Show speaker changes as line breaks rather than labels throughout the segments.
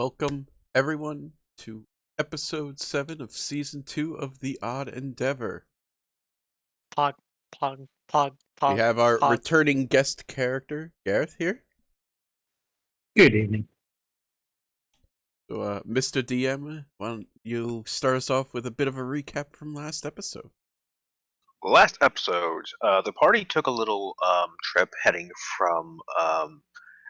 Welcome, everyone, to episode 7 of season 2 of the Odd Endeavor.
Pog, pog, pog,
We
pog,
have our
pog.
returning guest character, Gareth, here.
Good evening.
So, Mr. DM, why don't you start us off with a bit of a recap from last episode?
Last episode, the party took a little trip heading from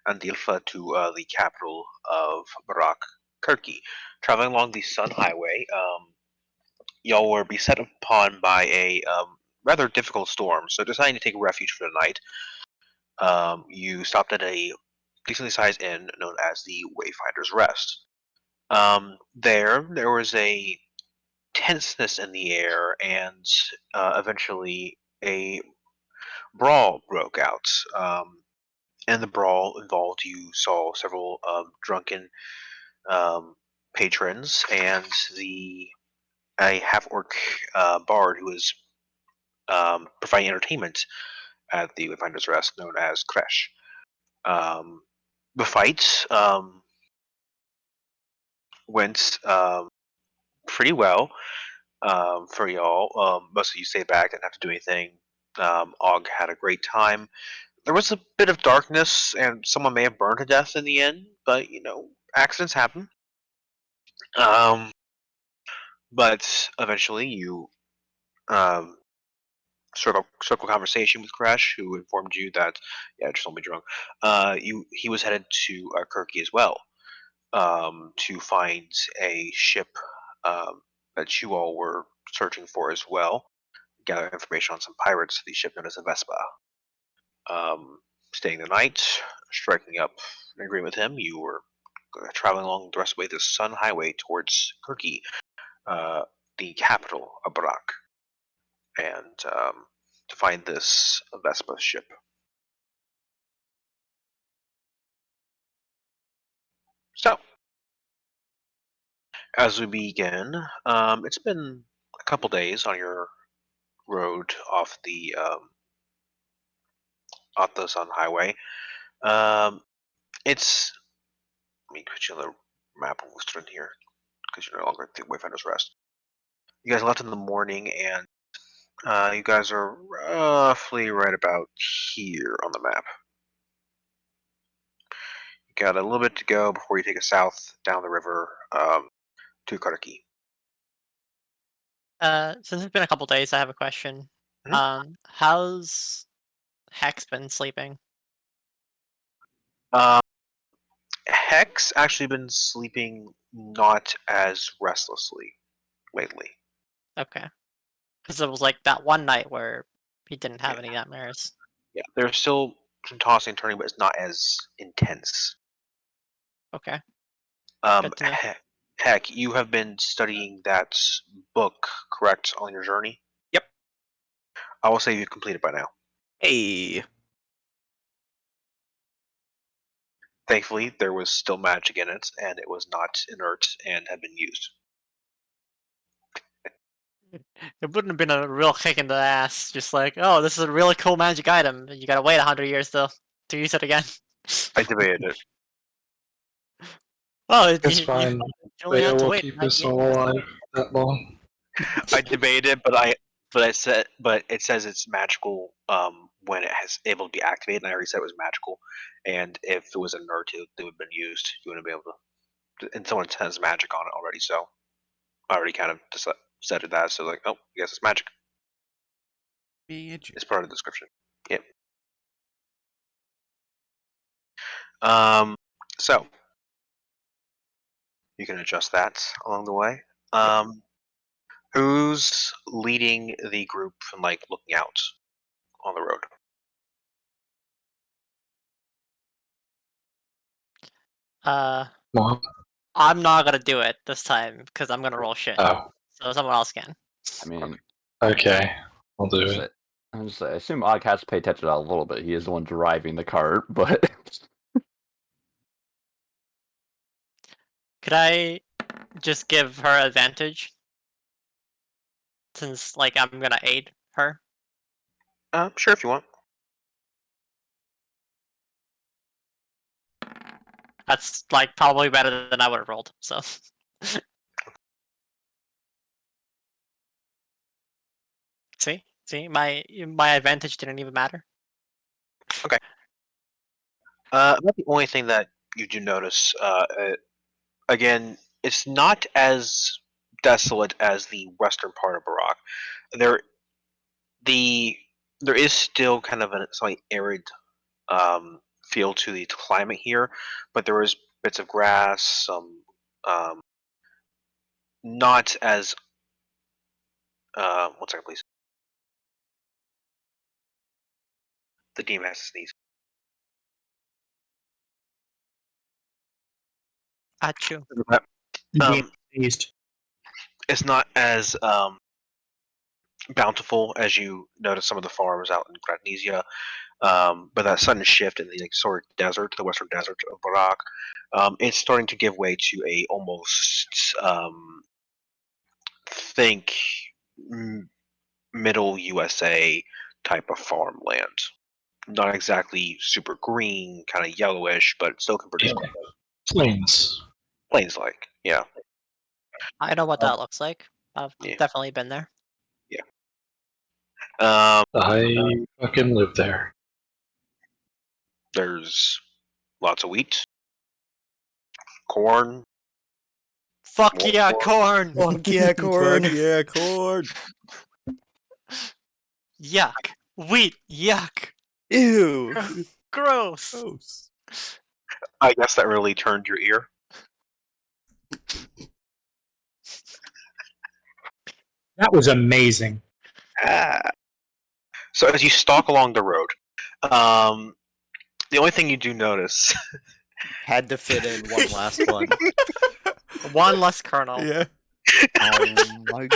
Andilfa to the capital of Barak, Turkey. Traveling along the Sun Highway, y'all were beset upon by a rather difficult storm, so deciding to take refuge for the night, you stopped at a decently sized inn known as the Wayfinder's Rest. There was a tenseness in the air, and eventually a brawl broke out. And the brawl involved you saw several drunken um, patrons and a half orc bard who was providing entertainment at the Wayfinder's Rest, known as Kresh. Um, the fight went pretty well for y'all. Most of you stayed back, didn't have to do anything. Og had a great time. There was a bit of darkness, and someone may have burned to death in the end, but accidents happen. Um, but eventually, you um, circle conversation with Crash, who informed you that just don't be drunk. He was headed to Kirky as well to find a ship that you all were searching for as well. Gather information on some pirates, the ship known as the Vespa. Um, Staying the night, striking up an agreement with him, you were traveling along the rest of the way the Sun Highway towards Kirky, uh, the capital of Barak, and to find this Vespa ship. So, as we begin, it's been a couple days on your road off the Sun Highway. Um, it's let me put you on the map of Worcester here because you're no longer at the Wayfinder's Rest. You guys left in the morning, and you guys are roughly right about here on the map. You got a little bit to go before you take a south down the river to Karaki.
Since it's been a couple days, I have a question. How's Hex been sleeping?
Um, Hex actually been sleeping not as restlessly lately.
Okay, because it was like that one night where he didn't have
Yeah.
any nightmares.
Yeah, there's still some tossing and turning, but it's not as intense.
Okay,
Um,
good to know.
heck, you have been studying that book, correct, on your journey?
Yep.
I will say you've completed by now.
Hey!
Thankfully, there was still magic in it, and it was not inert and had been used.
It wouldn't have been a real kick in the ass, just like, oh, this is a really cool magic item. You gotta wait 100 years to use it again.
I debated it.
Oh,
It's
you
fine.
only
Leia
have to
will
wait
keep
90
us all
years.
alive that long.
I debated it, but it says it's magical when it has able to be activated, and I already said it was magical. And if it was inert, it would have been used. You wouldn't be able to. And someone has magic on it already, so I already kind of decided that. So like, oh, I guess it's magic.
Magic.
It's part of the description. Yep. Um, so you can adjust that along the way. Who's leading the group and like looking out on the road?
Mom?
I'm not gonna do it this time because I'm gonna roll shit.
Oh,
So someone else can.
I mean,
okay. I'll do
just
it.
say, I assume Og has to pay attention to that a little bit. He is the one driving the cart, but
Could I just give her advantage? Since, like, I'm gonna aid her?
Sure, if you want.
That's like probably better than I would have rolled. So. See, my advantage didn't even matter.
About the only thing that you do notice, again, it's not as desolate as the western part of Barak. There, there is still kind of a slightly arid feel to the climate here, but there is bits of grass, some not as 1 second, please. The demon has to sneeze.
Achoo.
Um,
East.
it's not as bountiful as you notice some of the farms out in Gratnesia. But that sudden shift in the sort of desert, the western desert of Barak, it's starting to give way to a almost think middle USA type of farmland. Not exactly super green, kind of yellowish, but still can produce
Yeah. Plains.
plains like. Yeah.
I know what that looks like. I've
Yeah.
definitely been there.
I fucking live there.
There's lots of wheat, corn.
Fuck
more
yeah, corn!
Fuck yeah, corn.
Fuck yeah, corn.
Yuck. Wheat, yuck.
Ew.
Gross.
Gross.
I guess that really turned your ear.
That was amazing.
Ah. So as you stalk along the road, the only thing you do notice
Had to fit in one last one.
One less kernel.
Yeah.
Oh my!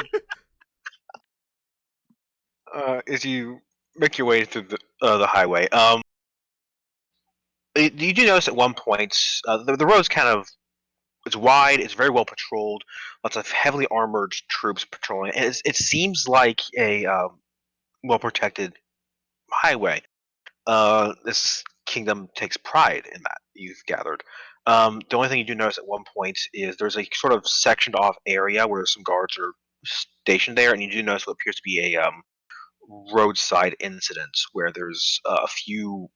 is you make your way through the highway. You do notice at one point the road's kind of it's wide. It's very well patrolled. Lots of heavily armored troops patrolling. And it seems like a well protected highway. This kingdom takes pride in that. You've gathered. The only thing you do notice at one point is there's a sort of sectioned off area where some guards are stationed there, and you do notice what appears to be a roadside incident where there's a few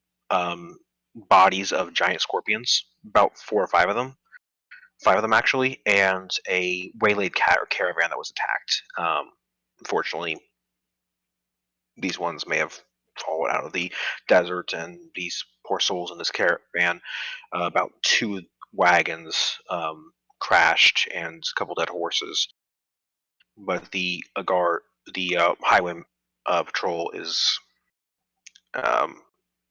bodies of giant scorpions, about 4 or 5 of them actually, and a waylaid caravan that was attacked. Unfortunately, these ones may have fallen out of the desert, and these poor souls in this caravan, about 2 wagons crashed and a couple dead horses. But the highway patrol is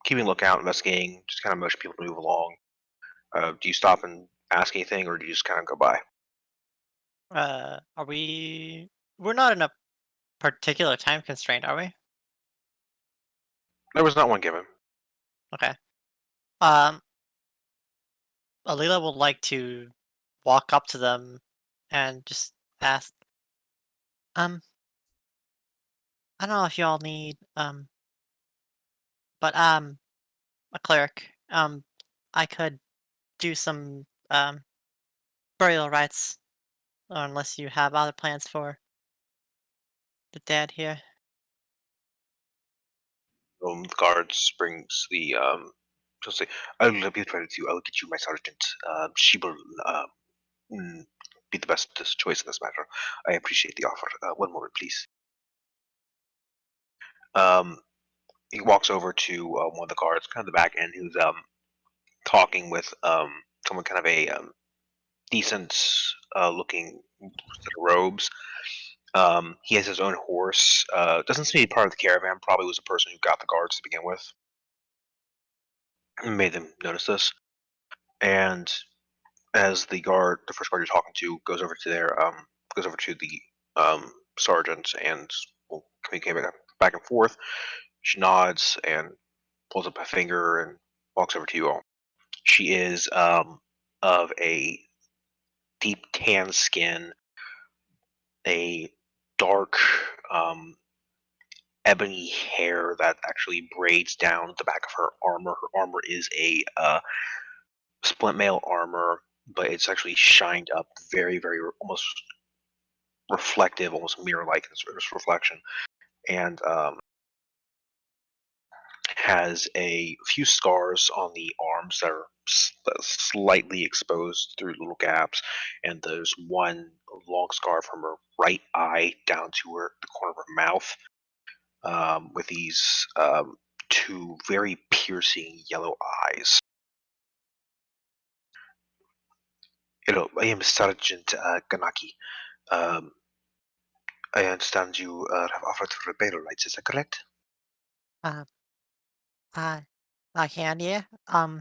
keeping a lookout, investigating, just kind of motion people to move along. Do you stop and ask anything, or do you just kind of go by?
Are we? We're not in a particular time constraint, are we?
There was not one given.
Okay. Um, Alila would like to walk up to them and just ask, I don't know if y'all need, but, a cleric. I could do some, burial rites, or unless you have other plans for the dead here.
The guards brings the she'll say, "I'll be right with you. I'll get you my sergeant. She will mm, be the best choice in this matter. I appreciate the offer. One moment, please." Um, he walks over to one of the guards, kind of the back end, who's talking with someone kind of a decent looking set of robes. He has his own horse. Doesn't seem to be part of the caravan. Probably was the person who got the guards to begin with. Made them notice this. And as the first guard you're talking to, goes over to the sergeant and will communicate back and forth. She nods and pulls up a finger and walks over to you all. She is of a deep tan skin, a dark ebony hair that actually braids down the back of her armor. Her armor is a splint mail armor, but it's actually shined up, very, very almost reflective, almost mirror-like in its reflection, and has a few scars on the arms that are slightly exposed through little gaps, and there's one long scar from her right eye down to the corner of her mouth, with these two very piercing yellow eyes. Hello, I am Sergeant Ganaki. Um, I understand you have offered for repair rights. Is that correct?
Uh, I can, yeah.
Uh,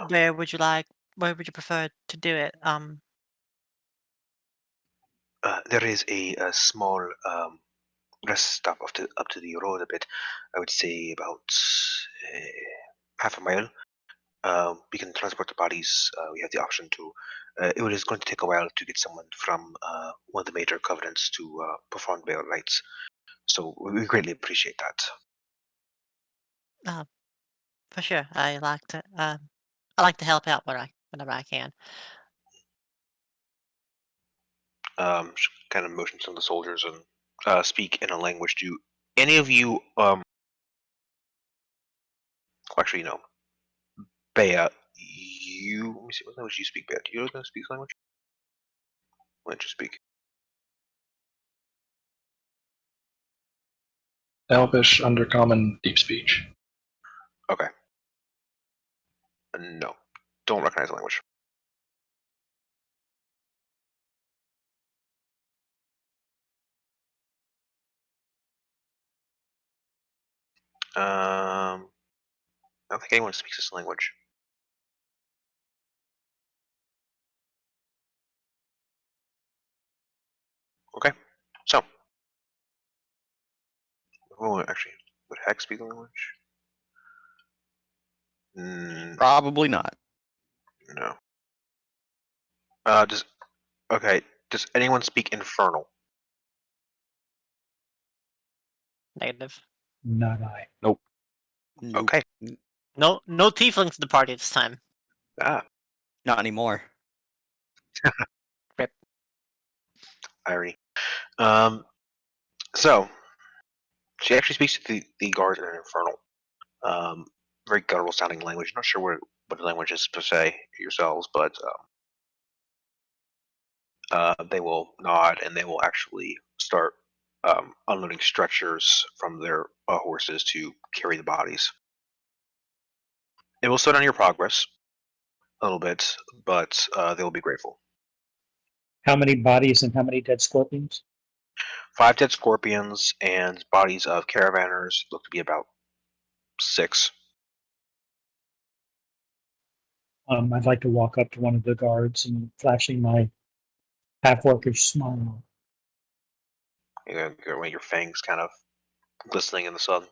Where would you like? Where would you prefer to do it?
there is a small rest stop up to the road a bit. I would say about half a mile. We can transport the bodies. We have the option to. It is going to take a while to get someone from one of the major covenants to perform burial rites. So we greatly appreciate that.
For sure. I like to help out whenever I can.
She kind of motions to the soldiers and speak in a language. Do any of you? Actually, no. Bea, you. Let me see. What language do you speak, Bea? Do you know how to speak language? Why don't you speak?
Elvish, Undercommon, Deep Speech.
Okay. No. Don't recognize the language. I don't think anyone speaks this language. Okay. So, who actually would Hex speak the language?
Probably not.
No. Does okay? Does anyone speak Infernal?
Negative.
Not I.
Nope.
Okay.
No tieflings in the party this time.
Ah,
Not anymore.
Rip.
irony. Um. So she actually speaks to the guards in an Infernal. Um. Very guttural sounding language. Not sure what the language is per se yourselves, but they will nod and they will actually start unloading stretchers from their horses to carry the bodies. It will slow down your progress a little bit, but they will be grateful.
How many bodies and how many dead scorpions?
5 dead scorpions and bodies of caravanners look to be about 6.
I'd like to walk up to one of the guards and flashing my half-orcish smile.
Your fangs kind of glistening in the sun.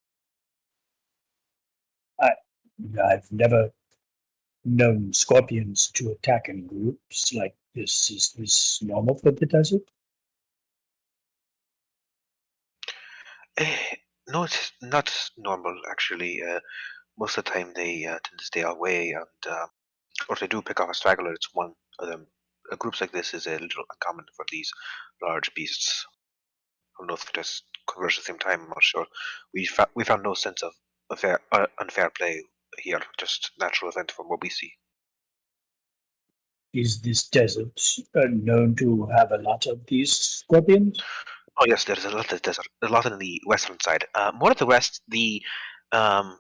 I've never known scorpions to attack in groups like this. Is this normal for the desert?
No, it's not normal actually. Most of the time they tend to stay away, and or if they do pick off a straggler, it's one of them. Groups like this is a little uncommon for these large beasts. I don't know if it just converge at the same time. I'm not sure. We found no sense of unfair play here. Just natural event from what we see.
Is this desert known to have a lot of these scorpions?
Oh yes, there's a lot of desert. A lot on the western side. More of the west, the um,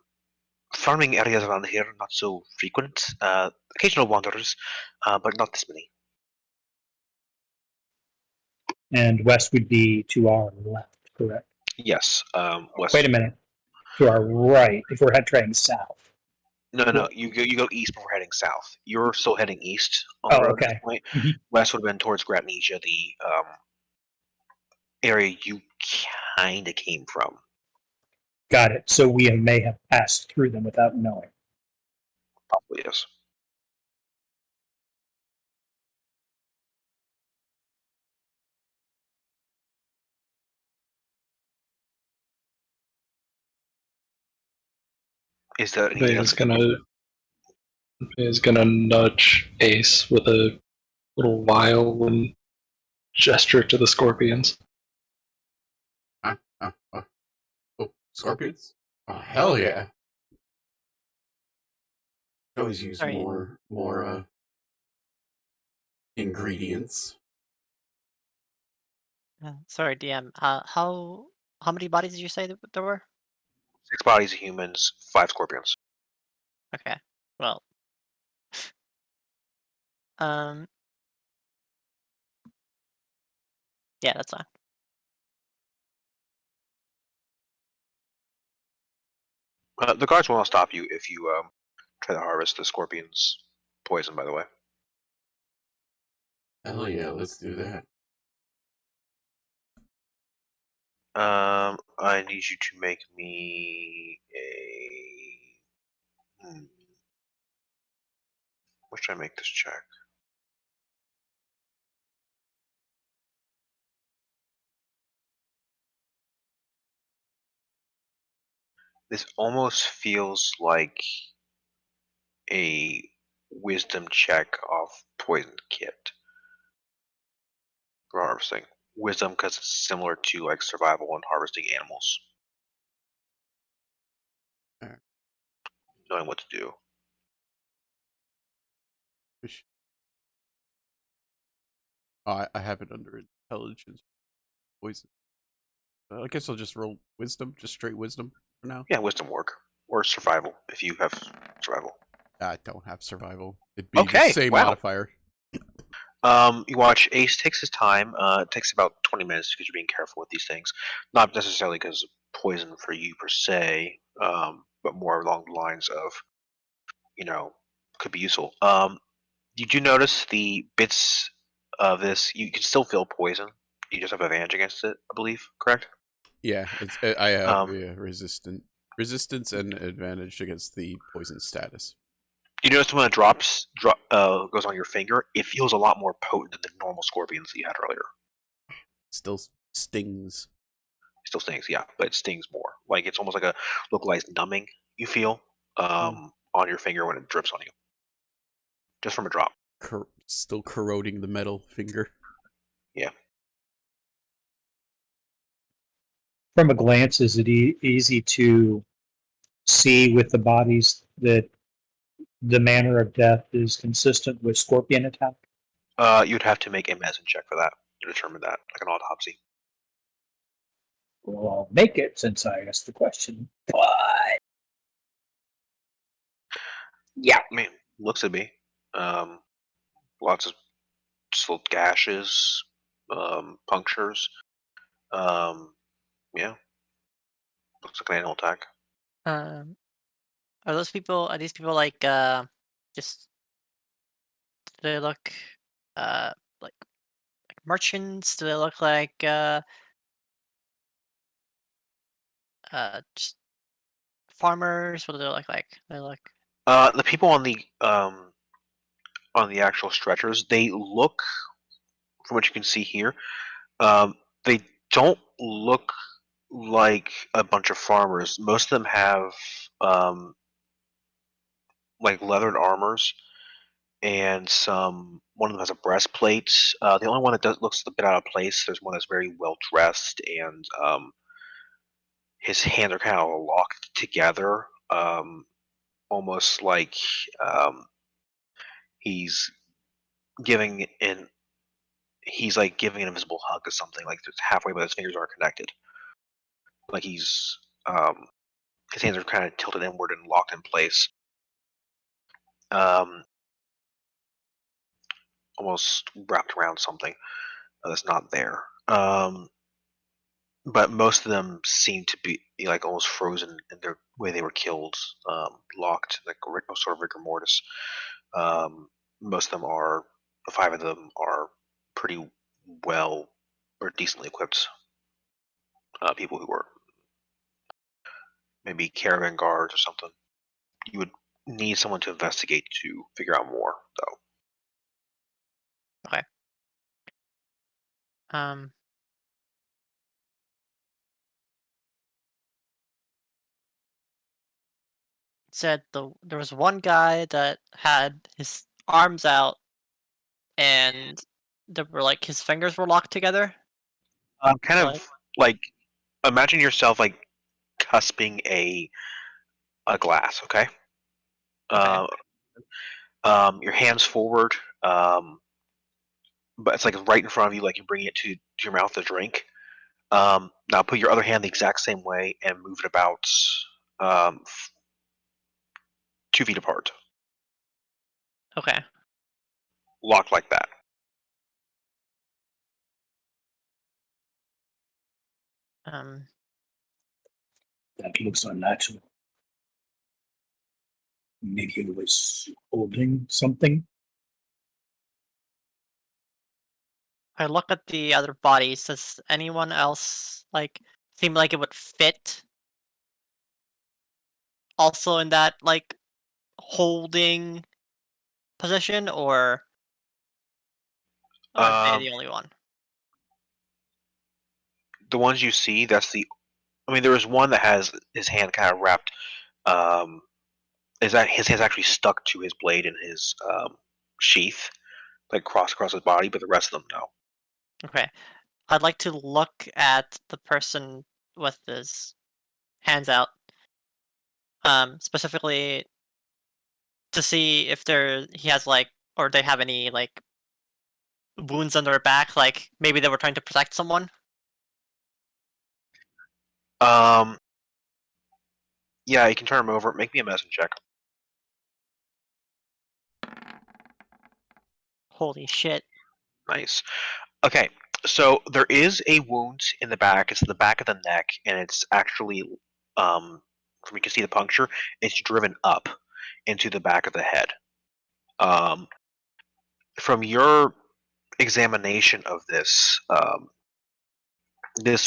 farming areas around here not so frequent. Occasional wanderers, but not this many.
And west would be to our left, correct?
Yes, west.
Wait a minute. To our right, if we're heading south.
No. You go east before heading south. You're still heading east on the
Oh,
road at this
okay.
point.
Mhm.
West would have been towards Gratnesia, the area you kind of came from.
Got it. So we may have passed through them without knowing.
Probably yes. Is there anything else?
Is gonna nudge Ace with a little vial and gesture to the scorpions.
Oh, scorpions? Oh, hell yeah. Always use
Sorry.
more ingredients.
Sorry, DM. How many bodies did you say that there were?
6 bodies of humans, 5 scorpions.
Okay. Well. Um. Yeah, that's fine.
The guards will not stop you if you try to harvest the scorpion's poison, by the way.
Hell yeah, let's do that.
I need you to make me a. Where should I make this check? This almost feels like a wisdom check off poison kit for harvesting. Wisdom because it's similar to like survival and harvesting animals.
Alright.
Knowing what to do.
Oh, I have it under intelligence. Poison. I guess I'll just roll wisdom, just straight wisdom for now.
Yeah, wisdom work. Or survival if you have survival.
I don't have survival. It'd be the
Okay,
same
wow.
modifier.
You watch Ace takes his time. It takes about 20 minutes because you're being careful with these things. Not necessarily because of poison for you per se, but more along the lines of, could be useful. You do notice the bits of this, you can still feel poison. You just have advantage against it, I believe, correct?
Yeah, I have
Um,
resistance and advantage against the poison status.
You notice when it goes on your finger, it feels a lot more potent than the normal scorpions that you had earlier.
Still stings.
It still stings, yeah, but it stings more. Like it's almost like a localized numbing you feel on your finger when it drips on you, just from a drop.
Still corroding the metal finger.
Yeah.
From a glance, is it easy to see with the bodies that the manner of death is consistent with scorpion attack?
You'd have to make a medicine check for that to determine that, like an autopsy.
Well, I'll make it since I asked the question. But yeah,
I mean, looks to be. Lots of still gashes, punctures. Yeah, looks like an animal attack.
Um. Are these people like just do they look uh like merchants? Do they look like just farmers? What do they look like? They look
The people on the actual stretchers, they look, from what you can see here, they don't look like a bunch of farmers. Most of them have like leathered armors and some. One of them has a breastplate. The only one that looks a bit out of place. There's one that's very well dressed, and his hands are kind of locked together, almost like um, he's giving an he's like giving an invisible hug to something. Like it's halfway, but his fingers aren't connected. Like his hands are kind of tilted inward and locked in place. Um, Almost wrapped around something that's not there. But most of them seem to be like almost frozen in their way they were killed, locked, like sort of rigor mortis. Most of them are, the 5 of them are pretty well or decently equipped people who were maybe caravan guards or something. You would need someone to investigate to figure out more, though.
okay. Um. said there was one guy that had his arms out and there were like his fingers were locked together.
Kind
Like,
of like imagine yourself like cusping a glass. Okay.
okay,
Uh, your hands forward. But it's like right in front of you, like you're bringing it to your mouth to drink. Now put your other hand the exact same way and move it about 2 feet apart,
okay.
locked like that.
Um,
That looks unnatural. Maybe he was holding something.
I look at the other bodies. Does anyone else like seem like it would fit? Also in that like holding position, or are they
Um,
the only one?
the ones you see, that's the. I mean, there was one that has his hand kind of wrapped. Um, is that his hand's actually stuck to his blade in his sheath, like across his body, but the rest of them no.
Okay. I'd like to look at the person with his hands out, specifically to see if he has like, or they have any like wounds on their back, like maybe they were trying to protect someone.
Um, yeah, you can turn him over. Make me a medicine check.
Holy shit!
Nice. Okay, so there is a wound in the back. It's in the back of the neck, and it's actually, from you can see the puncture. It's driven up into the back of the head. Um, from your examination of this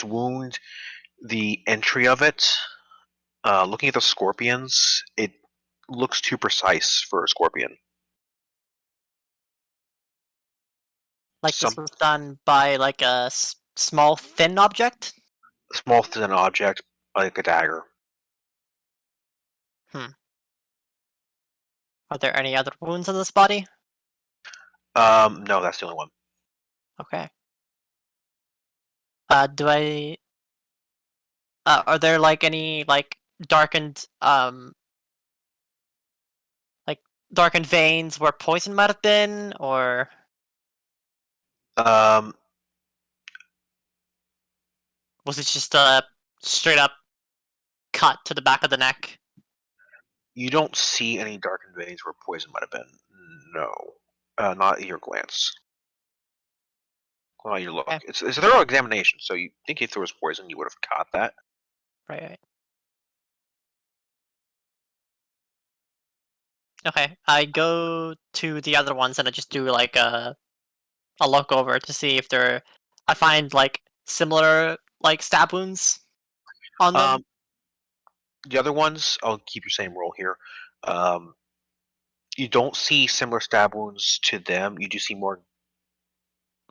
wound, the entry of it, looking at the scorpions, it looks too precise for a scorpion.
Like this
Some
was done by like a small thin object.
small thin object, like a dagger.
Hmm. Are there any other wounds on this body?
No, that's the only one.
Okay. Do I? Are there like any like darkened like darkened veins where poison might have been, or
Um,
was it just a straight up cut to the back of the neck?
you don't see any darkened veins where poison might have been. No, not at your glance. Well, you look.
Okay.
It's a thorough examination, so you think if there was poison, you would have caught that.
Right, right. Okay. I go to the other ones and I just do like a look over to see if they're. I find like similar like stab wounds on them,
Um, the other ones, I'll keep your same roll here. Um, you don't see similar stab wounds to them. You do see more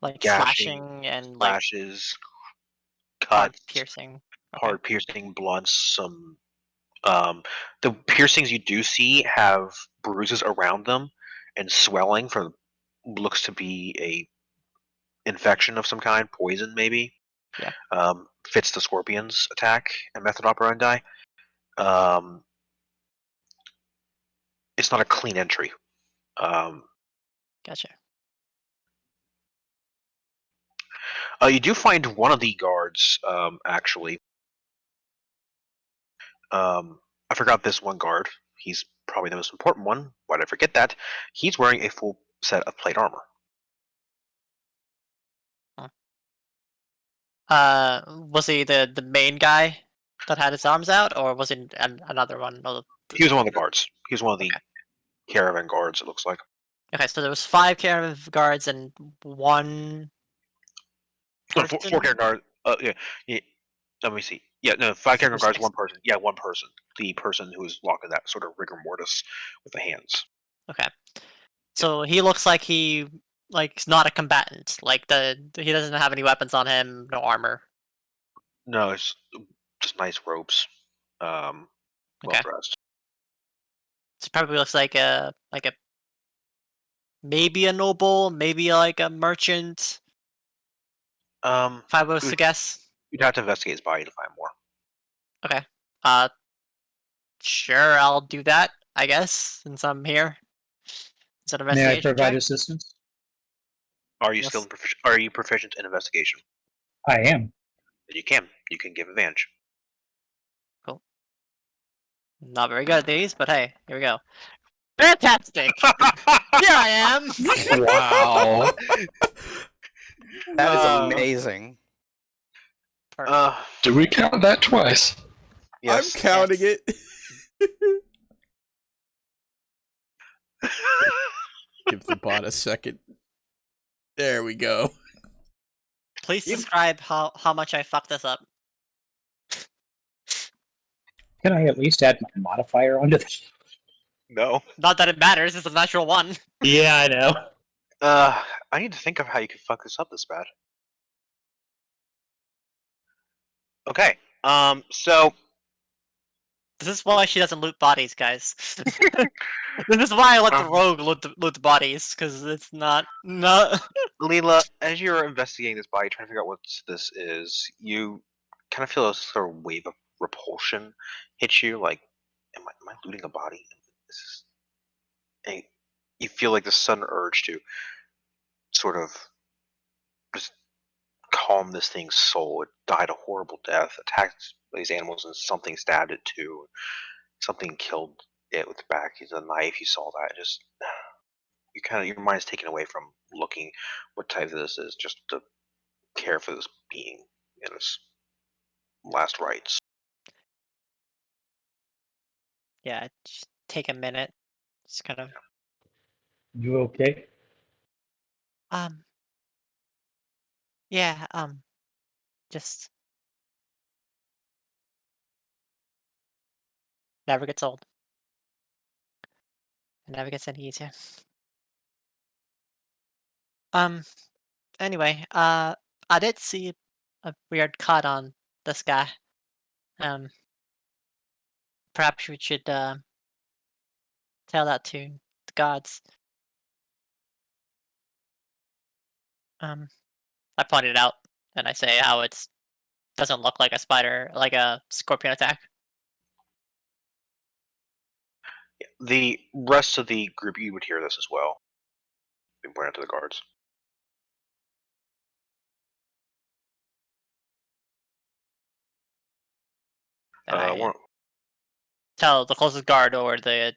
like
gashing,
slashing and like
slashes,
hard
cuts,
piercing. Okay.
hard piercing blunts. Some the piercings you do see have bruises around them and swelling from looks to be a infection of some kind, poison maybe.
Yeah.
Fits the scorpion's attack and method operandi. Um, it's not a clean entry. Um,
Gotcha.
you do find one of the guards actually. I forgot this one guard. He's probably the most important one. Why did I forget that? He's wearing a full set of plate armor.
Huh. Was he the main guy that had his arms out, or was it another one?
He was one of the guards. He was one of the
Okay.
caravan guards. It looks like.
Okay, so there was 5 caravan guards and one
No, four
person.
caravan guards. Yeah, yeah. Let me see. Yeah, no, five
So
caravan
there's
guards.
6.
One person. Yeah, one person. The person who is locking that sort of rigor mortis with the hands.
Okay, so he looks like he's not a combatant. Like he doesn't have any weapons on him, no armor.
No, it's just nice robes. Well
Okay.
dressed.
It probably looks like a maybe a noble, maybe like a merchant. If I was to
You'd,
guess.
you'd have to investigate his body to find more.
Okay. Sure, I'll do that. I guess since I'm here. Is that an
May I
investigation
provide
check?
assistance?
Are you
Yes.
Are you proficient in investigation?
I am.
You can. You can give advantage.
Cool. Not very good at these, but hey, here we go. Fantastic! Here I am!
Wow.
That is
Uh,
amazing.
Perfect.
Do we count that twice?
I'm
Yes.
counting
Yes.
it. Give the bot a second. There we go.
Please describe how much I fucked this up.
Can I at least add my modifier onto this?
No.
Not that it matters, it's a natural one.
Yeah, I know.
I need to think of how you could fuck this up this bad. Okay. So
This is why she doesn't loot bodies, guys. This is why I let the rogue loot the bodies, because it's not.
Leela, as you're investigating this body, trying to figure out what this is, you kind of feel a sort of wave of repulsion hit you. Like, am I looting a body? This is, and you feel like the sudden urge to sort of just calm this thing's soul. It died a horrible death, attacked these animals, and something stabbed it too. Something killed it with the back of the knife. You saw that. Just you kind of your mind is taken away from looking what type this is, just to care for this being in its last rites.
Yeah, just take a minute. Just kind of.
You okay?
Um. Yeah, just. Never gets old. It never gets any easier. Um. Anyway, I did see a weird cut on this guy. Um. Perhaps we should tell that to the gods. I pointed it out, and I say how it doesn't look like a spider, like a scorpion attack.
The rest of the group, you would hear this as well. Being pointed out to the guards.
And I
One,
tell the closest guard or the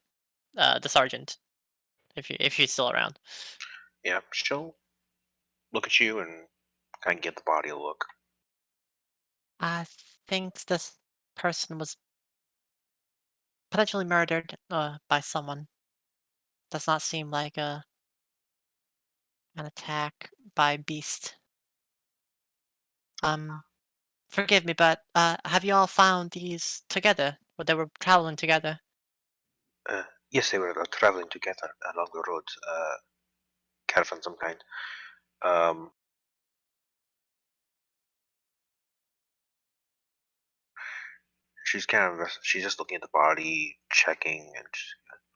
sergeant if she's still around.
yeah, she'll look at you and kind of give the body a look.
I think this person was potentially murdered by someone. Does not seem like an attack by beast. Forgive me, but have you all found these together? Or they were traveling together?
Yes, they were traveling together along the road, caravan some kind. Um, she's just looking at the body, checking, and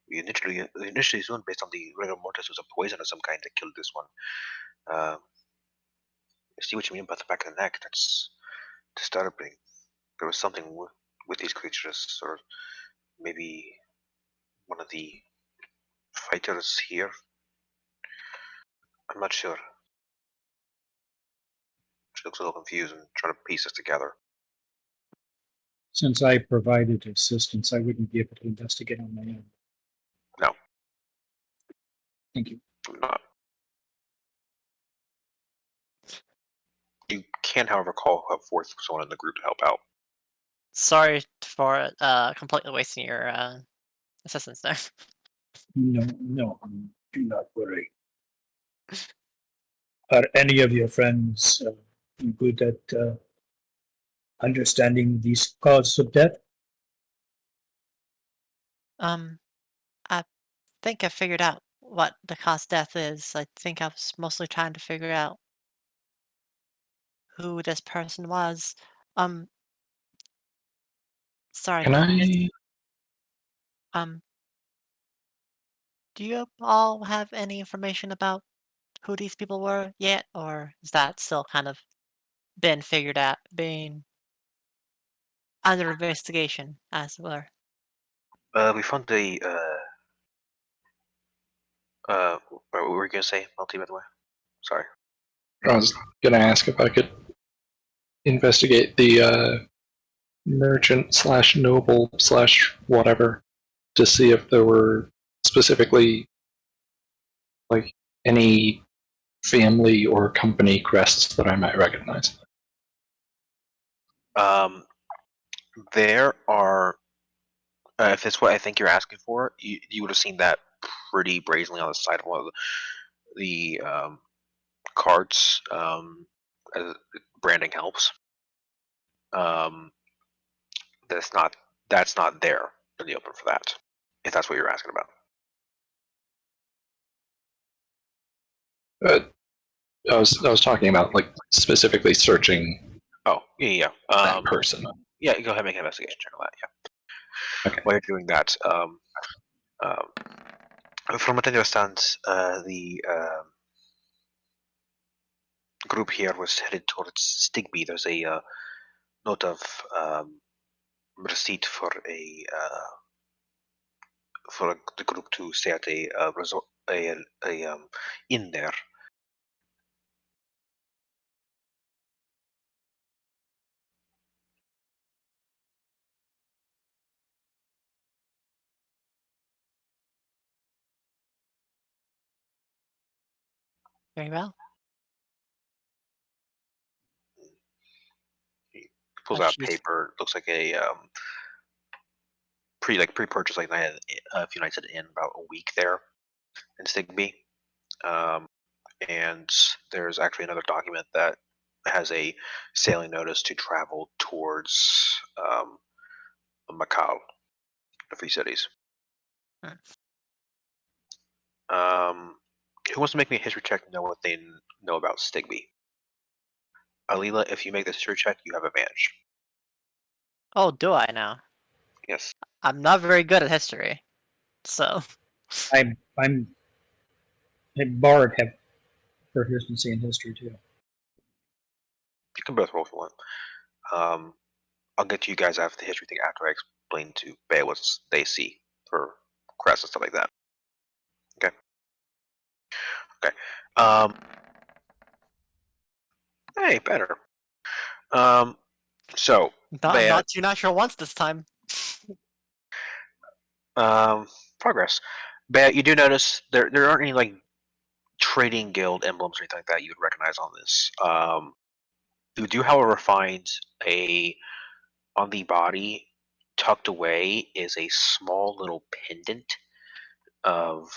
we initially assumed based on the rigor mortis was a poison of some kind that killed this one. I see what you mean about the back of the neck. That's disturbing. There was something with these creatures, or maybe one of the fighters here. I'm not sure. She looks a little confused and trying to piece this together.
Since I provided assistance, I wouldn't be able to investigate on my own.
No,
Thank you.
I'm not. You can, however, call forth someone in the group to help out.
Sorry for completely wasting your assistance there.
No, do not worry. Are any of your friends good at understanding these causes of death?
I think I figured out what the cause of death is. I think I was mostly trying to figure out who this person was. Um, sorry,
Can I?
um, Do you all have any information about who these people were yet, or is that still kind of been figured out, being under investigation, as it were?
We found the what were you gonna say, Multi, by the way? Sorry.
I was gonna ask if I could investigate the merchant slash noble slash whatever to see if there were specifically like any family or company crests that I might recognize.
There are. If it's what I think you're asking for, you would have seen that pretty brazenly on the side of one of the cards. As branding helps. Um, that's not there in the open for that. If that's what you're asking about.
I was talking about like specifically searching
Oh, yeah.
that person.
Yeah, go ahead and make an investigation check on that. Yeah.
Okay.
While you're doing that, from what I understand, the group here was headed towards Stigby. There's a note of receipt for the group to stay at a resort, a inn there.
Very well.
He pulls
As
out
she's
paper. Looks like a pre-purchase, like a few nights at the inn, about a week there in Stigby. And there's actually another document that has a sailing notice to travel towards Macau, the Free Cities.
Hmm.
Who wants to make me a history check to know what they know about Stigby? Alila, if you make this history check, you have advantage.
Oh, do I now?
Yes.
I'm not very good at history, so
I'm a bard have proficiency in history too.
You can both roll if you want. I'll get to you guys after the history thing after I explain to Bea what they see for crests and stuff like that. Okay. Okay. Hey, better. So Bea,
not too natural once this time.
progress. Bea, you do notice there aren't any like trading guild emblems or anything like that you would recognize on this. You do, however, find on the body, tucked away, is a small little pendant of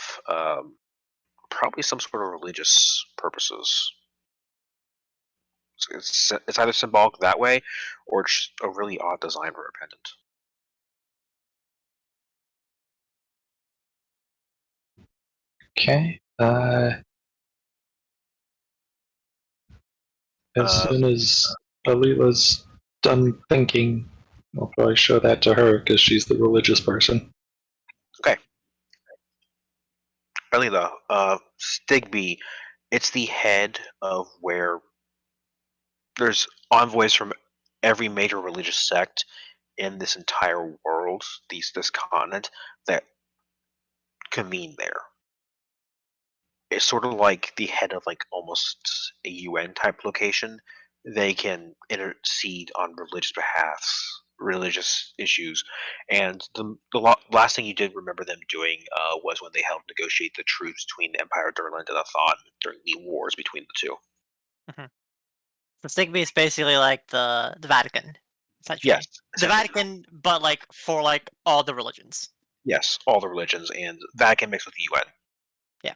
probably some sort of religious purposes. It's either symbolic that way, or it's a really odd design for a pendant.
Okay. As soon as Alila's done thinking, I'll probably show that to her because she's the religious person.
Okay. Alila, Stigby, it's the head of where there's envoys from every major religious sect in this entire world, this continent, that convene there. It's sort of like the head of like almost a UN type location. They can intercede on religious behalfs, religious issues, and the last thing you did remember them doing was when they helped negotiate the truce between the Empire of Durland and Athan during the wars between the two.
Mhm. So Stigby is basically like the Vatican, essentially.
Yes,
The
essentially.
Vatican, but like for like all the religions.
Yes, all the religions and Vatican mixed with the UN.
Yeah.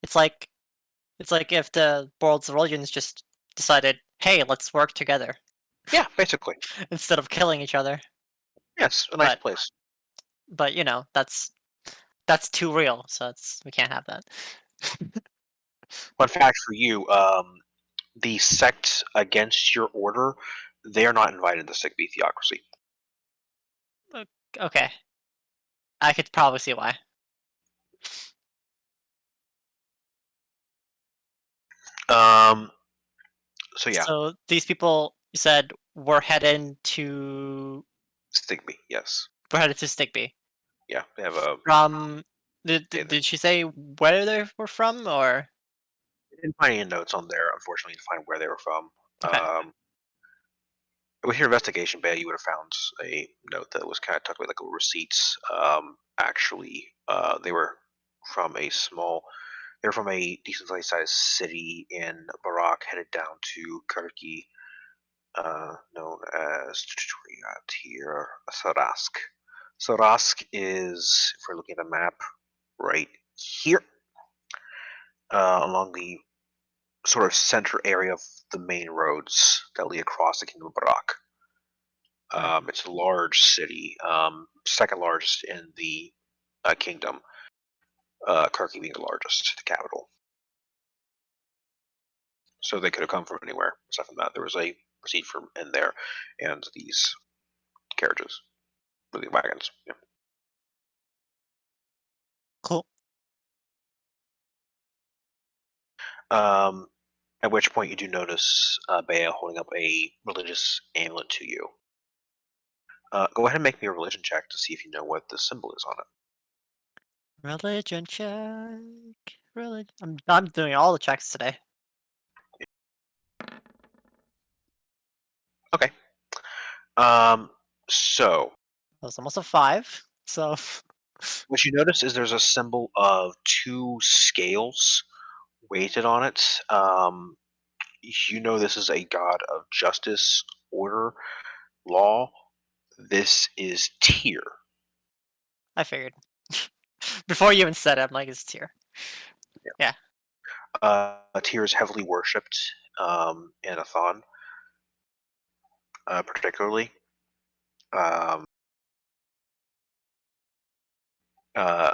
It's like if the world's religions just decided, hey, let's work together
Yeah, basically.
instead of killing each other.
Yes, a nice
But
place.
you know, that's too real, so we can't have that.
Fun fact for you: the sect against your order, they are not invited to Sigby Theocracy.
Okay. I could probably see why.
So yeah,
So these people, you said, were headed to
Stigby. Yes.
Stigby.
Yeah, they have a.
From did,
They
did did she say where they were from, or
didn't find any notes on there, unfortunately, to find where they were from.
okay?
With your investigation, Bay, you would have found a note that was kind of tucked away, like receipts. Actually, they were from a small. They're from a decently sized city in Barak, headed down to Kirki, known as we got here Sarask. Sarask is, if we're looking at the map, right here, along the sort of center area of the main roads that lead across the Kingdom of Barak. It's a large city, second largest in the kingdom. Kirky being the largest, the capital. So they could have come from anywhere. Aside from that, there was a receipt from in there, and these carriages, the wagons. Yeah.
Cool.
Um, at which point you do notice Bea holding up a religious amulet to you. Go ahead and make me a religion check to see if you know what the symbol is on it.
Religion check. Religion. I'm doing all the checks today.
Okay. So
That was almost a 5. So
what you notice is there's a symbol of two scales weighted on it. You know this is a god of justice, order, law. This is Tyr.
I figured. Before you even said it, I'm like, it's tier. Yeah.
Tyr is heavily worshipped in Athon, particularly. Um, uh,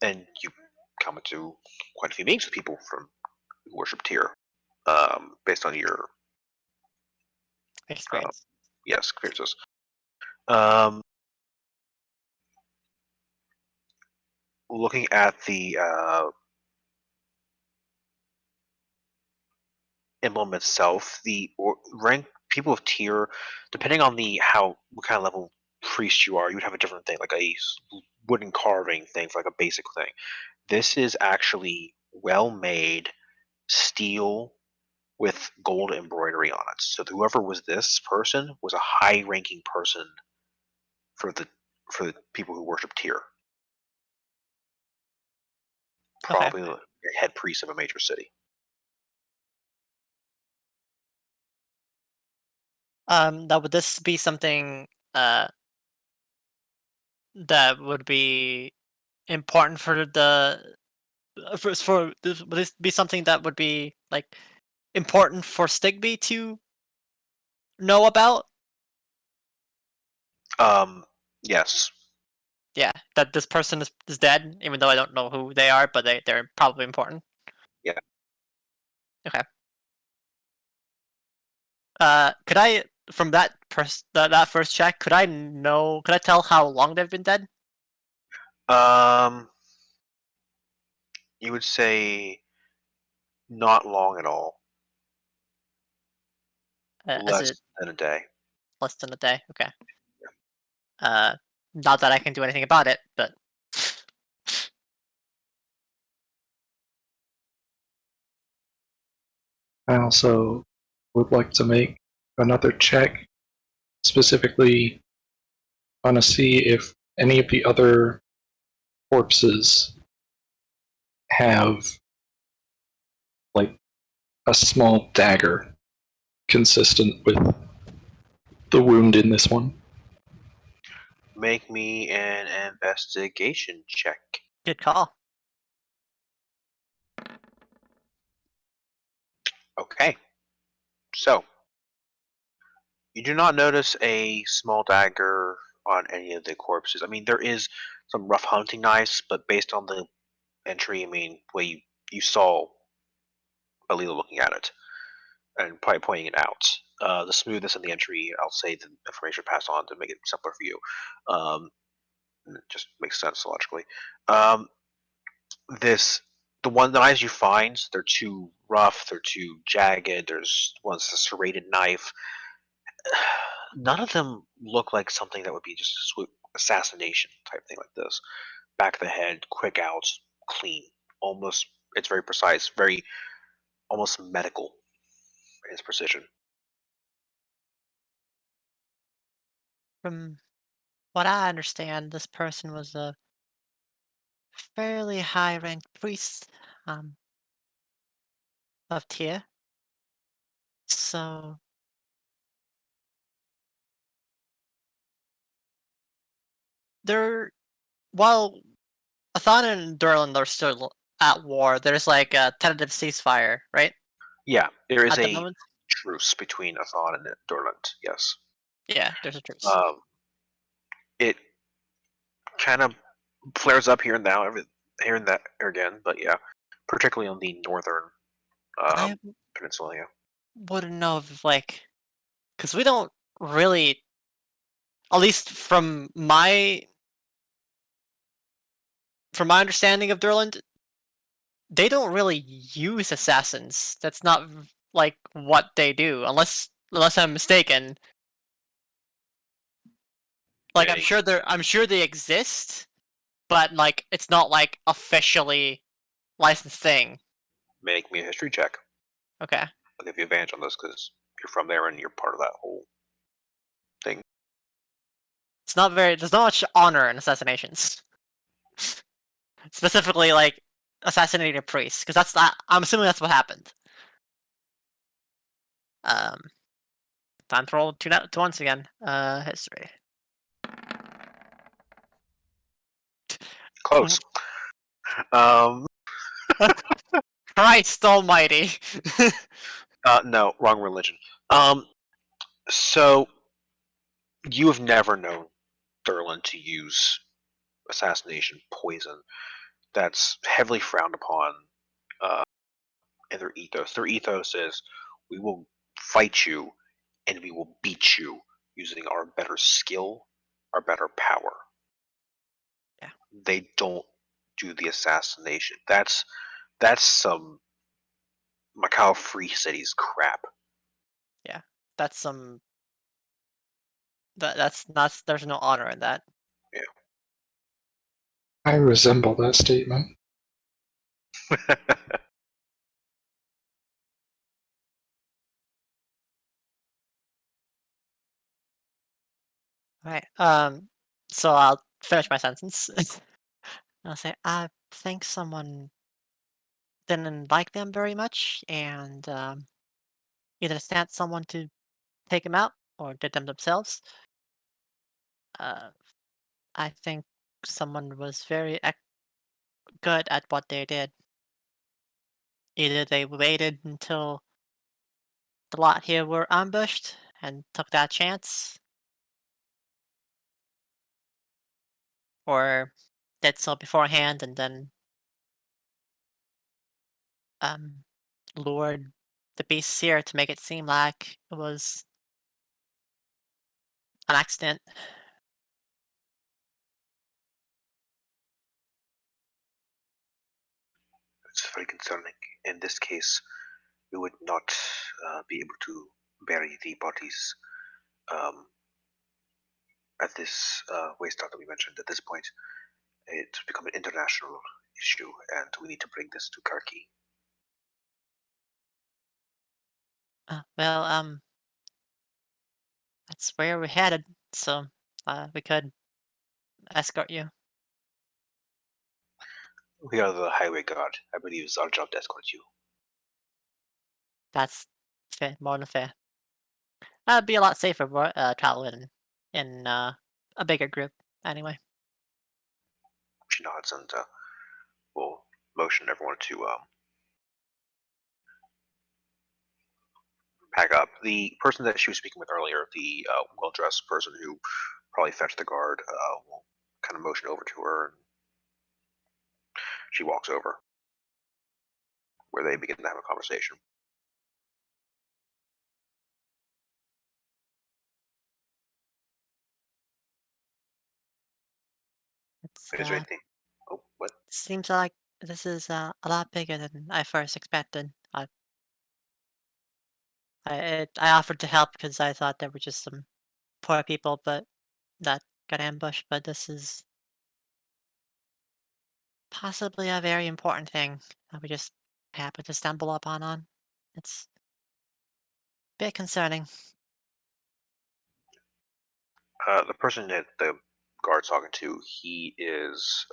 and you come into quite a few meetings with people from who worship Tyr, based on your
Experience.
yes experiences. Um, Looking at the emblem itself, the rank people of Tyr, depending on the how what kind of level priest you are, you would have a different thing, like a wooden carving thing for like a basic thing. This is actually well made steel with gold embroidery on it. So whoever was this person was a high ranking person for the people who worship Tyr.
Okay.
Probably the head priest of a major city.
Now would this be something that would be important for the for this, would this be something that would be like important for Stigby to know about?
Yes.
Yeah, that this person is dead, even though I don't know who they are, but they're probably important.
Yeah.
Okay. Could I from that first check, could I tell how long they've been dead?
Um, you would say not long at all.
As
Less
it
than a day.
less than a day? Okay. Not that I can do anything about it, but
I also would like to make another check, specifically want to see if any of the other corpses have like a small dagger consistent with the wound in this one.
Make me an investigation check.
good call.
Okay. So, you do not notice a small dagger on any of the corpses. I mean, there is some rough hunting knives, but based on the entry, I mean, way you saw Alila looking at it and probably pointing it out. The smoothness of the entry, I'll say the information passed on to make it simpler for you. It just makes sense logically. Um, this the knives you find, they're too rough, they're too jagged. There's one's a serrated knife. None of them look like something that would be just a swoop assassination type thing like this. Back of the head, quick out, clean. Almost, it's very precise, very almost medical in its precision.
From what I understand, this person was a fairly high-ranked priest um, of Tyr. So there, while Athena and Durland are still at war, there's like a tentative ceasefire, right?
Yeah, there is
At the
a
moment.
truce between Athon and Dorland. Yes.
Yeah, there's a truce.
It kind of flares up here and now, here and that again, but yeah, particularly on the northern
I
peninsula. Yeah.
wouldn't know if because we don't really, at least from my understanding of Durland, they don't really use assassins. That's not like what they do, unless I'm mistaken. Like
They
I'm sure they exist, but like it's not like officially licensed thing.
make me a history check.
Okay.
I'll give you advantage on this because you're from there and you're part of that whole thing.
It's not very there's not much honor in assassinations. Specifically like assassinating a priest, because I'm assuming that's what happened. Um Time to roll two ones again. History.
Close. Um,
Christ almighty.
no, wrong religion. Um, so you have never known Durland to use assassination poison. That's heavily frowned upon uh, in their ethos. Their ethos is, we will fight you and we will beat you using our better skill, our better power.
Yeah.
They don't do the assassination. That's some Macau Free Cities crap.
Yeah. That's some that's not there's no honor in that.
Yeah.
I resemble that statement.
Right. So I'll finish my sentence. I'll say I think someone didn't like them very much and either sent someone to take him out or did them themselves. Uh, I think someone was very good at what they did. Either they waited until the lot here were ambushed and took that chance, or did so beforehand and then um, lured the beasts here to make it seem like it was an accident.
It's very concerning. In this case, we would not be able to bury the bodies um, at this waste dump that we mentioned. At this point, it's become an international issue, and we need to bring this to Karki.
Well, that's where we're headed, so we could escort you.
We are the highway guard. I believe it's our job to escort you.
That's fair, more than fair. That'd be a lot safer traveling in a bigger group, anyway.
She nods and will motion everyone to pack up. The person that she was speaking with earlier, the well-dressed person who probably fetched the guard, will kind of motion over to her, and she walks over, where they begin to have a conversation.
It's
Is there anything? Oh, what?
seems like This is a lot bigger than I first expected. I offered to help because I thought there were just some poor people, but that got ambushed. But this is possibly a very important thing that we just happened to stumble upon on. It's a bit concerning.
The person that the guard's talking to, he is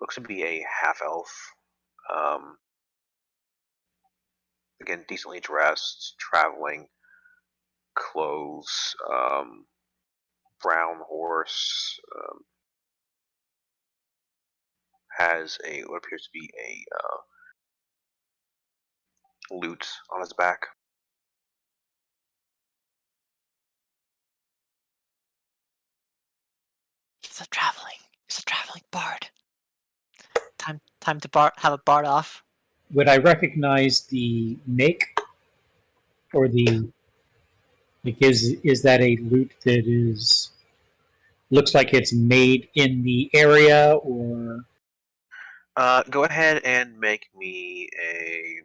looks to be a half elf. Um, again, decently dressed, traveling clothes, brown horse, has a what appears to be a lute on his back.
He's a traveling bard. Time to have a bard off.
Would I recognize the make or the like? Is that a lute that is looks like it's made in the area, or
Go ahead and make me a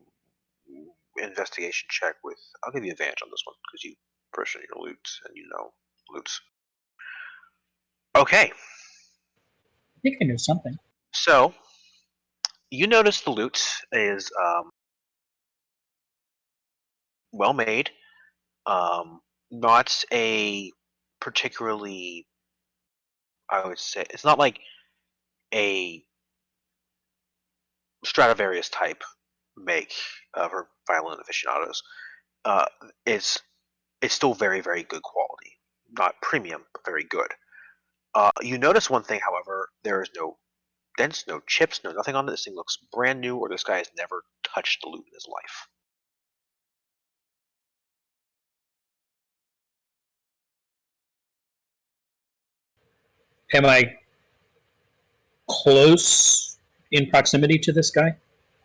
investigation check with. I'll give you advantage on this one because you person your loot and you know loots. Okay,
I think I know something.
so you notice the loot is well made. Not a particularly, I would say, it's not like a Stradivarius type make for violin aficionados. Uh, it's it's still very very good quality, not premium, but very good. You notice one thing, however, there is no dents, no chips, no nothing on it. This thing looks brand new, or this guy has never touched the loot in his life.
Am I close in proximity to this guy?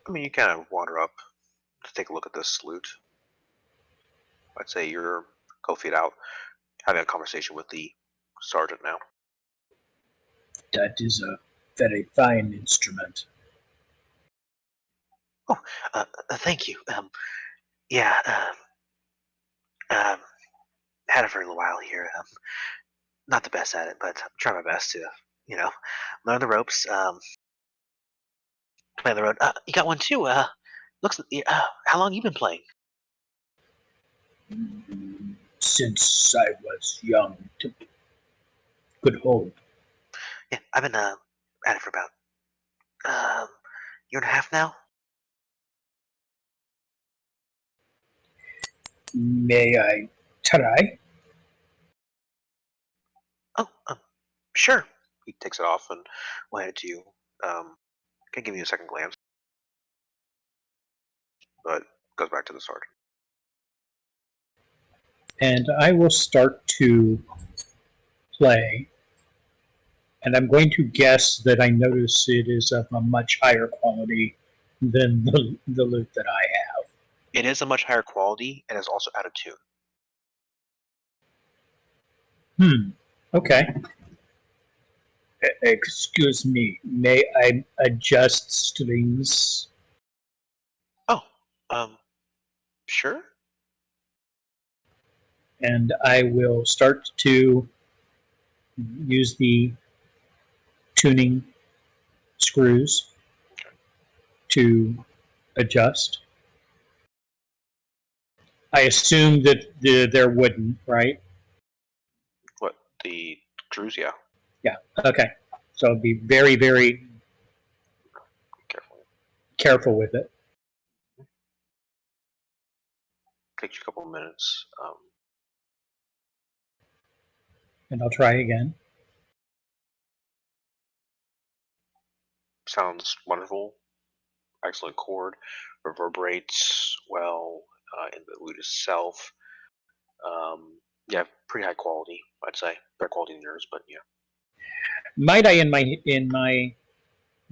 I mean, you kind of wander up to take a look at this loot. I'd say you're a couple feet out, having a conversation with the sergeant now.
That is a very fine instrument.
Oh, thank you. Yeah, had it for a little while here. Not the best at it, but I'm trying my best to, you know, learn the ropes. Play on the road. You got one too. Looks. How long you been playing?
Since I was young, to good hold.
Yeah, I've been at it for about year and a half now.
May I try?
Oh, sure. He takes it off and will hand it to you. Can give you a second glance, but goes back to the sergeant.
And I will start to play. And I'm going to guess that I notice it is of a much higher quality than the loot that I have.
It is a much higher quality and is also out of tune.
Okay. Excuse me. May I adjust strings?
Oh, sure.
And I will start to use the tuning screws to adjust. I assume that they're wooden, right?
What the screws? Yeah,
Yeah. Okay. So be very, very
carefully.
careful with it.
Takes you a couple of minutes.
And I'll try again.
Sounds wonderful. Excellent chord. Reverberates well in the lute itself. Yeah, pretty high quality, I'd say. Better quality than yours, but yeah.
Might I, in my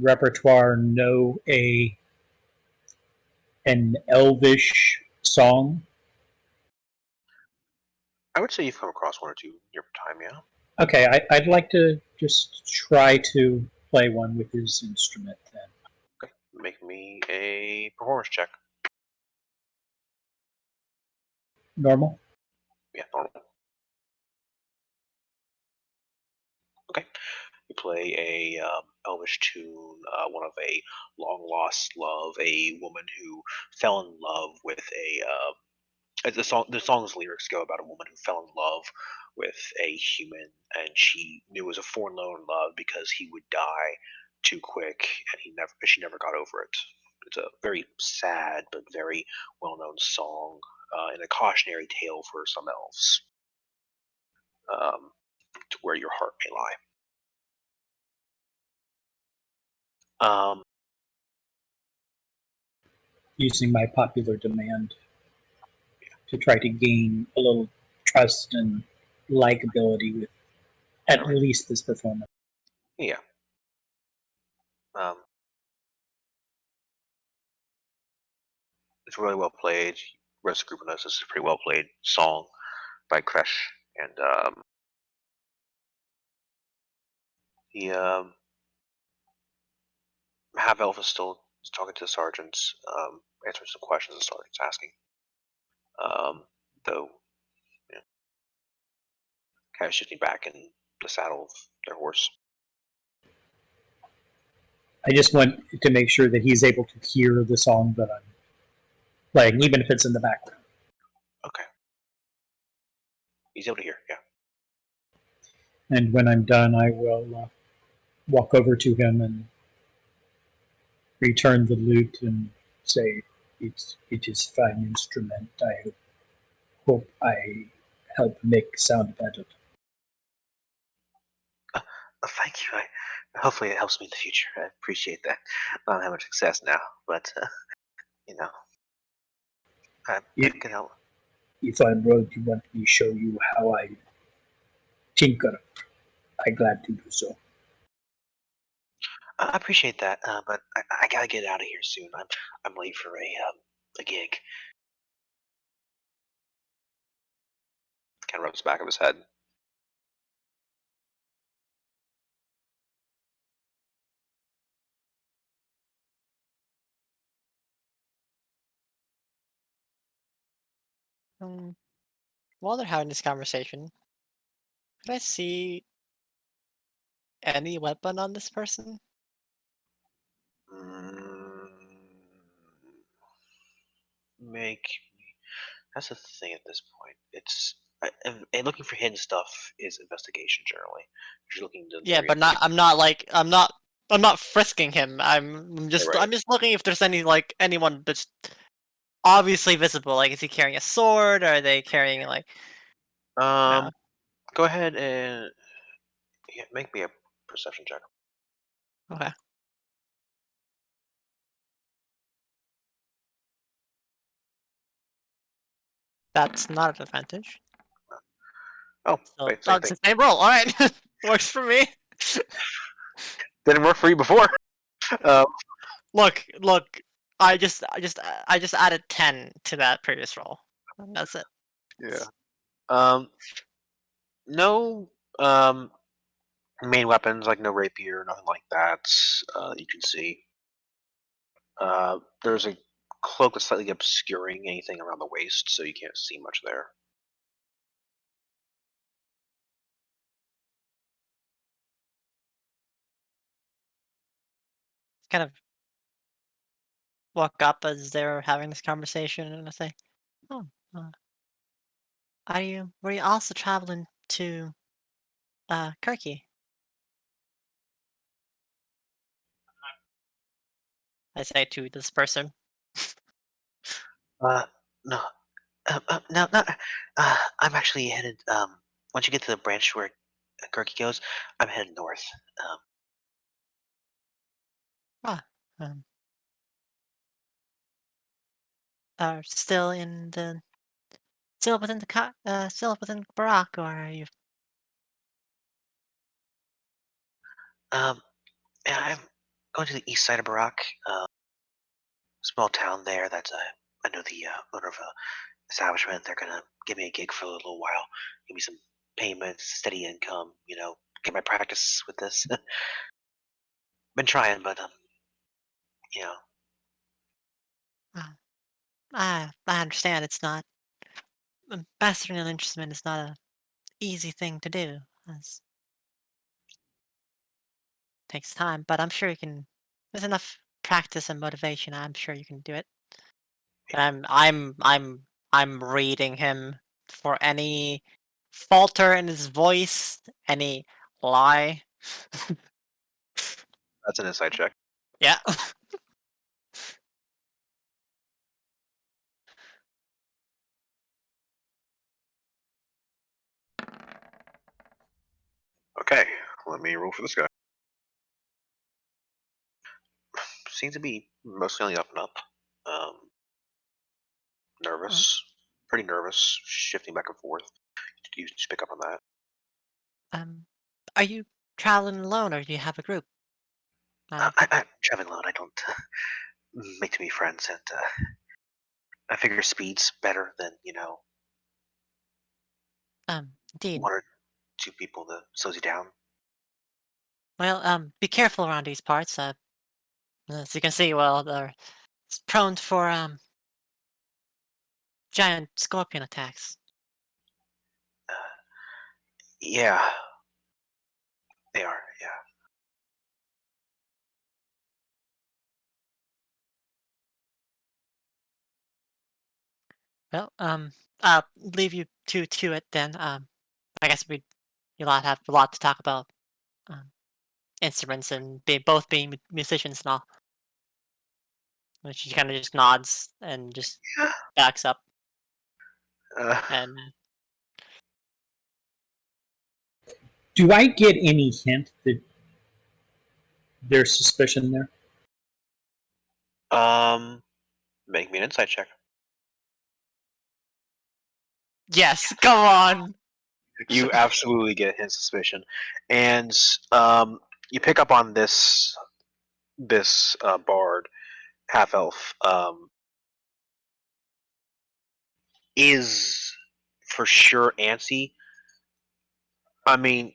repertoire, know an Elvish song?
I would say you've come across one or two in your time, yeah.
Okay, I'd like to just try to play one with his instrument then.
a performance check.
Normal.
Yeah, normal. Okay. You play a Elvish tune, one of a long lost love, a woman who fell in love with a. The song's lyrics go about a woman who fell in love with a human, and she knew it was a forlorn love because he would die too quick, and she never got over it. It's a very sad but very well-known song, and a cautionary tale for some elves, to where your heart may lie. Um,
Using my popular demand to try to gain a little trust and likability with at
Alright.
least this performance.
Yeah. It's really well played. Rest of the group knows this is a pretty well played song by Kresh, and the half elf is still talking to the sergeants, answering some questions the sergeant's asking. Though, you know, kind of shifting back in the saddle of their horse.
I just want to make sure that he's able to hear the song that I'm playing, even if it's in the background.
Okay. He's able to hear, yeah.
And when I'm done, I will walk over to him and return the lute and say, it is fine instrument. I hope I help make sound better.
Thank you. Hopefully it helps me in the future. I appreciate that. I don't have much success now, but, you know, it can help.
If I'm wrong, you want me to show you how I tinker. I'm glad to do so.
I appreciate that, but I gotta get out of here soon. I'm late for a gig. Kind of rubs the back of his head.
While they're having this conversation, could I see any weapon on this person?
Mm, make That's the thing at this point. It's and looking for hidden stuff is investigation generally. If you're looking to
Yeah, but not. I'm not like. I'm not frisking him. I'm
Yeah,
just.
right.
I'm just looking if there's any like anyone that's obviously visible. Like, is he carrying a sword? Or are they carrying like?
Um, go ahead and make me a perception check.
Okay. That's not an advantage.
Oh,
So
wait, same
that's
thing.
the same roll. All right, works for me.
Didn't work for you before. Um,
Look. I just added 10 to that previous roll. And that's it.
yeah. Um, no. Main weapons like no rapier, nothing like that. You can see. There's a cloak that's slightly obscuring anything around the waist, so you can't see much there.
Kind of walk up as they're having this conversation, and I say, "Oh, were you also traveling to Kirky?" I say to this person.
Uh, no, no, not. I'm actually headed. Once you get to the branch where Gurky goes, I'm headed north. Um,
Ah, um, are still in the still within the still within Barack, or are you?
yeah, I'm going to the east side of Barak. Small town there. I know the owner of a establishment. They're gonna give me a gig for a little while, give me some payments, steady income. Get my practice with this. Been trying, but you know,
I understand it's not mastering an instrument is not a easy thing to do. It takes time, but I'm sure you can. There's enough practice and motivation. I'm sure you can do it. But I'm reading him for any falter in his voice, any lie.
That's an insight check.
Yeah.
Okay, let me roll for this guy. Seems to be mostly on the up and up. Nervous, pretty nervous, shifting back and forth. You just pick up on that.
Are you traveling alone or do you have a group?
I'm traveling alone. I don't make too many friends, and I figure speed's better than
Indeed.
one or two people that slows you down.
Well, be careful around these parts. As you can see, well, they're prone for giant scorpion attacks.
Uh, yeah, they are. Yeah.
Well, I'll leave you to it then. I guess you lot have a lot to talk about. Um, Instruments and both being musicians and all. And she kind of just nods and just
Yeah.
backs up
Uh,
and
Do I get any hint that there's suspicion there?
make me an insight check.
yes, come on.
You absolutely get his suspicion, and you pick up on this bard, half elf, is for sure antsy. I mean,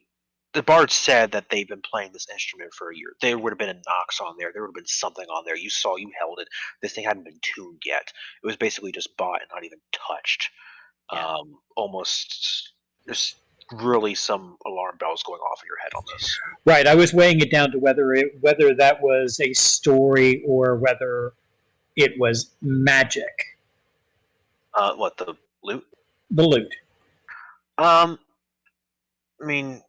the bard said that they've been playing this instrument for a year. There would have been a Nox on there. There would have been something on there. You saw, you held it. This thing hadn't been tuned yet. It was basically just bought and not even touched.
Yeah.
Almost, there's really some alarm bells going off in your head on this.
Right. I was weighing it down to whether that was a story or whether it was magic.
What, the loot?
The loot.
I mean,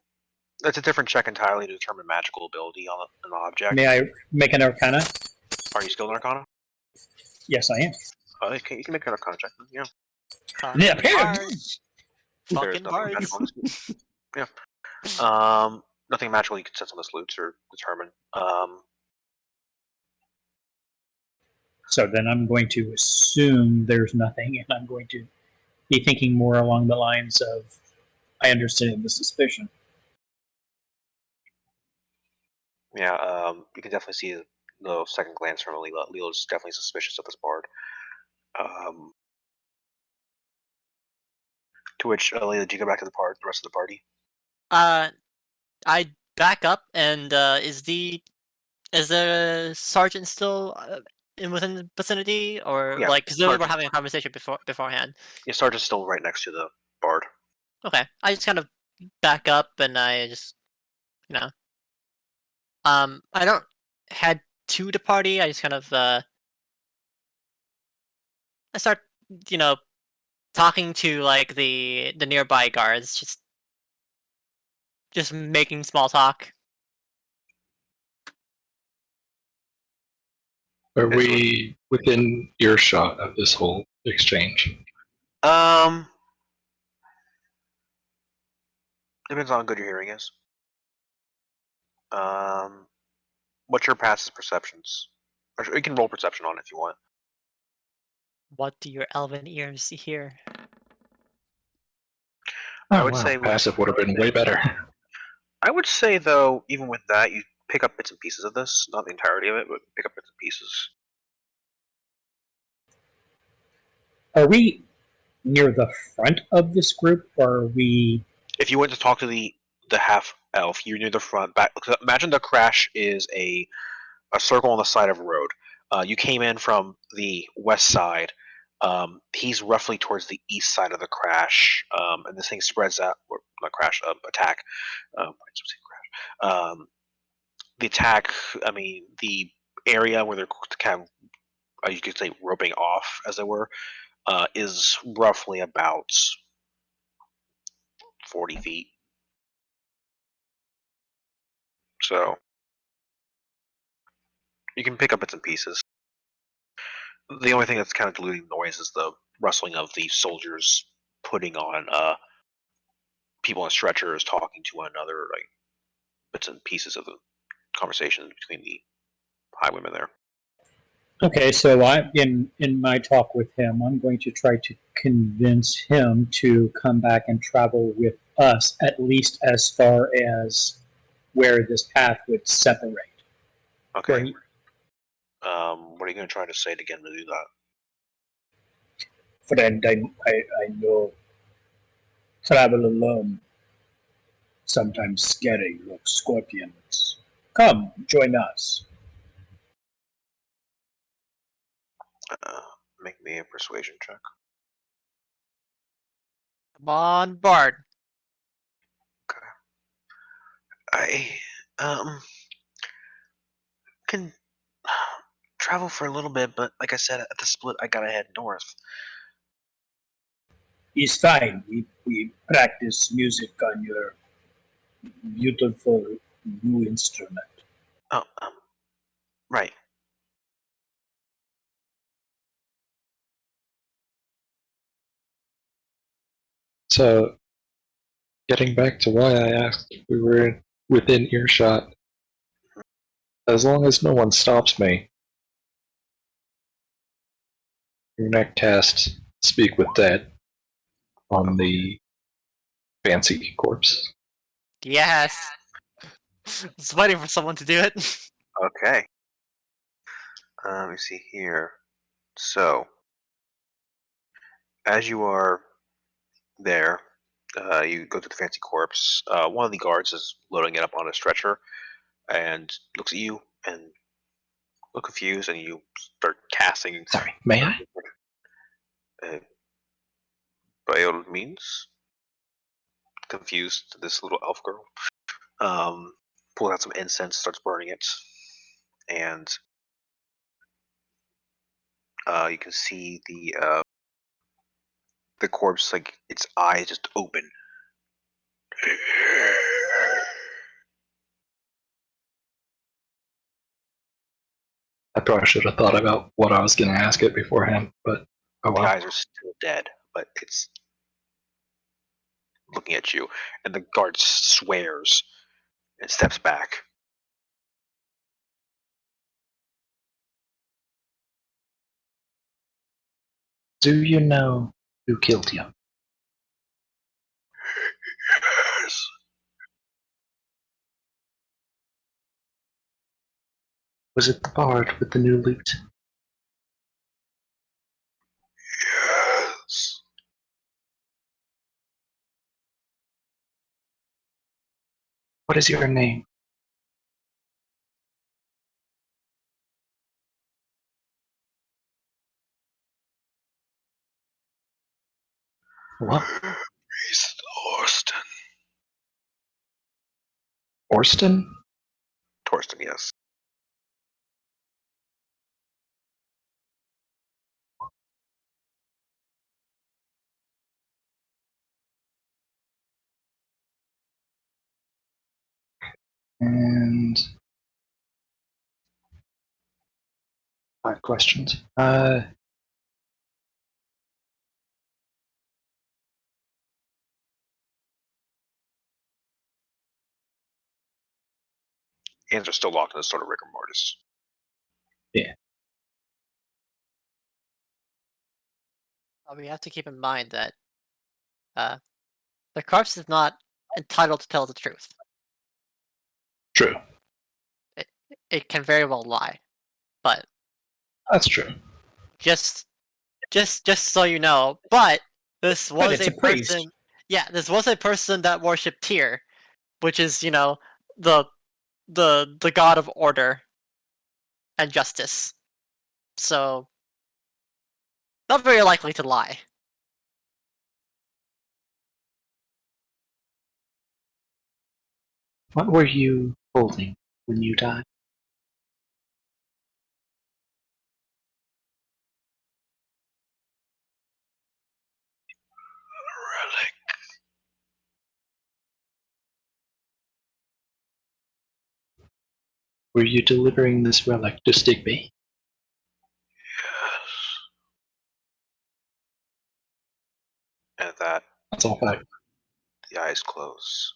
that's a different check entirely to determine magical ability on an object.
May I make an arcana?
Are you skilled in Arcana?
Yes, I am.
You can make an Arcana check. Yeah.
Yeah,
Bards.
There's
Fucking
nothing
bards.
magical on this. Yeah. Nothing magical you can sense on this loot or determine.
So then I'm going to assume there's nothing, and I'm going to be thinking more along the lines of I understand the suspicion.
Yeah. You can definitely see the second glance from Leela. Leela's definitely suspicious of this bard. To which Leela, did you go back to the rest of the party?
I back up and is the sergeant still within the vicinity or
Yeah,
like because we were
Sergeant.
having a conversation beforehand.
Yeah, Sergeant's still right next to the bard.
Okay, I just kind of back up and I just you know I don't head to the party. I just kind of I start you know talking to like the nearby guards, just making small talk.
Are we within earshot of this whole exchange?
Depends on how good your hearing is. What's your passive perceptions? Or you can roll perception on it if you want.
What do your elven ears hear?
I would say
Passive would have been way better.
I would say though, even with that, you pick up bits and pieces of this, not the entirety of it, but pick up bits and pieces.
Are we near the front of this group, or are we?
If you went to talk to the half elf, you're near the front. Back. Imagine the crash is a circle on the side of a road. You came in from the west side. He's roughly towards the east side of the crash, and this thing spreads out, or not crash, attack. I keep saying crash. The attack, I mean, the area where they're kind of, you could say, roping off, as it were, is roughly about 40 feet. So you can pick up bits and pieces. The only thing that's kind of diluting the noise is the rustling of the soldiers putting on people on stretchers talking to one another, like bits and pieces of the conversation between the highwaymen there.
Okay, so in my talk with him, I'm going to try to convince him to come back and travel with us, at least as far as where this path would separate.
Okay.
Where he-
What are you going to try to say to get him to do that?
Friend, I know travel alone, sometimes scary like scorpions. Come, join us.
Make me a persuasion check.
Come on, Bard.
I can travel for a little bit, but like I said, at the split, I gotta head north.
It's fine. We practice music on your beautiful new instrument.
Oh, right.
So, getting back to why I asked if we were within earshot, as long as no one stops me, your next cast Speak with Dead on the fancy corpse.
Yes. I was waiting for someone to do it.
Okay. Let me see here. So, as you are there, you go to the fancy corpse. One of the guards is loading it up on a stretcher and looks at you and look confused, and you start casting.
Sorry, may I?
By all means. Confused, this little elf girl. Pulls out some incense, starts burning it, and you can see the corpse, like its eyes just open.
I probably should have thought about what I was going to ask it beforehand, but oh
The
well.
eyes are still dead, but it's looking at you, and the guard swears and steps back.
Do you know who killed you?
Yes.
Was it the bard with the new lute?
Yes.
What is your name? What?
Priest Orsten.
Orsten?
Torsten, yes.
And 5 questions.
Hands are still locked in this sort of rigor mortis.
We have to keep in mind that the corpse is not entitled to tell the truth.
True.
It can very well lie, but
That's true.
just so you know. But this was
it's
a
a priest.
person. Yeah, this was a person that worshipped Tyr, which is the god of order and justice. so not very likely to lie.
What were you holding when you died?
Relic.
Were you delivering this relic to Stigby?
Yes. And that
That's all fact.
the eyes close.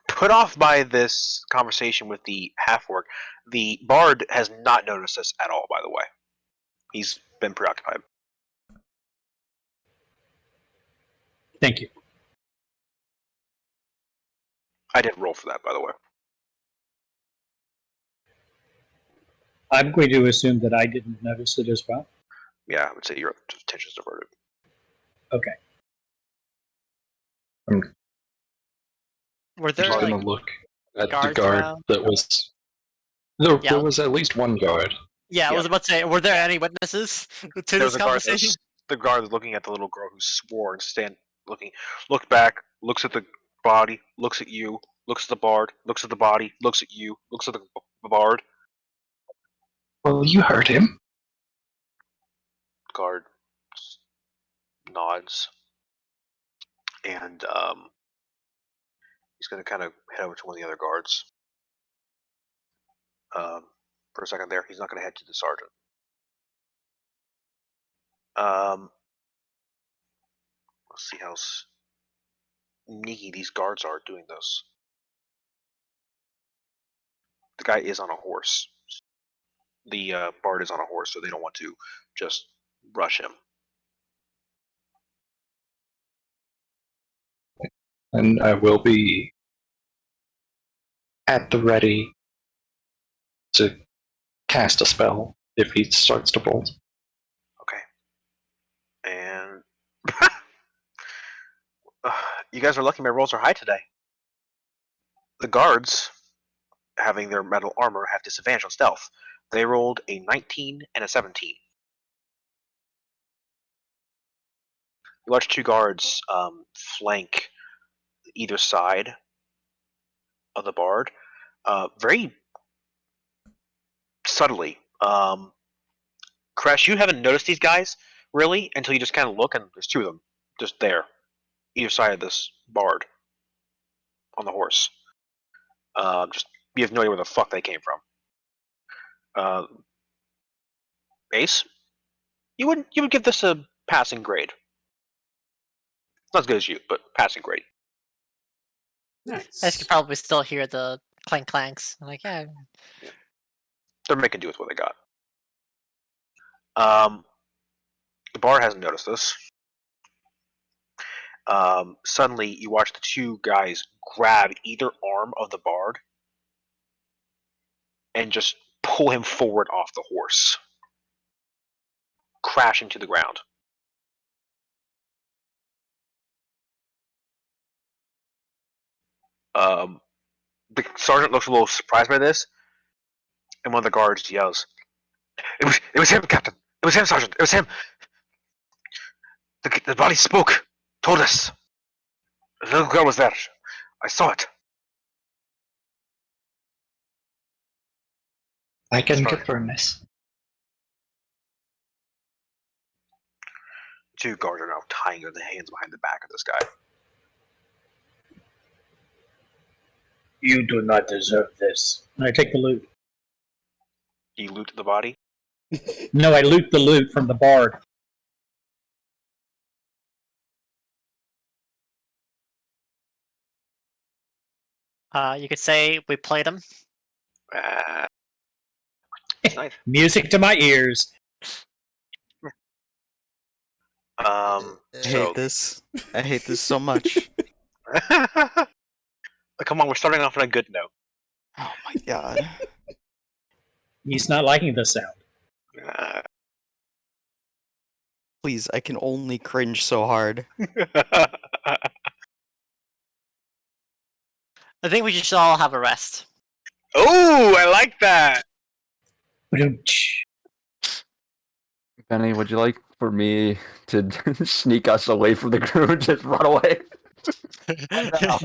Put off by this conversation with the half-orc, the bard has not noticed this at all, by the way. He's been preoccupied.
Thank you.
I didn't roll for that, by the way.
I'm going to assume that I didn't notice it as well.
Yeah, I would say your attention's diverted.
Okay.
Were
I'm
there
just
like
gonna look at the
guards
guard
around?
that was. There
Yeah.
was at least one guard.
Yeah, I
Yeah.
was about to say, were there any witnesses to
There
this
was a guard.
conversation?
The guard was looking at the little girl who swore and looked back, looks at the body, looks at you, looks at the bard, looks at the body, looks at you, looks at the bard.
Well, you heard him.
Guard nods, and he's going to kind of head over to one of the other guards. For a second there, he's not going to head to the sergeant. Let's see how sneaky these guards are doing this. The guy is on a horse. The bard is on a horse, so they don't want to just rush him.
And I will be at the ready to cast a spell if he starts to bolt.
Okay. And you guys are lucky my rolls are high today. The guards, having their metal armor, have disadvantage on stealth. They rolled a 19 and a 17. You watch two guards flank either side of the bard, very subtly. Crash, you haven't noticed these guys really until you just kind of look, and there's two of them just there, either side of this bard on the horse. Just you have no idea where the fuck they came from. Ace, you would give this a passing grade. Not as good as you, but passing grade.
I could probably still hear the clank clanks. Like, yeah.
They're making do with what they got. The bard hasn't noticed this. Suddenly, you watch the two guys grab either arm of the bard and just pull him forward off the horse, crashing to the ground. The sergeant looks a little surprised by this, and one of the guards yells, "It was him, Captain! It was him, Sergeant! It was him! The body spoke, told us. The little girl was there. I saw it."
I can
Sorry.
confirm this.
Two guards are now tying their hands behind the back of this guy.
You do not deserve this. And I take the loot.
You loot the body.
No, I loot the loot from the bard.
You could say we played him.
Nice.
Music to my ears.
I hate this. I hate this so much.
Come on, we're starting off on a good note.
Oh my god.
He's not liking the sound.
Please, I can only cringe so hard.
I think we should all have a rest.
Oh, I like that.
Ba-dum-tsh.
Benny, would you like for me to sneak us away from the crew and just run away? No.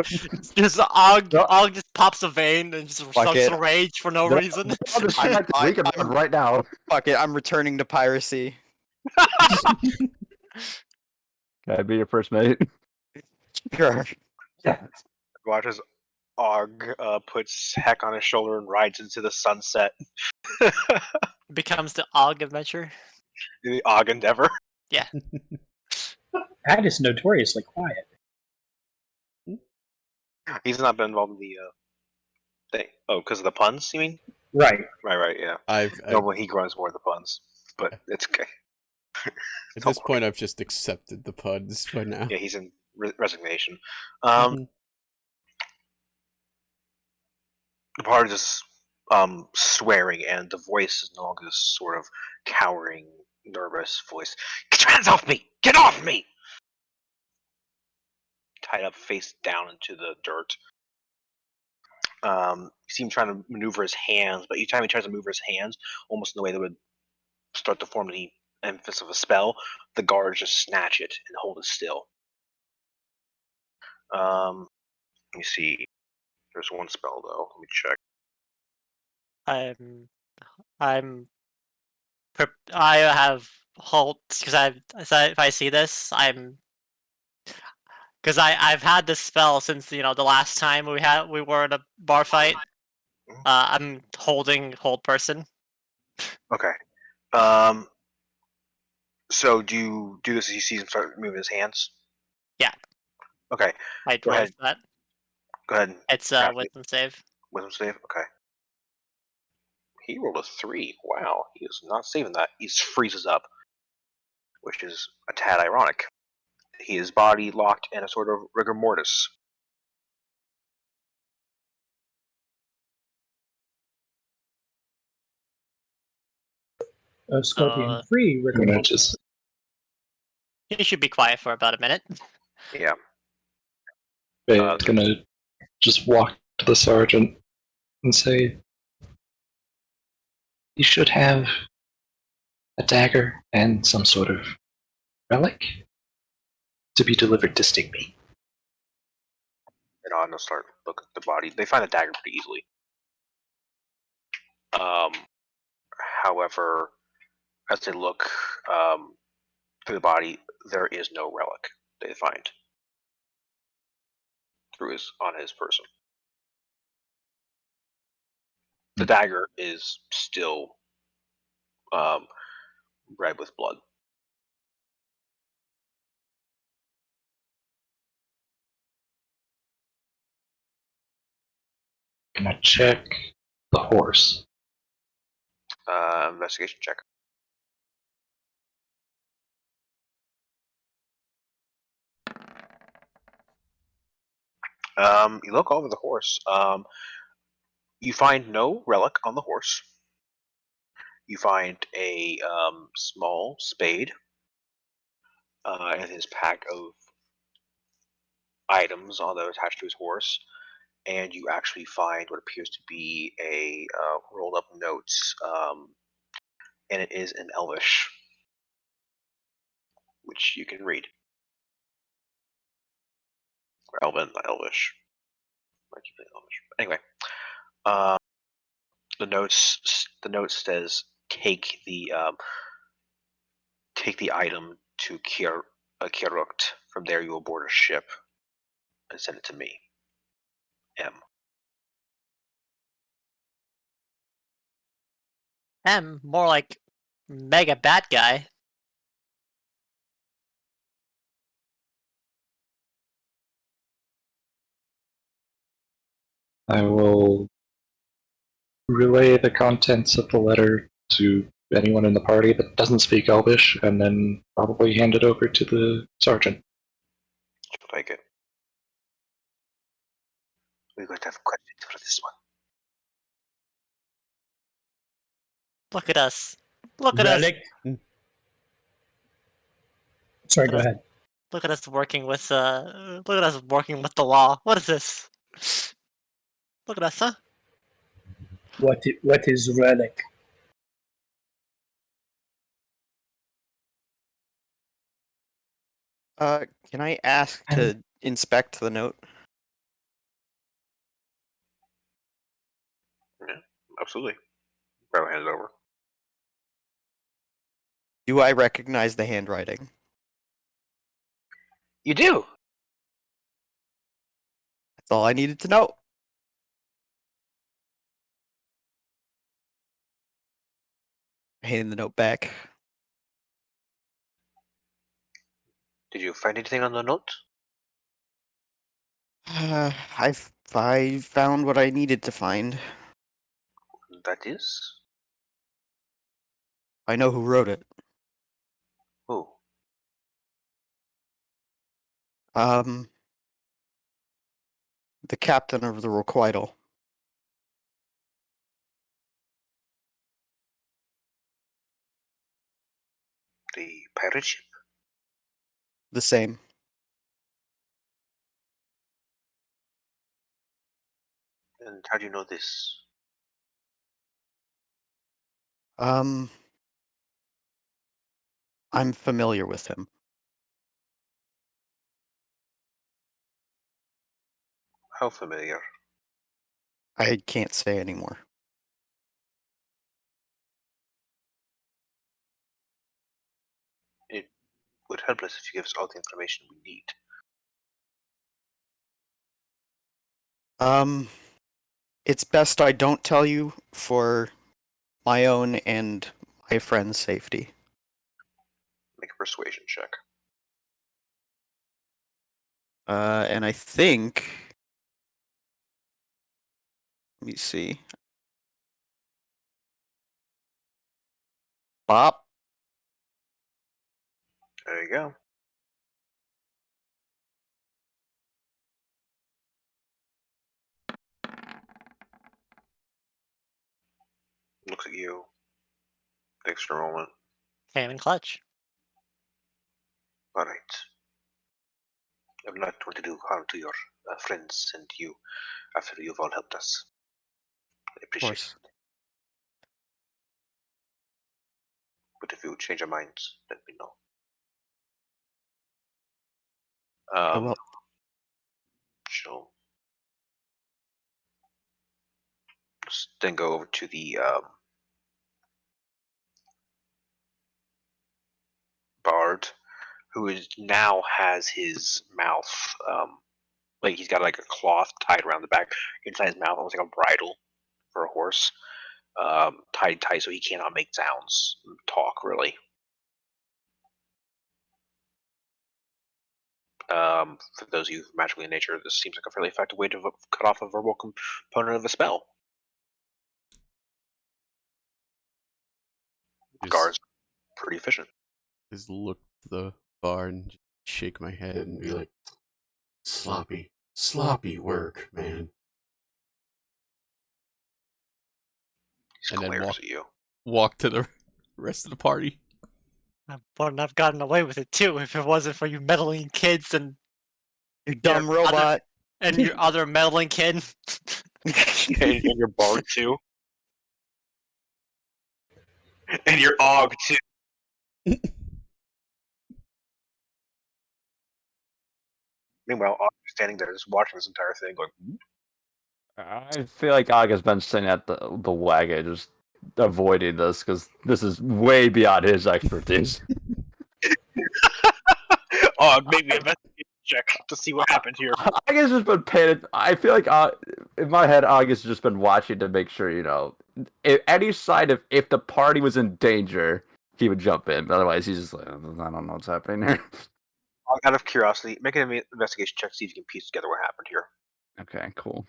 Just Og
No.
just pops a vein and just
Fuck
starts
it.
to rage for no
No,
reason.
I'll distract him. We can run right now.
Fuck it, I'm returning to piracy.
Can I be your first mate?
Sure.
Yeah.
Watches Og puts Heck on his shoulder and rides into the sunset.
Becomes the Og adventure.
The Odd Endeavor.
Pat is notoriously quiet.
He's not been involved in the thing. Oh, because of the puns, you mean?
Right.
Right, yeah.
I've
Normally he grunts more of the puns, but it's okay.
at this point I've just accepted the puns by now.
Yeah, he's in resignation.
Mhm.
The part is swearing, and the voice is no longer this sort of cowering, nervous voice. Get your hands off me! Get off me! Tied up face down into the dirt. You see him trying to maneuver his hands, but each time he tries to maneuver his hands, almost in the way that would start to form the emphasis of a spell, the guards just snatch it and hold it still. Let me see. There's one spell though. Let me check.
I have halts because if I see this, because I've had this spell since the last time we were in a bar fight. I'm holding hold person.
Okay. So do you do this as you see him start moving his hands?
Yeah.
Okay.
I
Go
roll
ahead.
for that.
Go ahead.
It's
Cast
wisdom save.
Wisdom save. Okay. He rolled a 3. Wow. He is not saving that. He just freezes up, which is a tad ironic. His body locked in a sort of rigor mortis.
Scorpion free.
I'm gonna just
He should be quiet for about a minute.
Yeah.
gonna just walk to the sergeant and say, "You should have a dagger and some sort of relic to be delivered to Stigby."
And I'm gonna start looking at the body. They find the dagger pretty easily. However, as they look through the body, there is no relic they find on his person. The dagger is still red with blood.
Can I check the horse?
Investigation check. You look over the horse. You find no relic on the horse. You find a small spade and his pack of items on the attached to his horse, and you actually find what appears to be a rolled up notes, and it is in Elvish, which you can read. Or Elven, not Elvish. I keep saying Elvish. Anyway, the note says take the item to Kirukt. From there, you will board a ship and send it to me. M.
More like mega bad guy.
I will relay the contents of the letter to anyone in the party that doesn't speak Elvish, and then probably hand it over to the sergeant.
She'll take it. We're going to have questions for this one.
Look at us. Look at us.
Relic. Sorry, go ahead.
Look at us working with the law. What is this? Look at us, huh?
What is relic?
Can I ask to inspect the note?
Yeah, absolutely. Grab hand it over.
Do I recognize the handwriting?
You do.
That's all I needed to know. Handing the note back.
Did you find anything on the note?
I found what I needed to find.
That is.
I know who wrote it.
Who?
Um, the captain of the Requital.
The pirate ship?
The same.
And how do you know this?
I'm familiar with him.
How familiar?
I can't say anymore.
It would help us if you give us all the information we need.
It's best I don't tell you for my own and my friend's safety.
Make a persuasion check.
And I think. Let me see. Bop.
There you go. Looks at you. Thanks for a moment.
Came in clutch.
Alright. I'm not going to do harm to your friends and you after you've all helped us. I
Of
appreciate
course.
it. But if you change your minds, let me know.
I will.
She'll then go over to the bard, who is now has his mouth, like he's got like a cloth tied around the back inside his mouth, almost like a bridle for a horse, tied tight so he cannot make sounds, talk really. For those of you magically in nature, this seems like a fairly effective way to cut off a verbal component of a spell. Guards, pretty efficient.
Just look at the bar and just shake my head and be like, sloppy work, man.
He
And then
glares at you.
walk to the rest of the party.
I wouldn't have gotten away with it too if it wasn't for you meddling kids and
You dumb
your
robot.
and your other meddling kid.
and your bard too. And your og too. Meanwhile, Og is standing there just watching this entire thing, going,
I feel like Aga's been sitting at the wagon, just avoiding this because this is way beyond his expertise.
Og, maybe investigation check to see what happened here.
Aga's just been paying. I feel like in my head, Aga's just been watching to make sure, any sign of if the party was in danger, he would jump in. Otherwise, he's just like, I don't know what's happening here.
Out of curiosity, make an investigation check to see if you can piece together what happened here.
Okay, cool.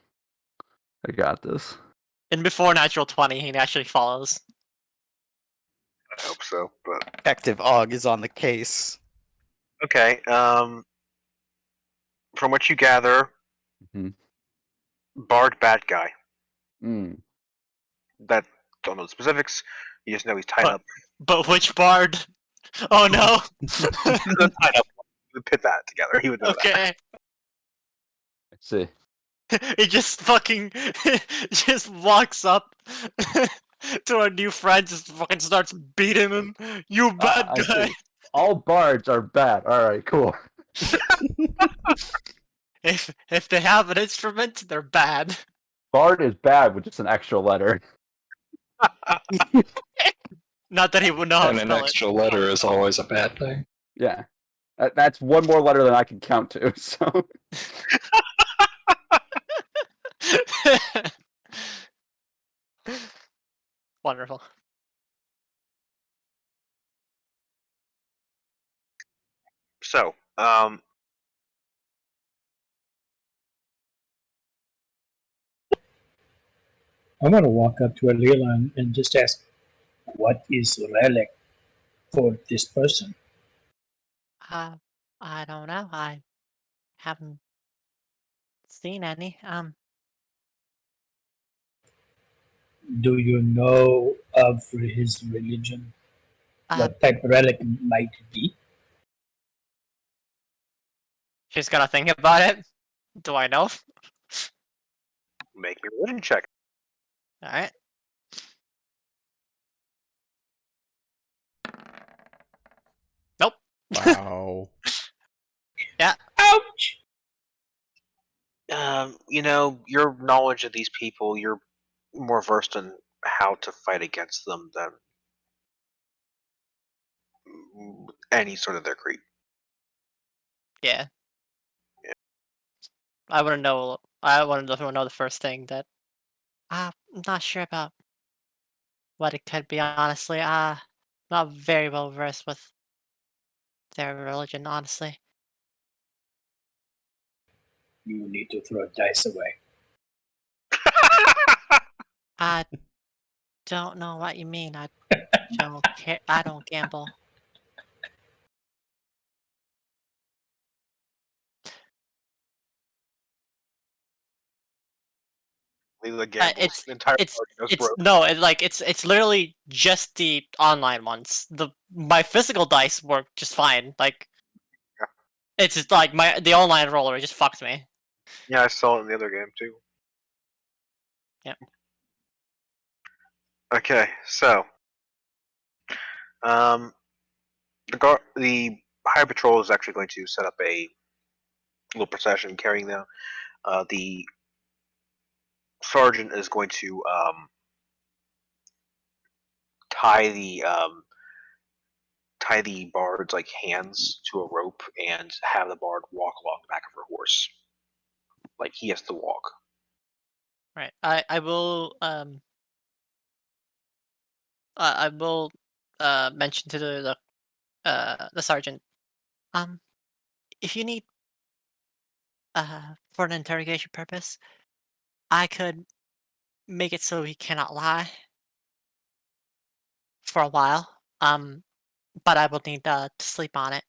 I got this.
And before natural 20, he naturally follows.
I hope so, but
Detective Og is on the case.
okay. From what you gather,
Mhm.
Bard bad guy.
Mm.
That don't know the specifics. You just know he's tied up.
But which bard? Oh no!
Tied up. You would pit that together. He would know that.
Okay.
Let's see.
He just fucking just walks up to our new friend, just fucking starts beating him. You bad
I
guy.
see. All bards are bad. All right, cool.
If they have an instrument, they're bad.
Bard is bad with just an extra letter.
Not that he would know how to
And an
spell it.
extra letter is always a bad thing.
Yeah, that's one more letter than I can count to. So
Wonderful.
So,
I want to walk up to Alila and just ask, what is relic for this person?
I don't know. I haven't seen any.
Do you know of his religion?
Uh,
What type of relic might it be?
she's gonna think about it. Do I know?
make me a religion check.
All right. Nope.
Wow.
Ouch!
Your knowledge of these people, you're more versed in how to fight against them than any sort of their creed.
Yeah.
Yeah.
I want to know. I want to know the first thing that. I'm not sure about what it could be. Honestly, not very well versed with their religion. Honestly,
You need to throw dice away.
I don't know what you mean. I don't care. I don't gamble.
The gambles.
It's
The entire
it's
party goes
it's
broke.
no, it's literally just the online ones. My physical dice work just fine. Like
Yeah.
it's just like the online roller just fucked me.
Yeah, I saw it in the other game too.
Yep.
Okay, so the High Patrol is actually going to set up a little procession carrying them. The sergeant is going to tie the bard's like hands to a rope and have the bard walk along the back of her horse. Like he has to walk.
Right. I will mention to the sergeant. Um, if you need for an interrogation purpose, I could make it so he cannot lie for a while. But I will need to sleep on it.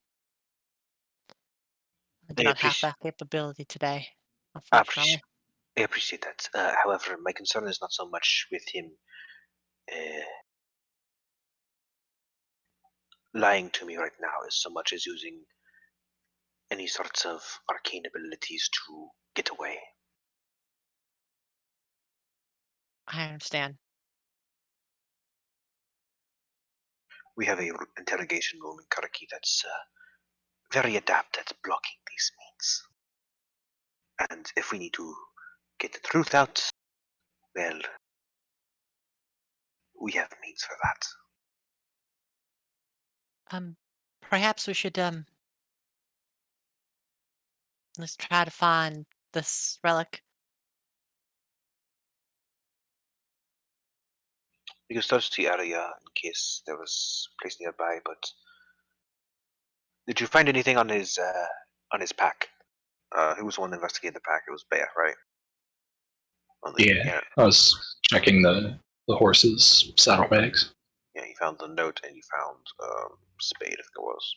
I do
I
not have
appreciate,
that capability today,
I appreciate,
unfortunately.
I appreciate that. However, my concern is not so much with him uh, lying to me right now, as so much as using any sorts of arcane abilities to get away.
I understand.
We have a interrogation room in Karaki that's very adept at blocking these means. And if we need to get the truth out, well, we have means for that.
Perhaps we should let's try to find this relic.
We can search the area in case there was a place nearby, but did you find anything on his pack? Who was the one investigating the pack? It was Bea, right?
Yeah, I was checking the horses' saddlebags.
Yeah, you found the note and you found Spade, I think it was.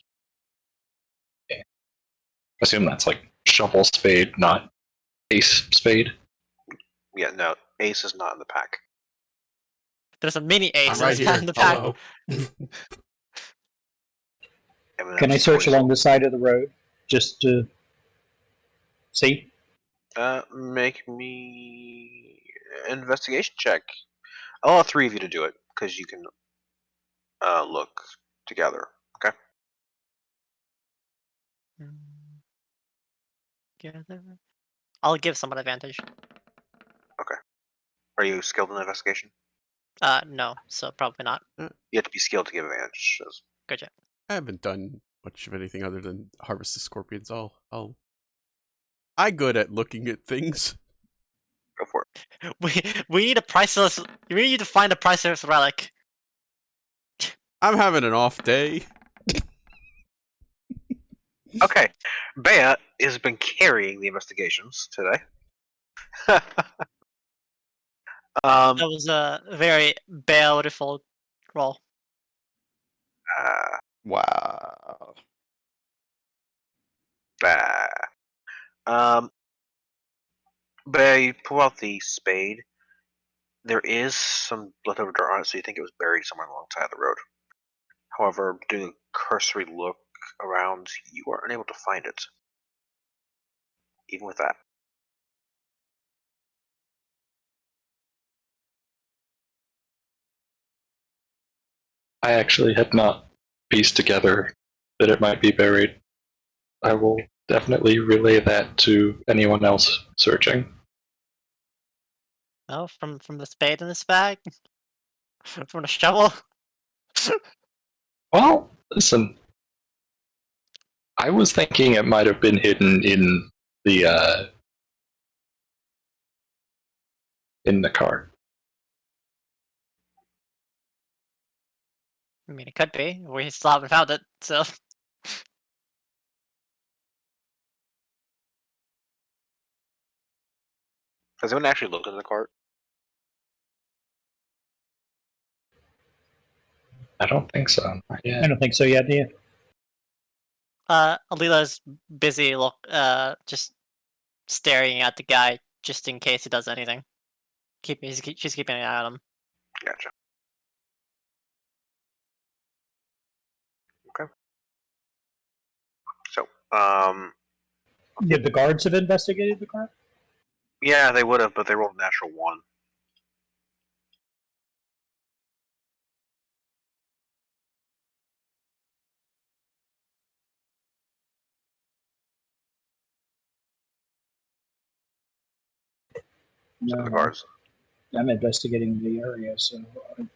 I assume that's like shovel spade, not ace spade.
Yeah, no, Ace is not in the pack.
There's a mini
I'm
ace
right here.
in the pack.
Hello.
Can I search along the side of the road just to see?
Make me investigation check. I'll allow 3 of you to do it because you can look together. Okay.
Together. I'll give someone advantage.
Are you skilled in investigation?
No, so probably not.
You have to be skilled to give advantage. So
Good job.
I haven't done much of anything other than harvest the scorpions. I'm good at looking at things.
go for it.
We need a priceless. We need to find a priceless relic.
I'm having an off day.
Okay. Bea has been carrying the investigations today.
That was a very beautiful roll.
Wow.
Bah. Bea, you pull out the spade. There is some leftover dirt on it, so you think it was buried somewhere alongside the road. However, doing a cursory look around, you are unable to find it. Even with that.
I actually had not pieced together that it might be buried. I will definitely relay that to anyone else searching.
Oh, from the spade in this bag, from the shovel.
Well, listen. I was thinking it might have been hidden in the cart.
I mean, it could be. We still haven't found it, so.
Has anyone actually looked in the cart?
I don't think so. Not
I
yet.
don't think so yet, do you?
Alila's busy just staring at the guy just in case he does anything. She's keeping an eye on him.
Gotcha. Okay. So,
Did the guards have investigated the car?
yeah, they would have, but they rolled a natural 1. So
No,
the guards.
I'm investigating the area, so I'm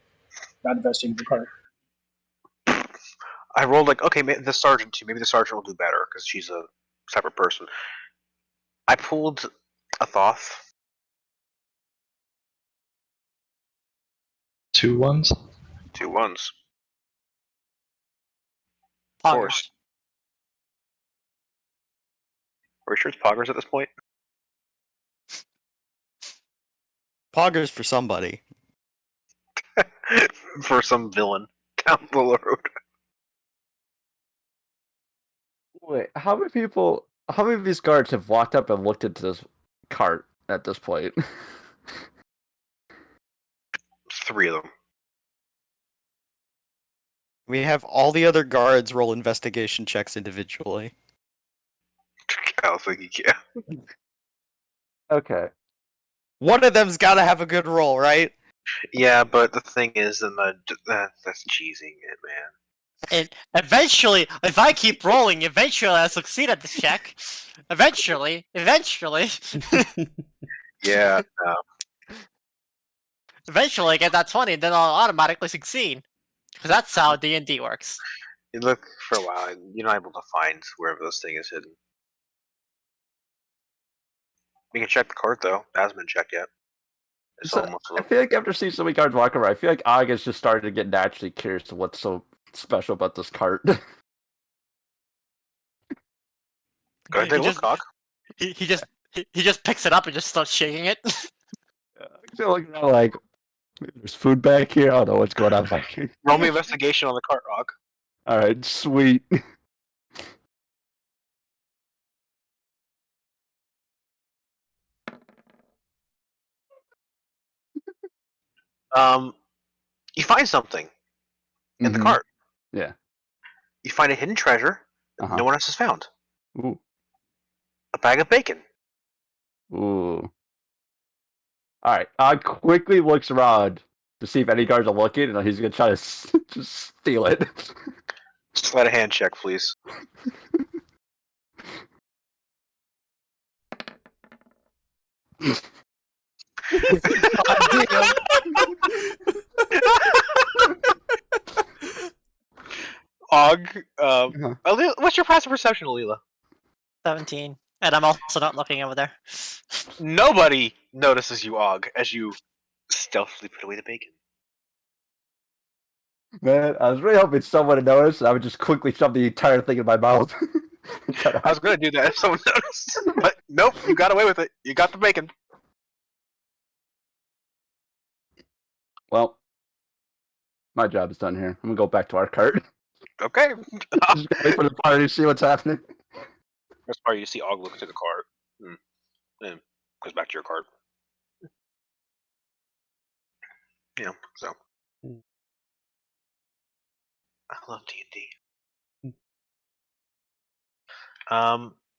not investigating the cart.
I rolled like, okay, the sergeant too. Maybe the sergeant will do better because she's a separate person. I pulled a Thoth.
2 ones?
2 ones. Of course. Are we sure it's Poggers at this point?
Poggers for somebody.
For some villain down the road.
Wait, how many of these guards have walked up and looked into this cart at this point?
3 of them.
We have all the other guards roll investigation checks individually.
I was thinking, yeah.
Okay.
One of them's got to have a good roll, right?
Yeah, but the thing is, that's cheesing it, man.
And eventually, if I keep rolling, eventually I'll succeed at this check. Eventually.
Yeah,
Eventually I get that 20, then I'll automatically succeed. Because that's how D&D works.
you look for a while, and you're not able to find wherever this thing is hidden. We can check the cart, though. It hasn't been checked yet. It's
So,
almost
I feel like after seeing so many guards walk around, I feel like Aga's just started to get naturally curious to what's so special about this cart.
Go ahead, take a look, Hawk.
He just picks it up and just starts shaking it.
I feel like they're like, there's food back here. I don't know what's going on back here.
Roll me investigation on the cart, Hawk.
All right, sweet.
You find something in the
Mhm.
cart.
Yeah.
You find a hidden treasure that
Uh-huh.
no one else has found.
Ooh.
A bag of bacon.
Ooh. All right. I quickly looks around to see if any guards are looking, and he's gonna try to just steal it.
Slide a hand check, please. Og, what's your passive perception, Alila?
17. And I'm also not looking over there.
Nobody notices you, Og, as you stealthily put away the bacon.
Man, I was really hoping someone would notice. I would just quickly shove the entire thing in my mouth.
I was going to do that if someone noticed, but nope, you got away with it. You got the bacon.
Well, my job is done here. I'm gonna go back to our cart.
Okay.
Just gotta wait for the party to see what's happening.
First part, you see Og look to the cart, and goes back to your cart. Yeah, so. I love D&D.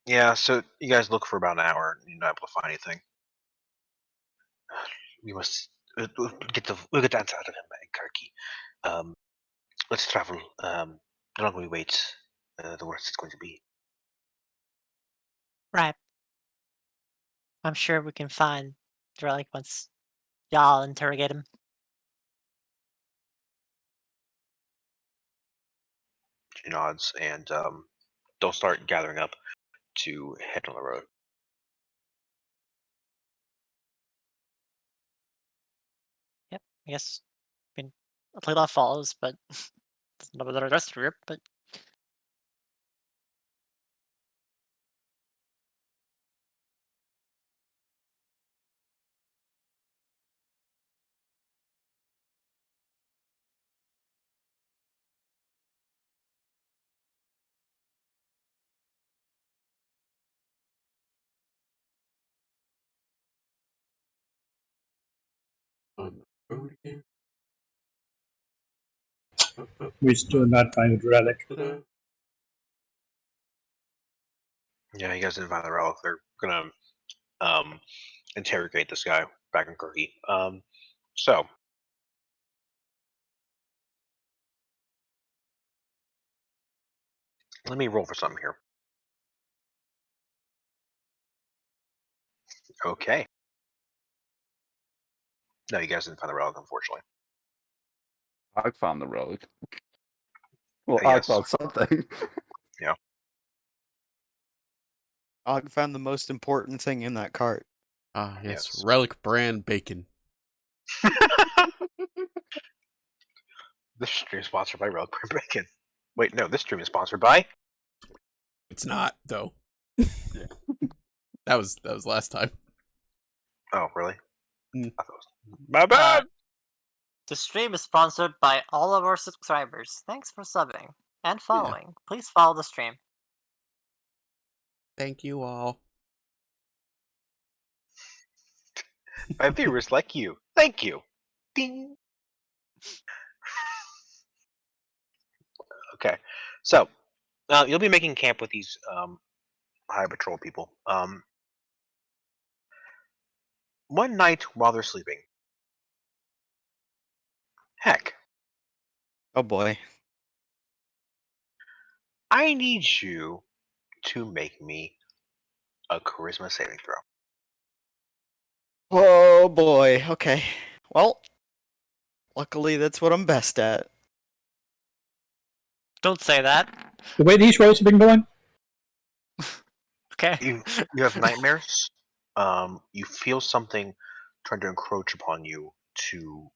Yeah, so you guys look for about an hour, and you're not able to find anything. We must we'll get the answer out of him in Kirky. Let's travel. The longer we wait, the worse it's going to be.
Right. I'm sure we can find the relic once y'all interrogate him.
She nods, and they'll start gathering up to head on the road.
Yep, I guess. I mean, Atlanta follows, but not the rest of the group, but
On the road again.
We still not find the relic.
Yeah, you guys didn't find the relic. They're gonna interrogate this guy back in Kirky. So let me roll for something here. Okay. No, you guys didn't find the relic, unfortunately.
I found the relic. Well, I
Yes.
found something.
Og found the most important thing in that cart.
Ah, yes.
Yes.
Relic brand bacon.
This stream is sponsored by Relic Brand Bacon. Wait, no, this stream is sponsored by.
It's not though. That was last time.
Oh, really?
Mm.
I thought it was... My bad.
the stream is sponsored by all of our subscribers. Thanks for subbing and following. Please follow the stream.
Thank you all.
My viewers like you. Thank you. Ding. Okay, so you'll be making camp with these high patrol people. One night while they're sleeping. Heck,
Oh boy.
I need you to make me a charisma saving throw.
Oh boy. Okay. Well, luckily that's what I'm best at.
Don't say that.
The way these rolls have been going,
Okay.
You have nightmares. You feel something trying to encroach upon you to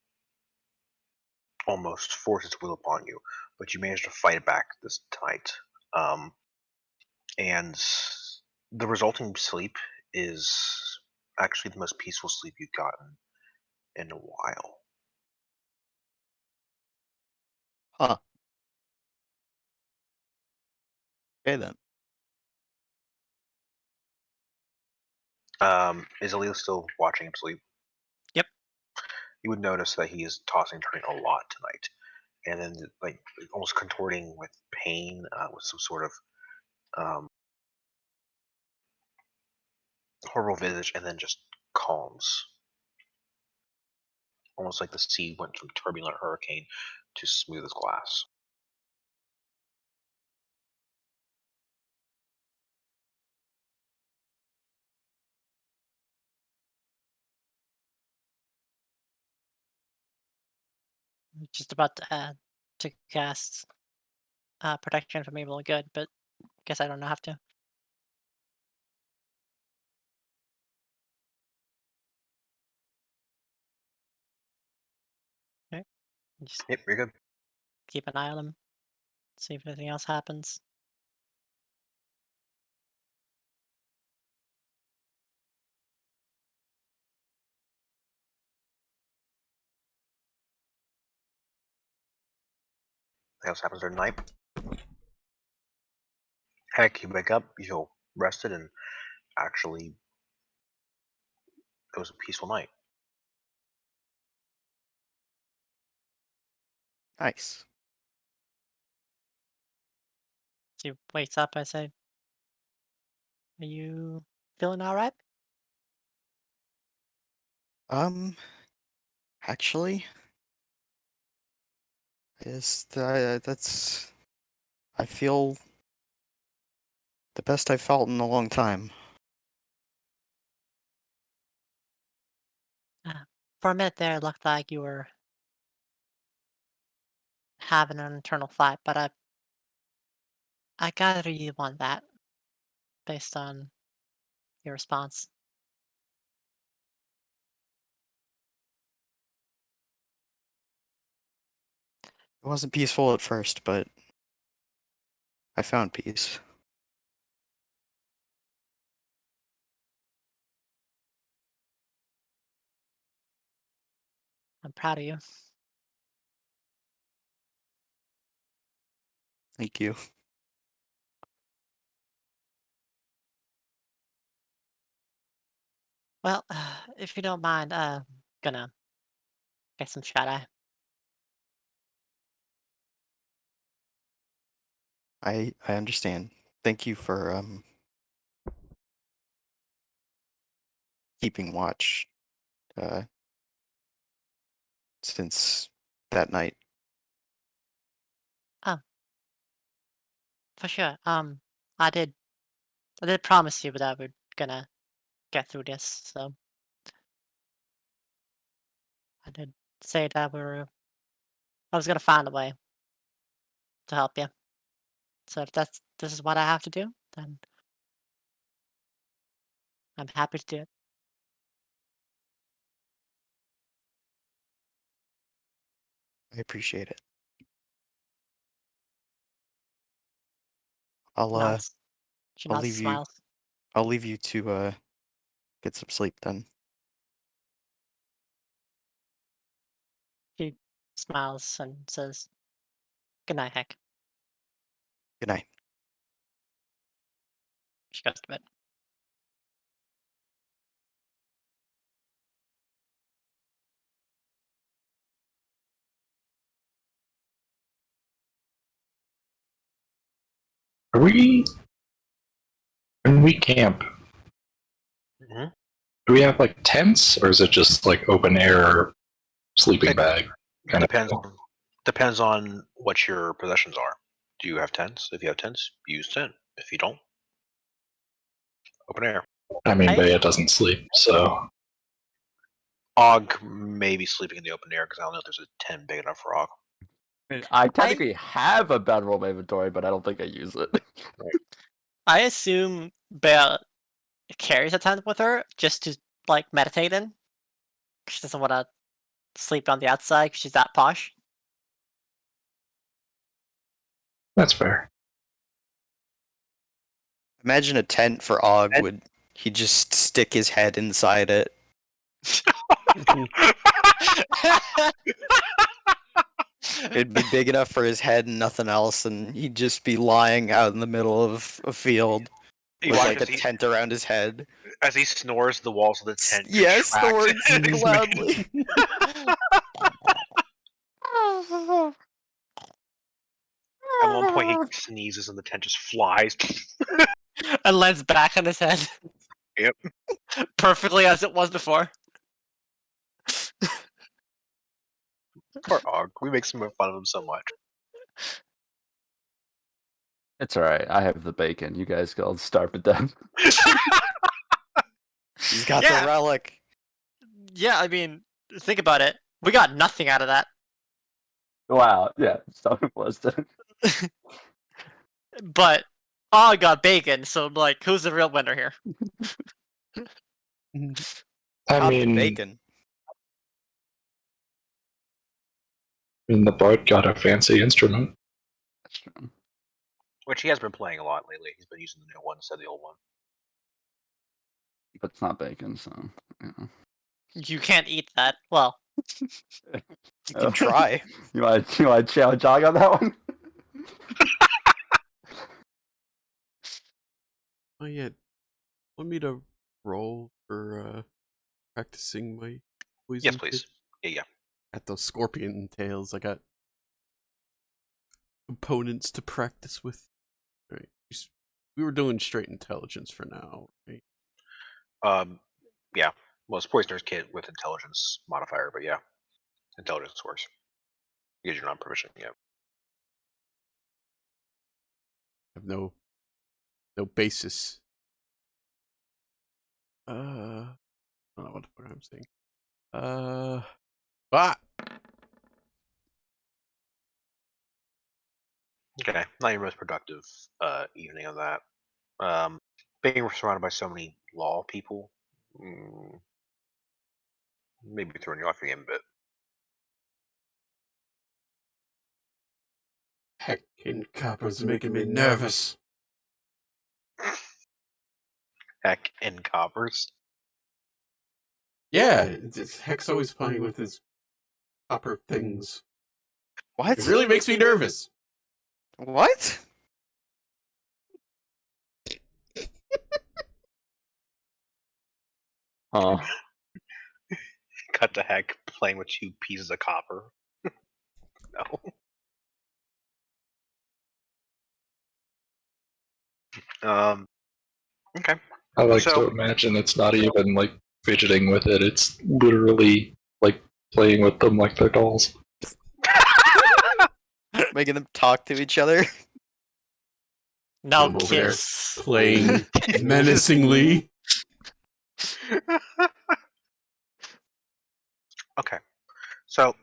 almost force its will upon you, but you manage to fight it back this tonight. And the resulting sleep is actually the most peaceful sleep you've gotten in a while.
Huh. Okay then.
Is Alil still watching him sleep?
Yep.
You would notice that he is tossing, turning a lot tonight, and then like almost contorting with pain, with some sort of horrible visage, and then just calms. Almost like the sea went from turbulent hurricane to smooth as glass.
Just about to cast protection from evil and good, but guess I don't have to. Okay. Just
Yep, you're good.
keep an eye on him. See if anything else happens.
Anything else happens during the night? Heck, you wake up, you feel rested, and actually, it was a peaceful night.
Nice.
She wakes up. I say, "Are you feeling all right?"
Actually, that's. I feel the best I've felt in a long time.
For a minute there, it looked like you were having an internal fight, but I gather you won that based on your response.
It wasn't peaceful at first, but I found peace.
I'm proud of you.
Thank you.
Well, if you don't mind, gonna get some shut eye.
I understand. Thank you for keeping watch uh since that night.
Oh, for sure. I did promise you that we're gonna get through this, so I did say that I was gonna find a way to help you. So if this is what I have to do, then I'm happy to do it.
I appreciate it. I'll uh
Nods. She
I'll
nods,
leave you
smiles.
I'll leave you to get some sleep then.
She smiles and says, "Good night, Heck."
Good night.
She goes to bed.
Are we when we camp?
Mm-hmm.
Do we have like tents, or is it just like open air sleeping bag kind of
Depends
deal?
on what your possessions are. Do you have tents? If you have tents, use tent. If you don't, open air.
I mean,
I
Bea doesn't sleep, so
Og may be sleeping in the open air because I don't know if there's a tent big enough for Og.
I technically have a bedroll inventory, but I don't think I use it.
I assume Belle carries a tent with her just to like meditate in. She doesn't want to sleep on the outside 'cause she's that posh.
that's fair.
Imagine a tent for Og would he'd just stick his head inside it. It'd be big enough for his head and nothing else, and he'd just be lying out in the middle of a field
You
with
watch
like a tent around his head.
as he snores, the walls of the tent
Yes, the
contract.
words loudly.
At one point, he sneezes and the tent just flies.
And lands back on his head.
Yep.
Perfectly as it was before.
Poor Og. We make some fun of him so much.
It's alright. I have the bacon. You guys go starve to death.
He's got
Yeah.
the relic.
Yeah, I mean, think about it. We got nothing out of that.
Wow. Yeah. Stuff it was.
But I got bacon, so like, who's the real winner here?
I
Cod and
mean,
bacon.
the bard got a fancy instrument.
That's true.
Which he has been playing a lot lately. He's been using the new one instead of the old one.
But it's not bacon, so.
You can't eat that. Well,
You can try.
You want to challenge Og on that one?
Oh yeah, want me to roll for practicing my poison?
Yes, please. Yeah.
At those scorpion tails, I got components to practice with. Right. We were doing straight intelligence for now, right?
Yeah. Well, it's Poisoner's Kit with intelligence modifier, but yeah, intelligence works because you're not proficient yet.
Have no basis. I don't know what the fuck I'm saying. Ah!
Okay, not your most productive evening of that. Being surrounded by so many law people, maybe throwing you off your game a bit.
Heckin' coppers making me nervous.
Heck, and coppers.
Yeah, Heck's always playing with his copper things.
What?
It really makes me nervous.
What?
Huh.
Cut to Heck playing with 2 pieces of copper. No. Okay.
I like
So-
to imagine it's not even like fidgeting with it. It's literally like playing with them like they're dolls.
Making them talk to each other.
now
I'm over there
kiss.
playing menacingly.
Okay. So,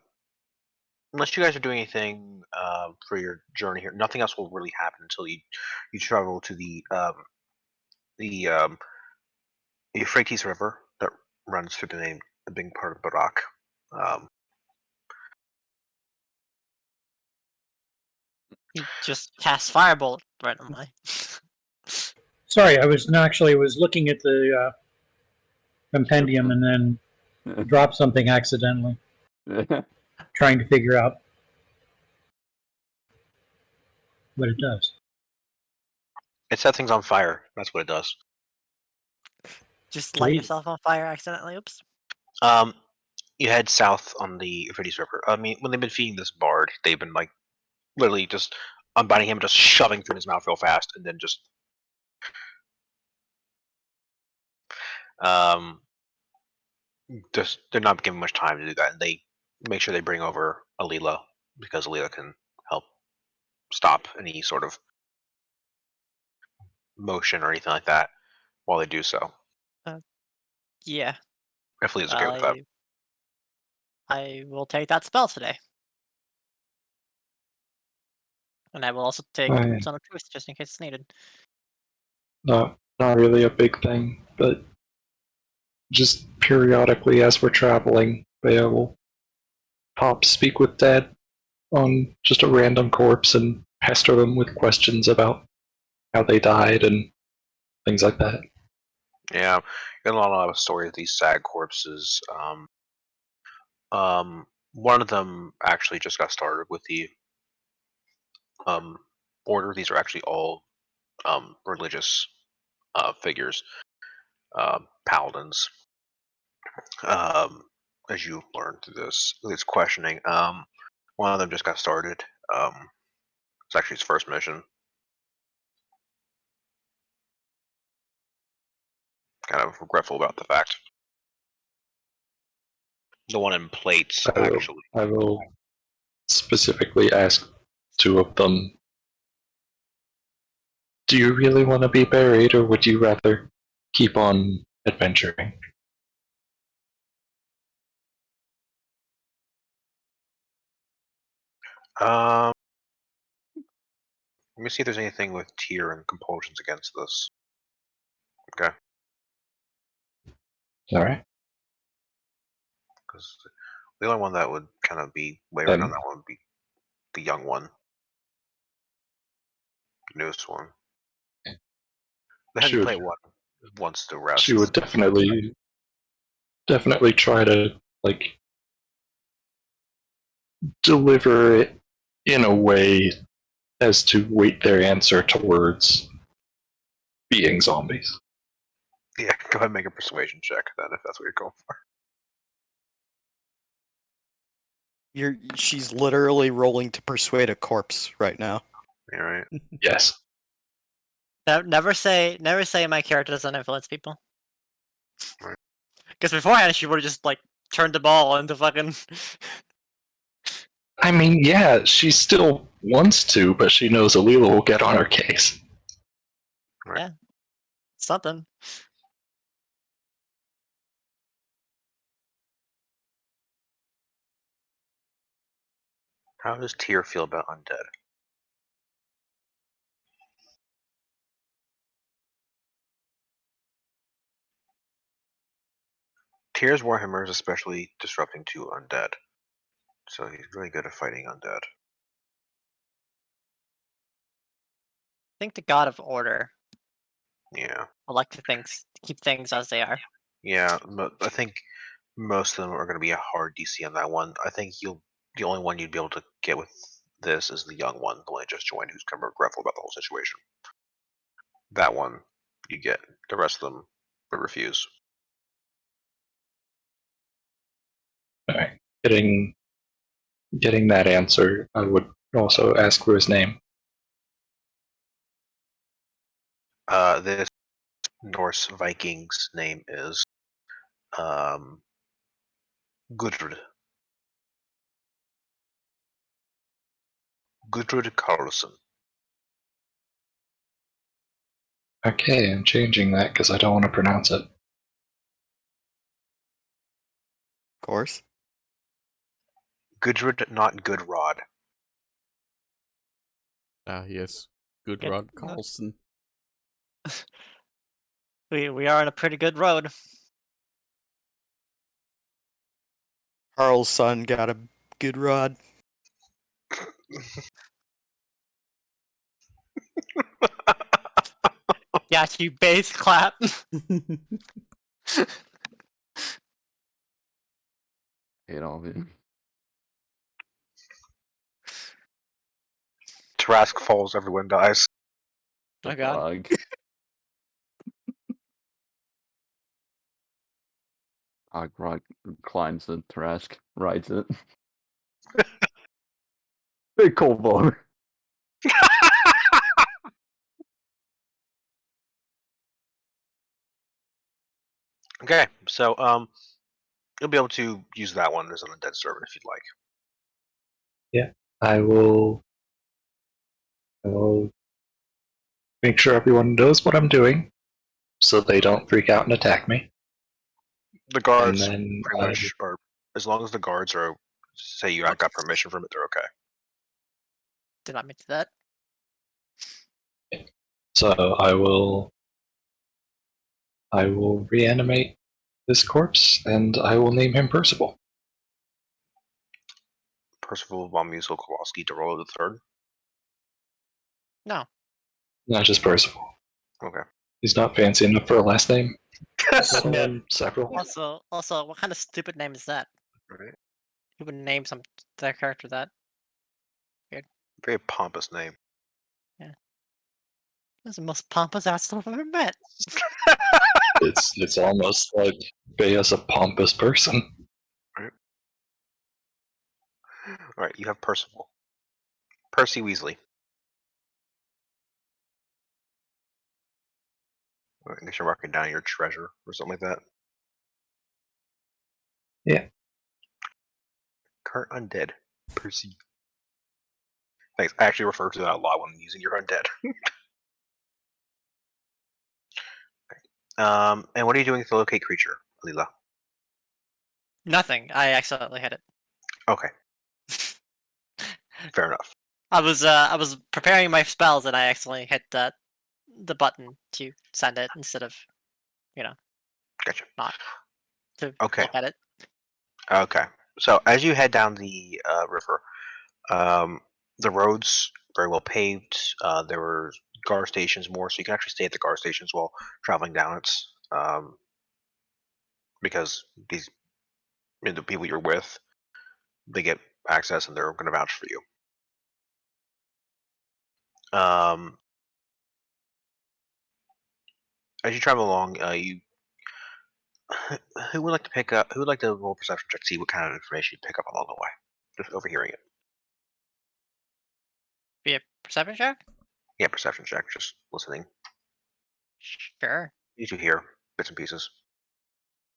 unless you guys are doing anything for your journey here, nothing else will really happen until you travel to the Euphrates River that runs through the big part of Barak.
You just cast firebolt randomly.
Sorry, I was looking at the compendium and then dropped something accidentally, trying to figure out what it does.
It sets things on fire. That's what it does.
Just light
Sweet.
yourself on fire accidentally. Oops.
You head south on the Euphrates River. I mean, when they've been feeding this bard, they've been like literally just unbinding him, just shoving through his mouth real fast, and then just they're not giving much time to do that. And they make sure they bring over Alila because Alila can help stop any sort of motion or anything like that while they do so.
Yeah.
If Alila's okay with that.
I will take that spell today. And I will also take
Right.
Son of Truth just in case it's needed.
Not really a big thing, but just periodically as we're traveling, Bea will speak with Dad on just a random corpse and pester them with questions about how they died and things like that.
Yeah, got a lot of stories of these sad corpses. One of them actually just got started with the order. These are actually all religious figures, paladins. As you learn through this questioning, one of them just got started. It's actually his first mission. kind of regretful about the fact. The one in plates,
I will,
actually.
I will specifically ask two of them, do you really want to be buried, or would you rather keep on adventuring?
Let me see if there's anything with tier and compulsions against this. Okay,
Alright.
because the only one that would kind of be wavering on
Then
that one would be the young one, the newest one. They had
she
to
would,
play one once to rest.
she would definitely try to, like, deliver it in a way as to weight their answer towards being zombies.
Yeah, go ahead and make a persuasion check then, if that's what you're going for.
She's literally rolling to persuade a corpse right now.
All right.
Yes.
Never say my character doesn't influence people.
Right.
Because beforehand she would have just like turned the ball into fucking.
I mean, yeah, she still wants to, but she knows Alila will get on her case.
Something.
How does Tyr feel about undead? Tyr's Warhammer is especially disrupting to undead, so he's really good at fighting undead.
I think the god of order
Yeah,
would like to keep things as they are.
yeah. I think most of them are going to be a hard DC on that one. I think the only one you'd be able to get with this is the young one, the one that just joined, who's kind of regretful about the whole situation. That one you get. The rest of them would refuse.
Alright. Getting that answer, I would also ask for his name.
This Norse Viking's name is Gudrud. Gudrud Karlsson.
Okay, I'm changing that because I don't want to pronounce it.
Of course.
Gudrud, not Goodrod.
Ah, yes. Good
Good.
Rod Carlson.
We are on a pretty good road.
Carl's son got a good rod.
Yeah, you bass clap.
You know,
Trask falls, everyone dies.
Oh god.
dog. Rock climbs the Trask, rides it. Big cold bone.
Okay, so you'll be able to use that one as an undead servant if you'd like.
I will make sure everyone knows what I'm doing so they don't freak out and attack me.
The guards
And then
pretty much are, as long as the guards are say you got permission from it, they're okay.
Did not mean to that.
so I will reanimate this corpse and I will name him Percival.
Percival von Musiel Kowalski to roll the third.
No.
Not just Percival.
Okay.
He's not fancy enough for a last name. Several.
Also, what kind of stupid name is that?
Right.
Who would name their character that?
Very pompous name.
That's the most pompous asshole I've ever met.
It's almost like Bea's a pompous person.
Alright, you have Percival. Percy Weasley. I guess you're marking down your treasure or something like that.
Yeah.
Current undead. Perceive. Thanks. I actually refer to that a lot when I'm using your undead. And what are you doing to locate creature, Alila?
Nothing. I accidentally hit it.
Okay, fair enough.
I was preparing my spells and I accidentally hit the button to send it instead of
Gotcha.
not to
Okay.
look at it.
Okay. So as you head down the river, the roads very well paved. There were guard stations more, so you can actually stay at the guard stations while traveling down it. Because the people you're with, they get access and they're going to vouch for you. As you travel along, who would like to pick up? Who would like to roll perception check to see what kind of information you pick up along the way? Just overhearing it.
Be a perception check.
Yeah, perception check. Just listening.
Sure.
You do hear bits and pieces.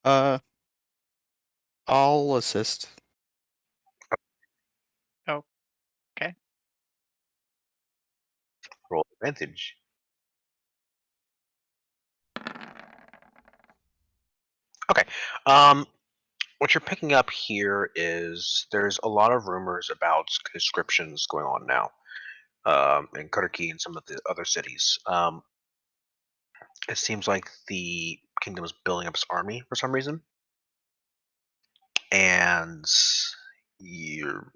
I'll assist.
Okay.
Roll advantage. Okay. What you're picking up here is there's a lot of rumors about conscriptions going on now, in Kurki and some of the other cities. It seems like the kingdom is building up its army for some reason, and your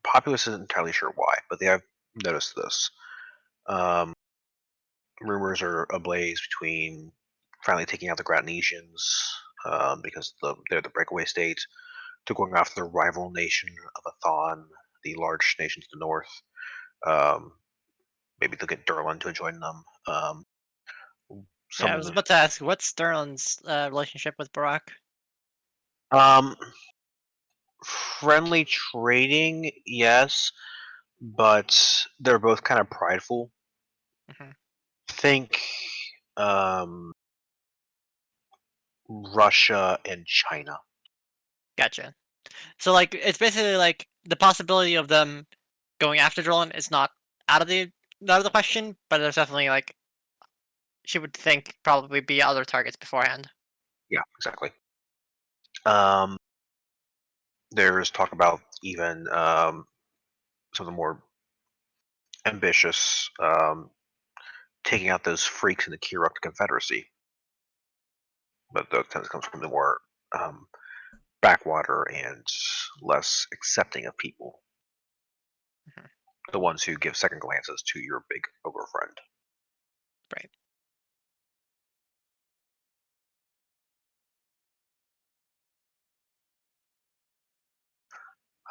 populace isn't entirely sure why, but they have noticed this. Um, Rumors are ablaze between finally taking out the Gratnesians, because they're the breakaway state, to going after the rival nation of Athon, the large nation to the north. Um, Maybe they'll get Durlan to join them.
Yeah,
Some
I
of
was
the
about to ask, what's Sterling's relationship with Barack?
um, friendly trading, yes, but they're both kind of prideful.
Mhm.
Think um, Russia and China.
Gotcha. So like, it's basically like the possibility of them going after Drolan is not out of the question, but there's definitely like she would think probably be other targets beforehand.
Yeah, exactly. Um, there's talk about even some of the more ambitious taking out those freaks in the Kiruk Confederacy, but that tends to come from the more backwater and less accepting of people.
Mhm.
The ones who give second glances to your big ogre friend.
Right.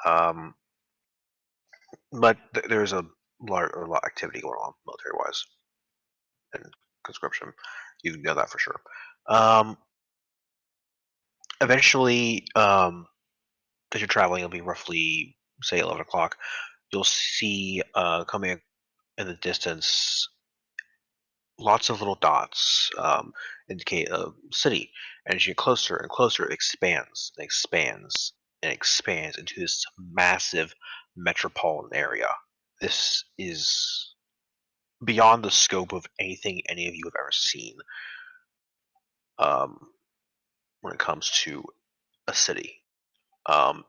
Um, but there's a lot of activity going on military-wise and conscription. You know that for sure. Eventually, as you're traveling, it'll be roughly say 11 o'clock. You'll see coming in the distance lots of little dots, indicate a city. And as you get closer and closer, it expands and expands and expands into this massive metropolitan area. This is beyond the scope of anything any of you have ever seen, um, when it comes to a city.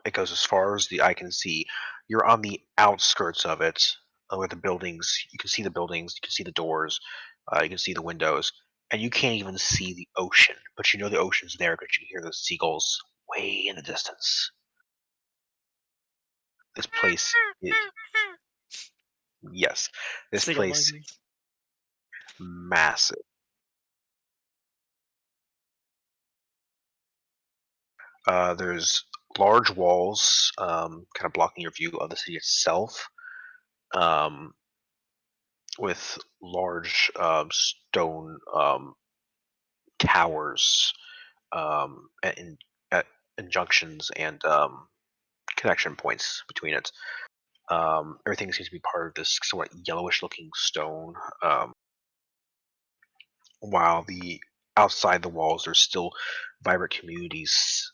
It goes as far as the eye can see. You're on the outskirts of it, where the buildings. You can see the buildings. You can see the doors. You can see the windows, and you can't even see the ocean. But you know the ocean's there because you can hear the seagulls way in the distance. This place is yes. This
Seagull
place is
monkeys.
massive. There's large walls, kind of blocking your view of the city itself. Um, with large stone towers, and junctions and connection points between it. Everything seems to be part of this somewhat yellowish looking stone. Um, while the outside the walls there's still vibrant communities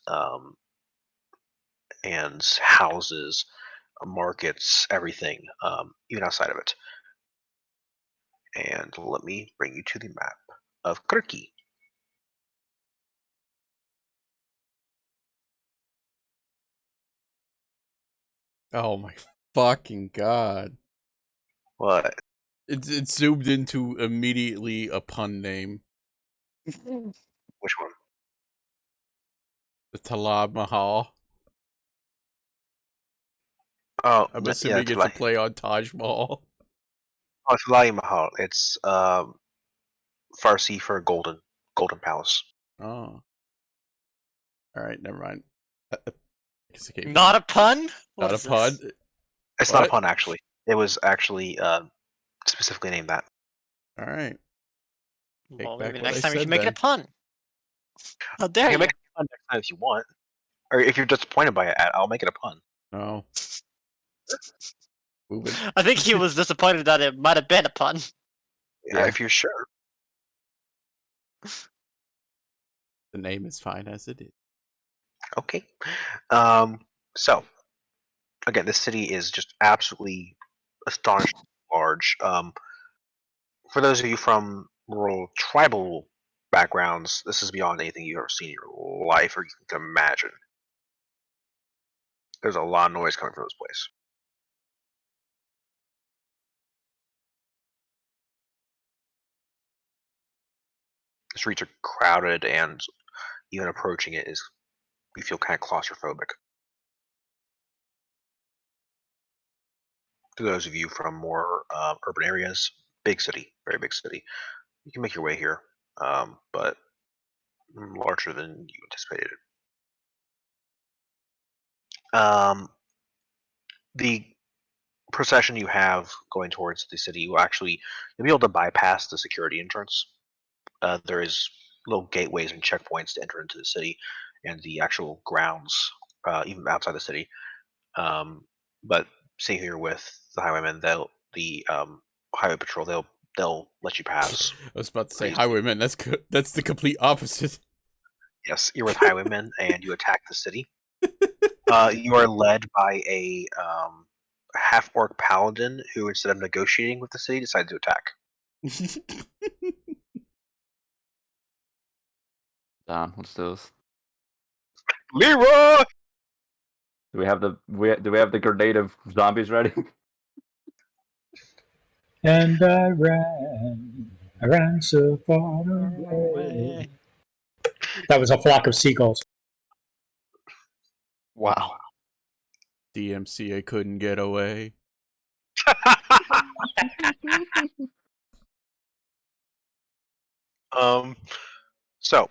and houses, markets, everything, even outside of it. And let me bring you to the map of Kirky.
Oh my fucking god!
What?
It's zoomed into immediately a pun name.
Which one?
The Talab Mahal.
Oh,
I'm
yeah,
assuming it's a play on Taj Mahal.
Oh, Talai Mahal. It's Farsi for golden palace.
Oh. Alright, never mind. I guess it came
Not
from-
a pun? What
Not a
is
pun?
this?
It's not a
What?
pun, actually. It was actually specifically named that.
Alright. Take
Well,
back
maybe
what
next
I
time you
said
should make it a
then.
pun. How
You
dare
can
you?
make it a pun next time if you want, or if you're disappointed by it, I'll make it a pun.
No. Moving.
I think he was disappointed that it might have been a pun.
Yeah.
If you're sure.
The name is fine as it is.
Okay. So again, this city is just absolutely astonishingly large. For those of you from rural tribal backgrounds, this is beyond anything you've ever seen in your life or you can imagine. There's a lot of noise coming from this place. The streets are crowded, and even approaching it is you feel kind of claustrophobic. To those of you from more urban areas, big city, very big city, you can make your way here, but larger than you anticipated. The procession you have going towards the city, you'll be able to bypass the security entrance. There is little gateways and checkpoints to enter into the city and the actual grounds, even outside the city. But same here with the highwaymen. The highway patrol. They'll let you pass.
I was about to say
Pretty
highwaymen. That's the complete opposite.
Yes, you're with highwaymen and you attack the city. You are led by a half-orc paladin who, instead of negotiating with the city, decided to attack.
Don, let's do this.
Leroy!
Do we have the grenade of zombies ready?
And I ran so far away. That was a flock of seagulls.
Wow.
DMCA couldn't get away.
So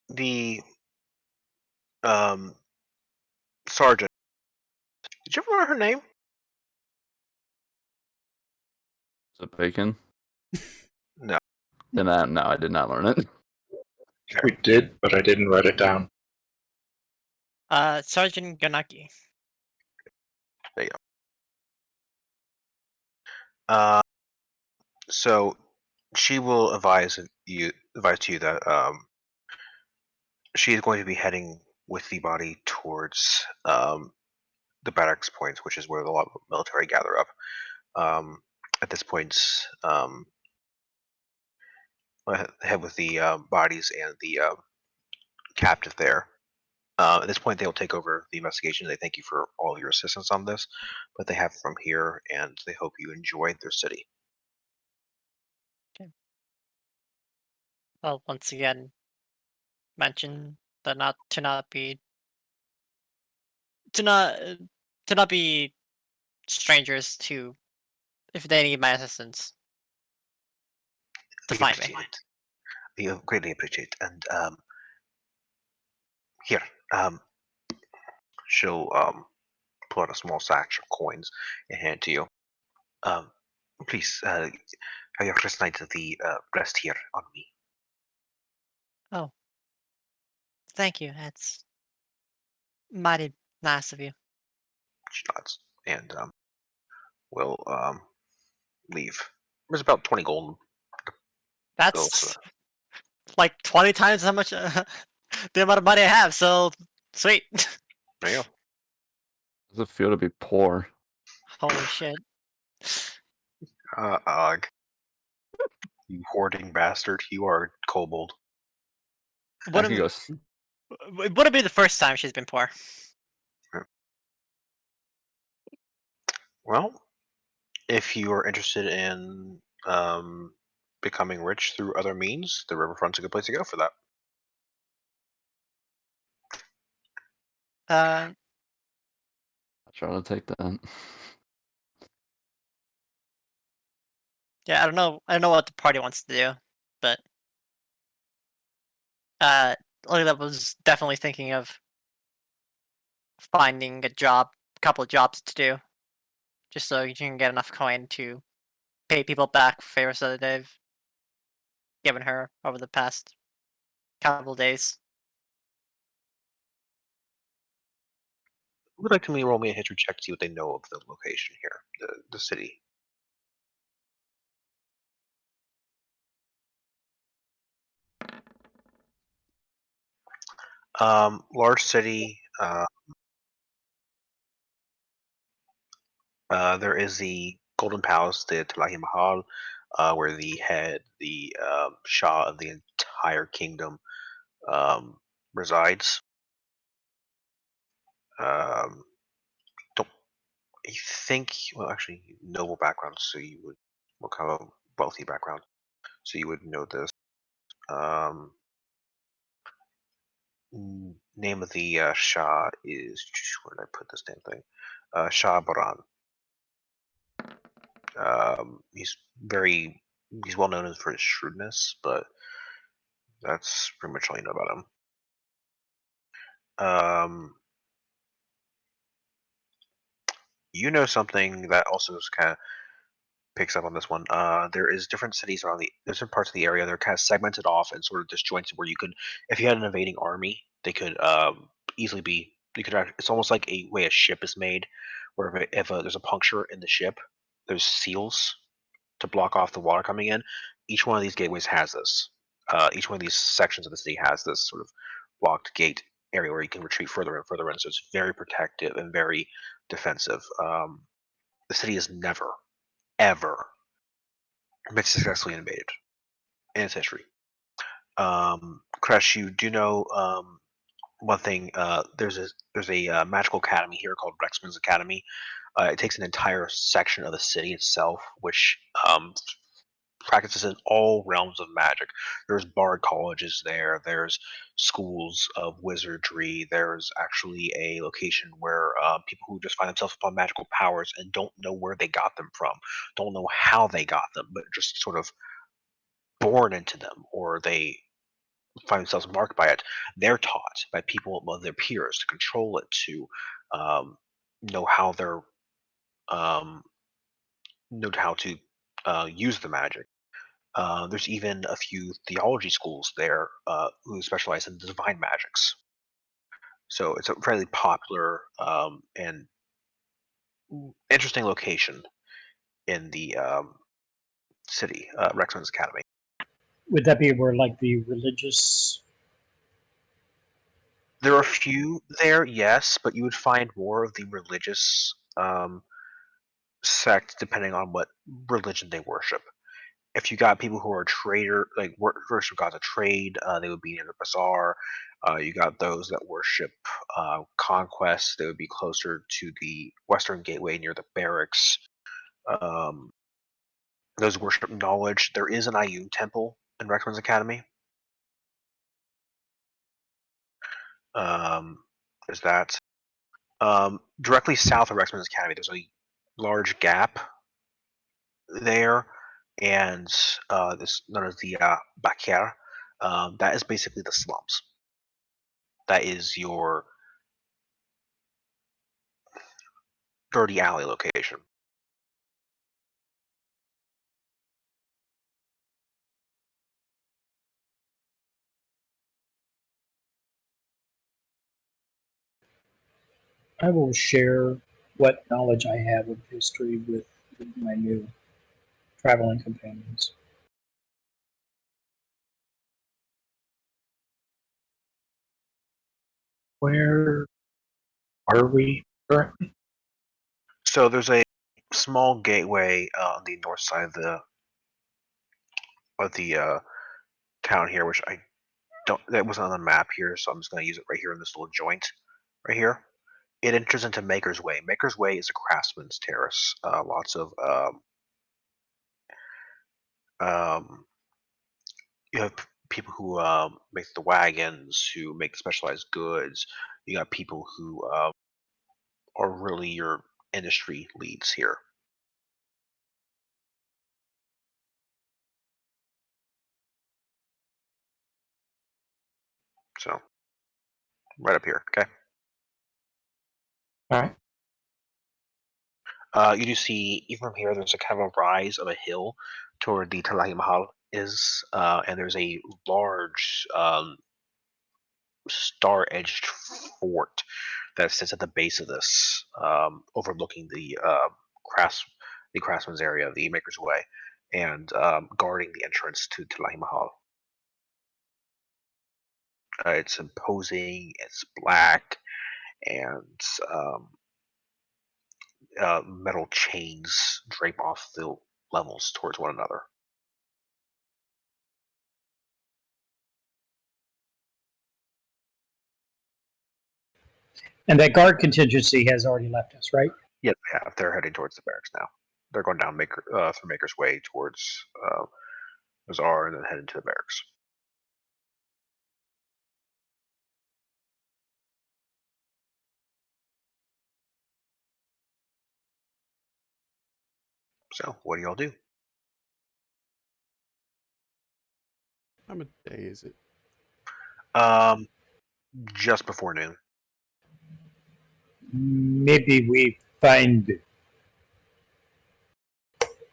the sergeant. Did you ever learn her name?
Is it bacon?
No.
No, I did not learn it.
We did, but I didn't write it down.
Sergeant Ganaki.
There you go. So she will advise to you that she is going to be heading with the body towards the barracks points, which is where a lot of military gather up. At this point, head with the bodies and the captive there. At this point, they will take over the investigation. They thank you for all of your assistance on this, but they have from here, and they hope you enjoy their city.
Well, once again, mention that not to not be to not to not be strangers to if they need my assistance to
We
find me.
appreciate it. We greatly appreciate it. And here, she'll pull out a small sack of coins and hand it to you. Please, have your first night of the rest here on me.
Oh, thank you. That's mighty nice of you.
She nods and will leave. There's about 20 gold
That's like 20 times how much the amount of money I have. So sweet.
There you go.
Does it feel to be poor?
Holy shit.
Ugh. You hoarding bastard. You are kobold.
I
Wouldn't
can
be,
go.
it wouldn't be the first time she's been poor.
Well, if you are interested in becoming rich through other means, the riverfront's a good place to go for that.
Uh,
I'm trying to take that.
yeah, I don't know. I don't know what the party wants to do, but Lola was definitely thinking of finding a job, a couple of jobs to do, just so you can get enough coin to pay people back for favors that they've given her over the past couple days.
Would like to roll me a history check to see what they know of the location here, the city. Large city. There is the Golden Palace, the Talahi Mahal, where the Shah of the entire kingdom resides. Um, don't I think? Well, actually, noble background, so you would look kind of a wealthy background, so you would know this. Um, Name of the Shah is, where did I put this damn thing? Shah Baran. He's well known for his shrewdness, but that's pretty much all you know about him. You know something that also is kind of picks up on this one. There is different cities around there's different parts of the area. They're kind of segmented off and sort of disjointed, where you could, if you had an invading army, they could easily be. You could. It's almost like a way a ship is made, where if there's a puncture in the ship, there's seals to block off the water coming in. Each one of these gateways has this. Each one of these sections of the city has this sort of blocked gate area where you can retreat further and further in. So it's very protective and very defensive. The city has never, ever been successfully invaded in its history. Crash, you do know one thing. There's a magical academy here called Rexman's Academy. It takes an entire section of the city itself, which practices in all realms of magic. There's bard colleges there. There's schools of wizardry. There's actually a location where people who just find themselves upon magical powers and don't know where they got them from, don't know how they got them, but just sort of born into them, or they find themselves marked by it. They're taught by people, well, their peers, to control it, to know how they're um, know how to use the magic. There's even a few theology schools there who specialize in divine magics. So it's a fairly popular and interesting location in the city, Rexman's Academy.
Would that be where like the religious?
There are a few there, yes, but you would find more of the religious sect depending on what religion they worship. If you got people who are trader, like worship gods of trade, they would be near the bazaar. You got those that worship conquest; they would be closer to the western gateway near the barracks. Um, those worship knowledge. There is an Ayun temple in Rexman's Academy. Um, there's that. Directly south of Rexman's Academy, there's a large gap there, and this known as the Bakir. That is basically the slums. That is your dirty alley location.
I will share what knowledge I have of history with my new traveling companions.
Where are we currently?
So there's a small gateway on the north side of the town here, which I don't. That wasn't on the map here, so I'm just going to use it right here in this little joint, right here. It enters into Maker's Way. Maker's Way is a craftsman's terrace. Lots of um, you have people who make the wagons, who make specialized goods. You got people who are really your industry leads here. So right up here, okay.
All right.
You do see, even from here, there's a kind of a rise of a hill toward the Talahi Mahal is, and there's a large star-edged fort that sits at the base of this, overlooking the craftsman's area, the Maker's Way, and guarding the entrance to Talahi Mahal. It's imposing. It's black, and metal chains drape off the levels towards one another.
And that guard contingency has already left us, right?
Yep, yeah, they're heading towards the barracks now. They're going down through Maker's Way towards Bazaar and then heading to the barracks. So, what do y'all do?
How much day is it?
Just before noon.
Maybe we find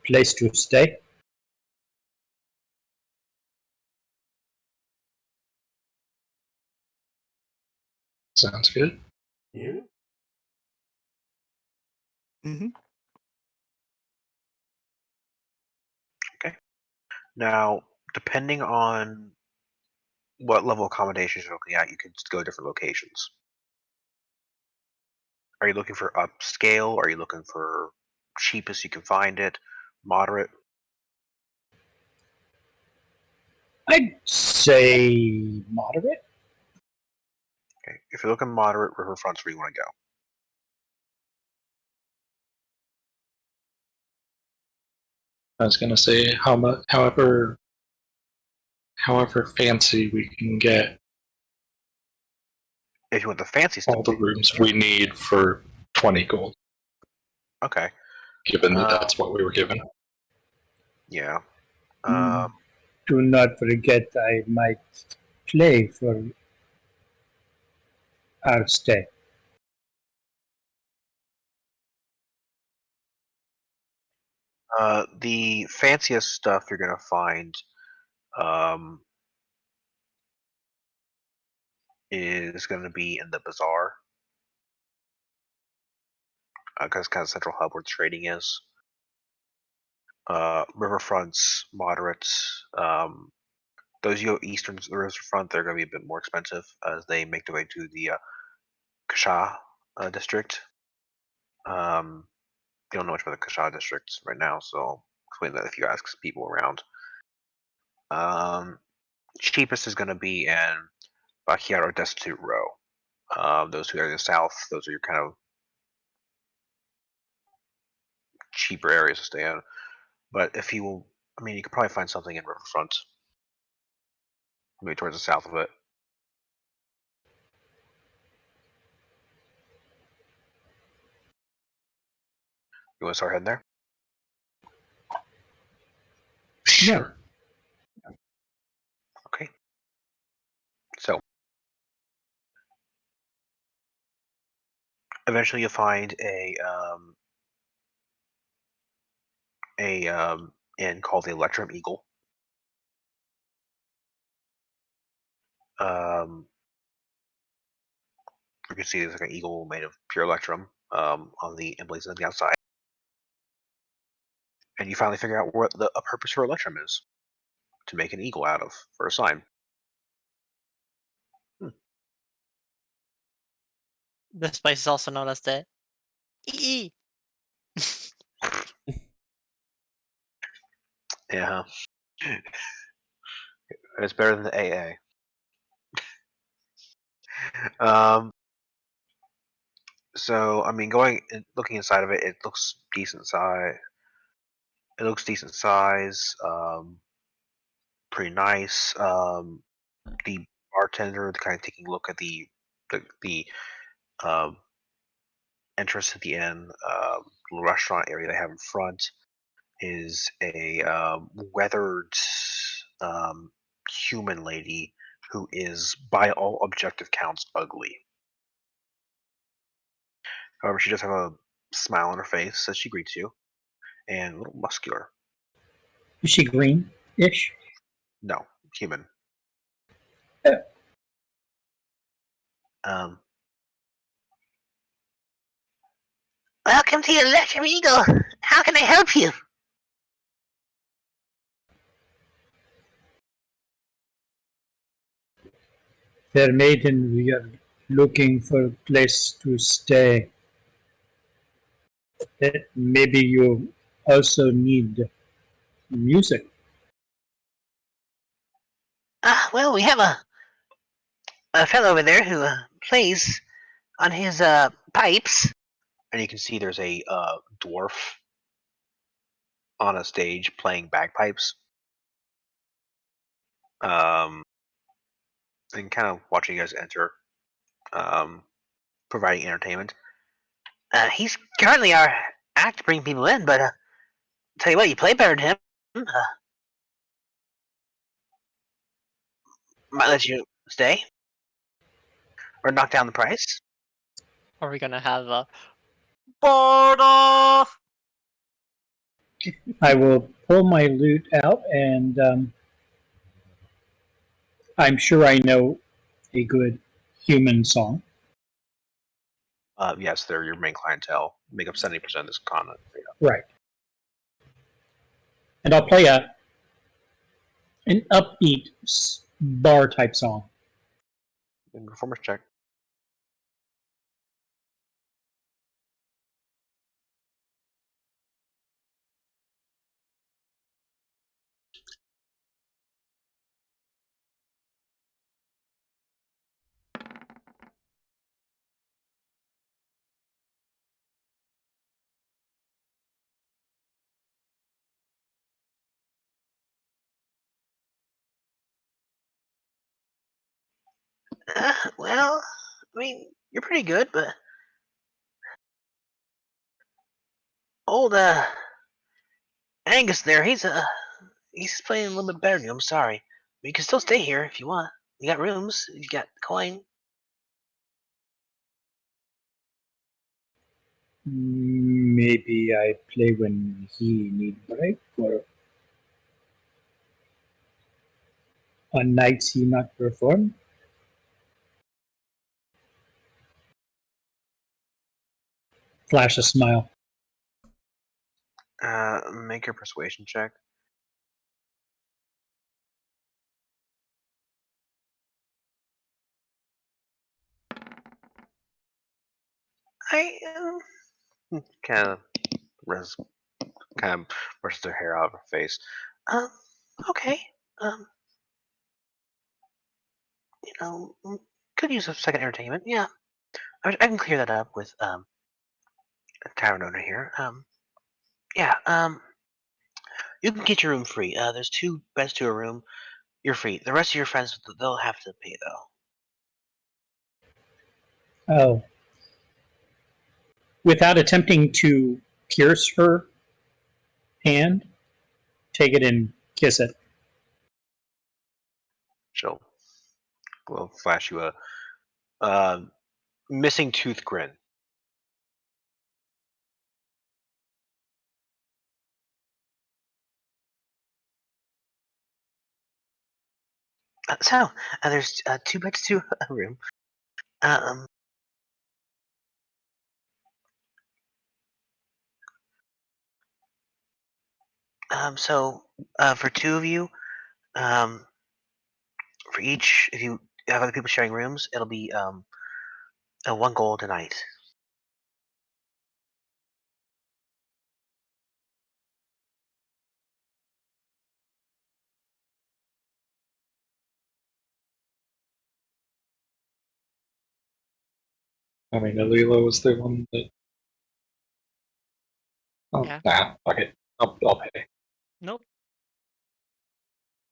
place to stay.
Sounds good.
Yeah.
Mm-hmm.
Now, depending on what level of accommodations you're looking at, you could go different locations. Are you looking for upscale? Are you looking for cheapest you can find it? Moderate?
I'd say moderate.
Okay. If you're looking moderate, Riverfront's where you want to go.
I was gonna say however fancy we can get
If you want the fancy stuff,
all the rooms we need for 20 gold,
okay.
given that that's what we were given.
Yeah.
Do not forget I might play for our stay.
The fanciest stuff you're gonna find is gonna be in the bazaar, because kind of central hub where trading is. Riverfronts, moderates. Those you go eastern to the riverfront, they're gonna be a bit more expensive as they make their way to the Kasha district. You don't know much about the Kasha district right now, so I'll explain that if you ask people around. Cheapest is going to be in Backyard or Destitute Row. Those two are in the south. Those are your kind of cheaper areas to stay in. But if you will, I mean, you could probably find something in Riverfront, maybe towards the south of it. You want to start heading there?
Sure.
Okay. So eventually you'll find a inn called the Electrum Eagle. You can see there's like an eagle made of pure electrum on the emblazoned on the outside. And you finally figure out what a purpose for electrum is, to make an eagle out of for a sign.
This place is also known as the EE.
Yeah. It's better than the AA. So I mean, looking inside of it, it looks decent size. It looks decent size. Pretty nice. The bartender, kind of taking a look at the um, entrance at the end, little restaurant area they have in front, is a weathered um, human lady who is, by all objective counts, ugly. However, she does have a smile on her face as she greets you, and a little muscular.
Is she green-ish?
No, human.
Yeah.
Um, Welcome to your lecture, Eagle. How can I help you?
Fair maiden, we are looking for a place to stay. Maybe you also need music.
Well, we have a fellow over there who plays on his pipes. And you can see there's a dwarf on a stage playing bagpipes. And kind of watching you guys enter, providing entertainment. He's currently our act to bring people in, but tell you what, you play better than him. Might let you stay or knock down the price.
Are we gonna have a board off?
I will pull my lute out, and I'm sure I know a good human song.
Yes, they're your main clientele. Make up 70% of this continent.
Right. And I'll play an upbeat bar type song.
Performance check. Well, I mean, you're pretty good, but old Angus there, he's playing a little bit better than you. I'm sorry. But you can still stay here if you want. You got rooms. You got coin.
Maybe I play when he need break, or on nights he not perform. Flash a smile.
Make your persuasion check. I kind of brushes her hair out of her face. Um, okay. Um, could use a second entertainment. Yeah, I can clear that up with a tavern owner here. Yeah. You can get your room free. There's 2 beds to a room. You're free. The rest of your friends, they'll have to pay though.
Oh. Without attempting to pierce her hand, take it and kiss it.
She'll flash you a uh, missing tooth grin. There's 2 beds to a room. Um, so for 2 of you, for each, if you have other people sharing rooms, it'll be 1 gold a night.
I mean, Alila was the one that. Oh,
Yeah.
nah, fuck it. I'll pay.
Nope.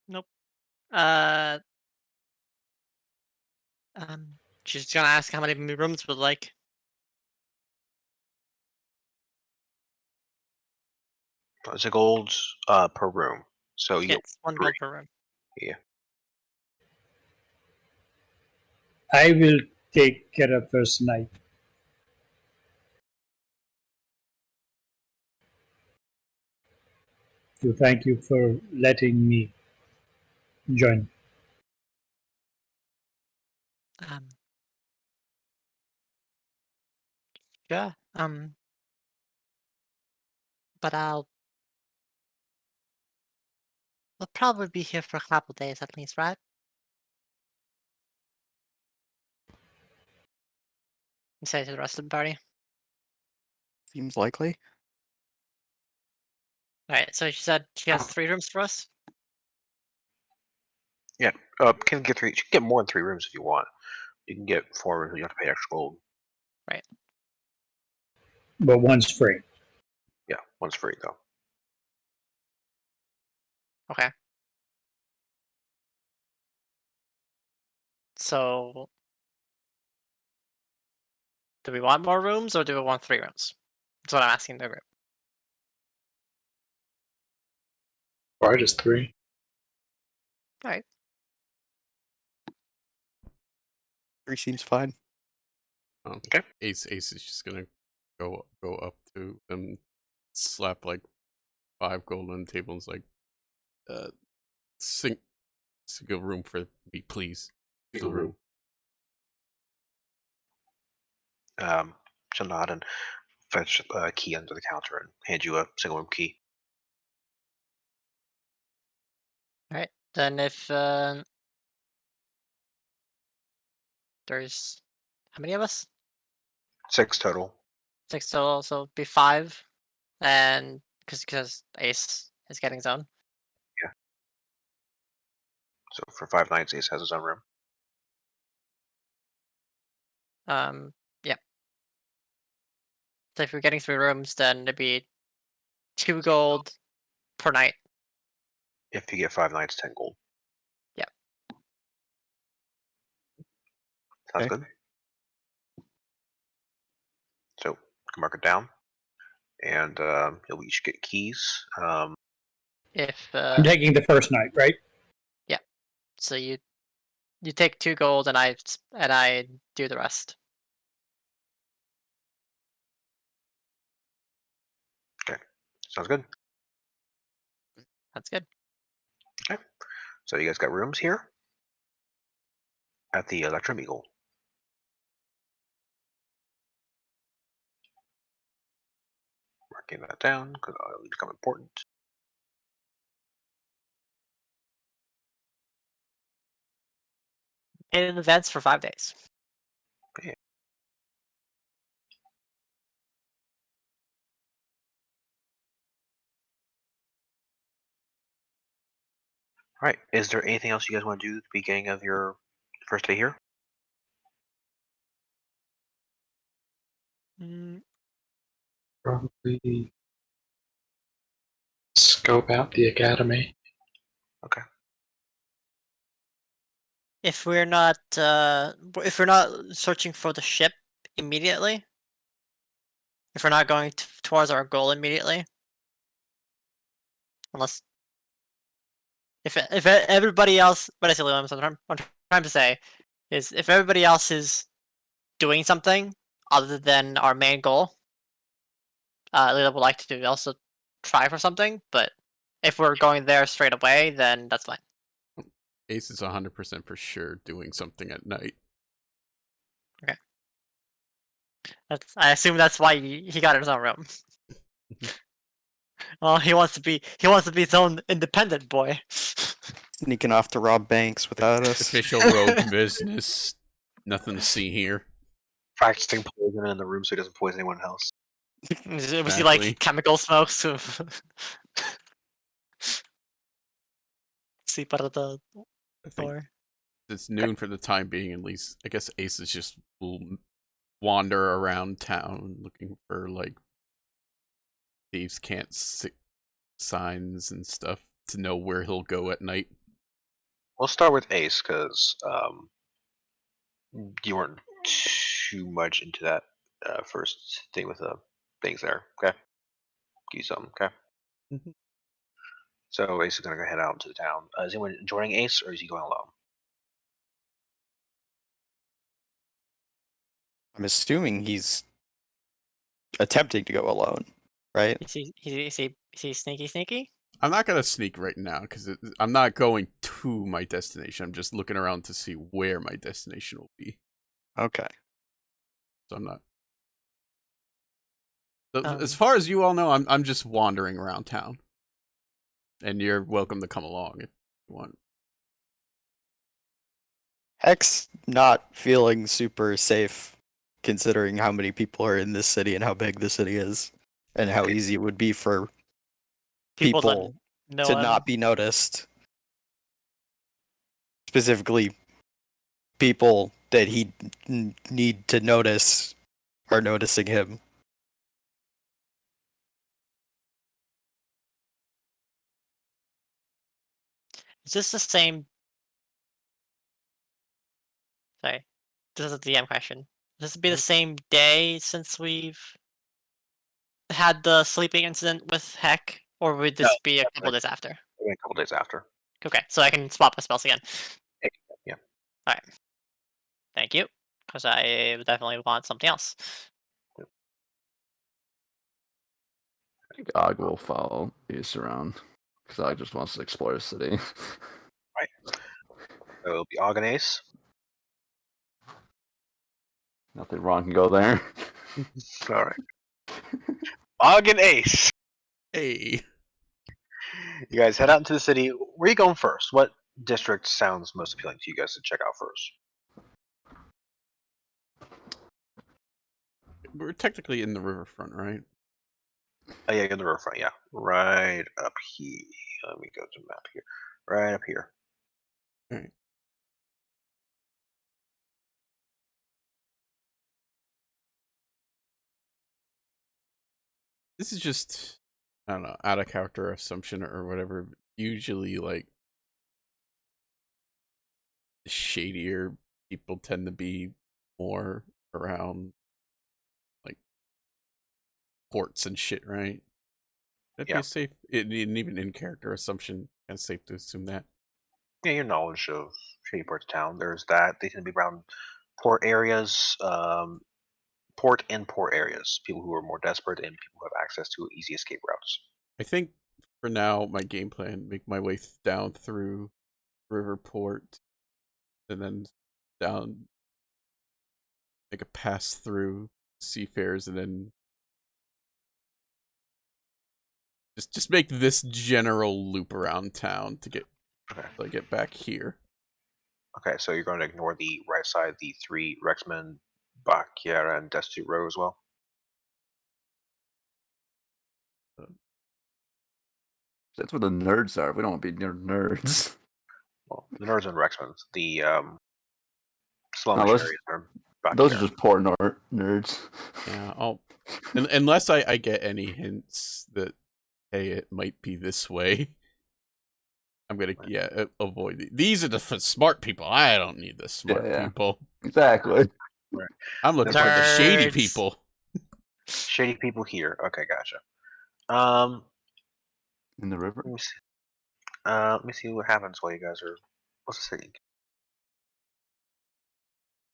Nope. Uh, she's gonna ask how many rooms would like.
It's a gold per room. So you
Yeah,
get
it's 1
3.
gold per room.
Yeah.
I will take care of first night. So thank you for letting me join.
Um, yeah. But I'll probably be here for a couple days at least, right? You say to the rest of the party.
Seems likely.
All right. So she said she has 3 rooms for us.
Yeah. Can get 3. You can get more than 3 rooms if you want. You can get 4 rooms, but you have to pay extra gold.
Right.
But one's free.
Yeah, one's free though.
Okay. So, do we want more rooms or do we want 3 rooms? That's what I'm asking the group.
Why just 3?
All right.
3 seems fine.
Okay.
Ace is just gonna go up to them, slap like 5 gold on the table, and is like, single room for me, please. Single room.
She'll nod and fetch a key under the counter and hand you a single room key.
All right. Then if there's how many of us?
6 total.
6 total, so it'd be 5, and because Ace is getting his own.
So for 5 nights, Ace has his own room.
Yeah. So if we're getting 3 rooms, then it'd be 2 gold per night.
If you get 5 nights, 10 gold.
Yeah.
Sounds
Okay.
good. So you can mark it down, and you'll each get keys.
If
I'm taking the first night, right?
so, you take 2 gold, and I do the rest.
Sounds good.
That's good.
So you guys got rooms here at the Electrum Eagle. Marking that down because it'll become important.
Paid in advance for 5 days.
All right. Is there anything else you guys want to do at the beginning of your first day here?
Mm,
Probably scope out the academy.
Okay.
if we're not searching for the ship immediately, if we're not going towards our goal immediately, unless if everybody else, what I say, what I'm trying to say is if everybody else is doing something other than our main goal, Lila would like to also try for something. But if we're going there straight away, then that's fine.
Ace is 100% for sure doing something at night.
I assume that's why he got his own room. Well, he wants to be his own independent boy.
Sneaking off to rob banks without us.
Official rogue business. Nothing to see here.
Practicing poison in the room so he doesn't poison anyone else.
Was he
Exactly.
like chemical smokes? Sleep out of the
I think
door.
it's noon for the time being, at least. I guess Ace is just will wander around town looking for like thieves can't see signs and stuff to know where he'll go at night.
We'll start with Ace because you weren't too much into that first thing with the things there. Okay, give you something. Okay,
Mhm.
so Ace is gonna go head out into the town. Is anyone joining Ace, or is he going alone?
I'm assuming he's attempting to go alone, right?
Is he sneaky?
I'm not gonna sneak right now because I'm not going to my destination. I'm just looking around to see where my destination will be.
Okay.
So I'm not. So, as
Um,
far as you all know, I'm just wandering around town, and you're welcome to come along if you want.
Hex not feeling super safe considering how many people are in this city and how big the city is and how easy it would be for
people
people
that know
to
him.
not be noticed. Specifically, people that he need to notice are noticing him.
Is this the same? Sorry, this is a DM question. Will this be the same day since we've had the sleeping incident with Heck, or would
No,
this be a couple
definitely.
days after?
A couple days after.
Okay, so I can swap my spells again.
Yeah.
Alright. Thank you. Because I definitely want something else.
I think Og will follow Ace around because Og just wants to explore the city.
Right. So it'll be Og and Ace.
Nothing wrong can go there.
All right. Og and Ace.
Hey,
You guys head out into the city. Where are you going first? What district sounds most appealing to you guys to check out first?
we're technically in the riverfront, right?
Oh yeah, in the riverfront. Yeah, right up here. Let me go to the map here. Right up here.
All right. This is just, I don't know, out of character assumption or whatever. Usually, like, shadier people tend to be more around, like, ports and shit, right? That'd be
Yeah.
a safe, and even in character assumption, kind of safe to assume that.
Yeah, your knowledge of shady parts of town. There's that. They tend to be around port areas, port and port areas. People who are more desperate and people who have access to easy escape routes.
I think for now, my game plan: make my way down through Riverport, and then down, make a pass through Seafarers, and then just make this general loop around town to get back here.
Okay, so you're going to ignore the right side, the three Rexmen, Bakiera, and Destitute Row as well.
That's where the nerds are. We don't want to be near nerds.
Well, the Nerds and Rexmen. The
No,
slumish areas are
those are
Bakiera.
just poor nerds.
Yeah, unless I get any hints that hey, it might be this way. I'm gonna avoid these are the smart people. I don't need the smart
Yeah.
people.
Exactly.
Right.
I'm looking for the shady
Nerds.
people.
Shady people here. Okay, gotcha.
In the river.
Let me see. Let me see what happens while you guys are. What's the city?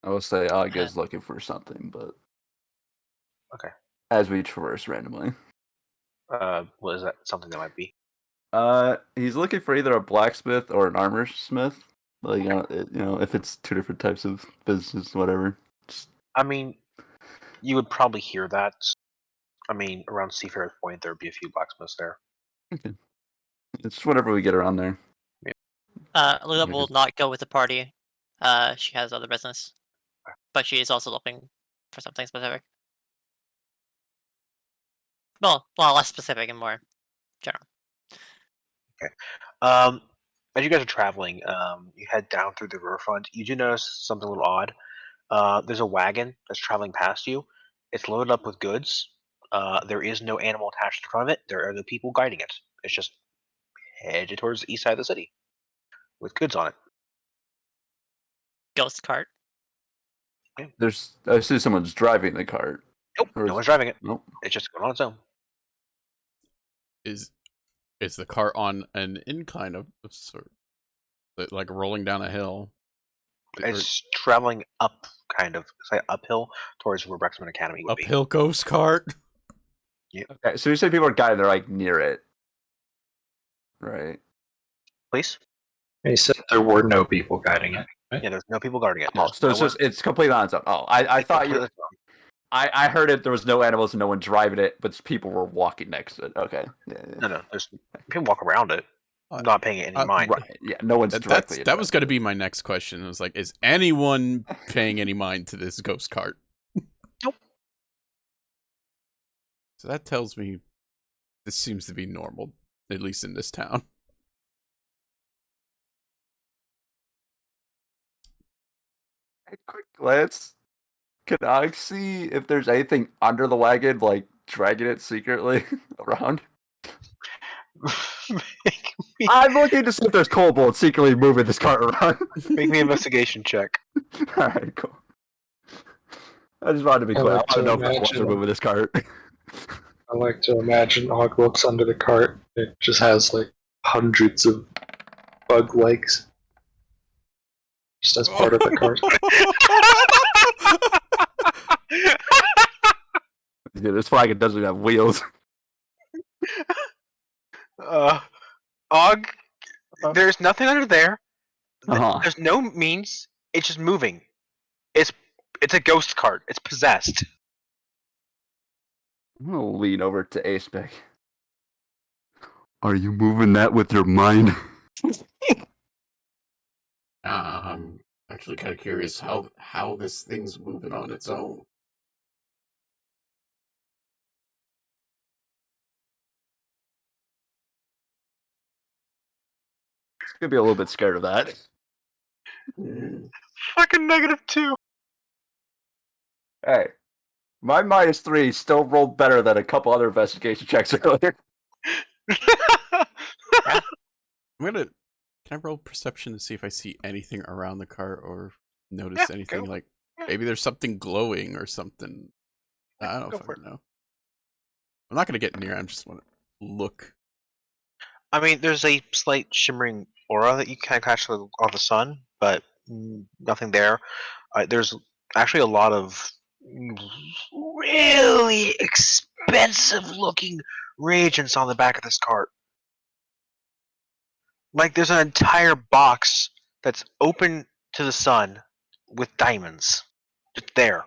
I would say Og is looking for something, but
Okay.
as we traverse randomly.
What is that? Something that might be.
He's looking for either a blacksmith or an armor smith. Like, if it's two different types of business, whatever. Just,
I mean, you would probably hear that. I mean, around Seafarer's Point, there would be a few blacksmiths there.
okay. It's whatever we get around there.
Lula
We
will
just-
not go with the party. She has other business. But she is also looking for something specific. Well, less specific and more general.
As you guys are traveling, you head down through the riverfront. You do notice something a little odd. There's a wagon that's traveling past you. It's loaded up with goods. There is no animal attached to the front of it. There are no people guiding it. It's just headed towards the east side of the city with goods on it.
Ghost cart.
I see someone's driving the cart.
Nope,
Or
no one's driving it.
Nope.
It's just going on its own.
Is the cart on an incline of sort, like rolling down a hill?
It's traveling up, kind of, it's like uphill towards where Brexman Academy would be.
Uphill ghost cart.
Okay, so you say people are guiding, they're like near it, right?
Please?
He said there were no people guiding it. Right?
Yeah, there's no people guarding it.
Oh,
There's
so
no
it's just it's completely on its own. Oh, I thought you.
completely-
I heard it. There was no animals and no one driving it, but people were walking next to it. Okay. Yeah.
No, there's people walk around it, not paying it any mind.
Right. Yeah. No one's directly.
That was going to be my next question. It was like, is anyone paying any mind to this ghost cart?
Nope.
So that tells me this seems to be normal, at least in this town.
A quick glance. Can I see if there's anything under the wagon, like dragging it secretly around? I'm looking to see if there's kobolds secretly moving this cart around.
Make me an investigation check.
Alright, cool. I just wanted to be
I
clear.
like
I want to
to
know if kobolds are
imagine-
moving this cart.
I like to imagine Og looks under the cart. It just has like hundreds of bug legs. Just as part of the cart.
Yeah, this wagon doesn't have wheels.
Og, there's nothing under there.
Uh-huh.
There's no means. It's just moving. It's a ghost cart. It's possessed.
I'm gonna lean over to Acebeck. Are you moving that with your mind?
I'm actually kind of curious how this thing's moving on its own.
It's gonna be a little bit scared of that.
Fucking -2.
Hey, my -3 still rolled better than a couple other investigation checks earlier.
Can I roll perception to see if I see anything around the cart or notice
Yeah,
anything?
go.
Like
Yeah.
maybe there's something glowing or something. I don't
Go
know if
for
I know. I'm not gonna get near. I just want to look.
I mean, there's a slight shimmering aura that you can catch on the sun, but nothing there. There's actually a lot of really expensive-looking reagents on the back of this cart. Like, there's an entire box that's open to the sun with diamonds. Just there.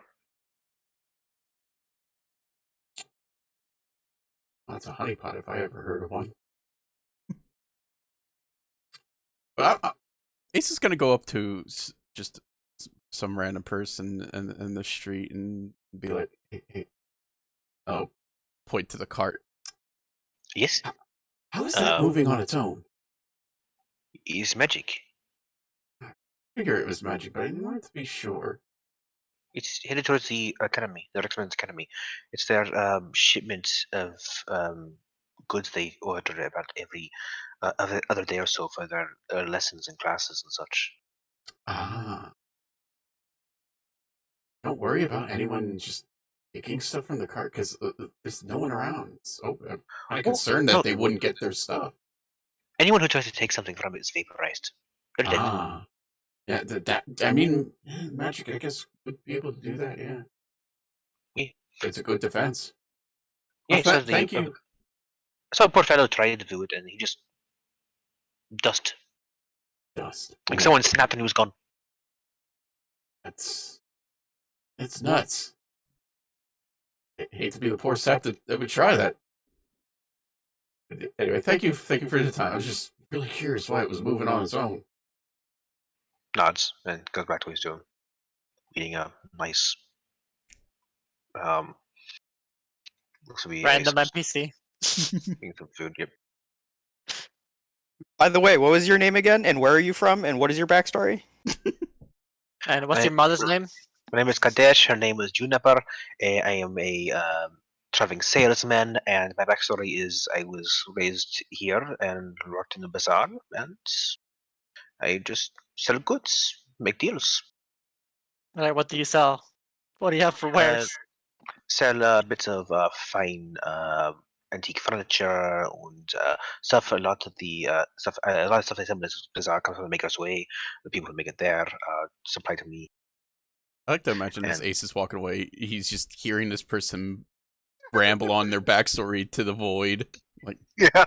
That's a honeypot if I ever heard of one. But Ace is gonna go up to just some random person in the street and be like, "Hey, oh," point to the cart.
Yes?
How is that moving on its own?
It's magic.
I figure it was magic, but I wanted to be sure.
It's headed towards the academy, the Rexman's Academy. It's their shipment of goods they order about every other day or so for their lessons and classes and such.
Ah. Don't worry about anyone just taking stuff from the cart because there's no one around. So I'm kind of concerned that they wouldn't get their stuff.
Anyone who tries to take something from it is vaporized. They're dead.
Ah. Yeah, I mean, magic, I guess, would be able to do that, yeah.
Yeah.
It's a good defense.
Yeah,
Oh,
so
thank you.
I saw a poor fellow try to do it and he just dust.
Dust.
Like
Oh,
someone snapped and he was gone.
It's nuts. I hate to be the poor sap that would try that. Anyway, thank you for the time. I was just really curious why it was moving on its own.
Nods and goes back to what he's doing. Eating a nice Looks to be
Random
some,
NPC.
eating some food. Yep.
By the way, what was your name again? And where are you from? And what is your backstory?
And what's
My-
your mother's name?
My name is Kadesh. Her name is Juniper. I am a traveling salesman, and my backstory is I was raised here and worked in the bazaar, and I just sell goods, make deals,
Alright, what do you sell? What do you have for wares?
sell bits of fine antique furniture and stuff. A lot of the stuff, a lot of stuff they sell in this bazaar comes from the Maker's Way. The people who make it there supply to me.
I like to imagine as
And-
Ace is walking away, he's just hearing this person ramble on their backstory to the void. Like,
Yeah.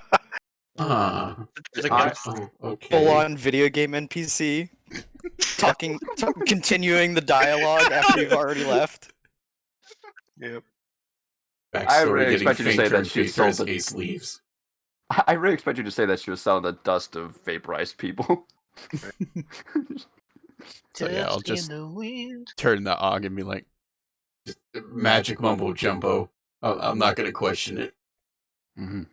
It's a ghost.
Okay.
Full on video game NPC. Continuing the dialogue after you've already left.
Yep.
Backstory
I really
getting
expect you to say
fainter
that
and
she
fainter
sold
as
the-
Ace leaves.
I really expect you to say that she was selling the dust of vaporized people.
So yeah, I'll
Dust in
just
the wind.
turn the Og and be like, magic mumbo jumbo. I'm not gonna question it.
Mm-hmm.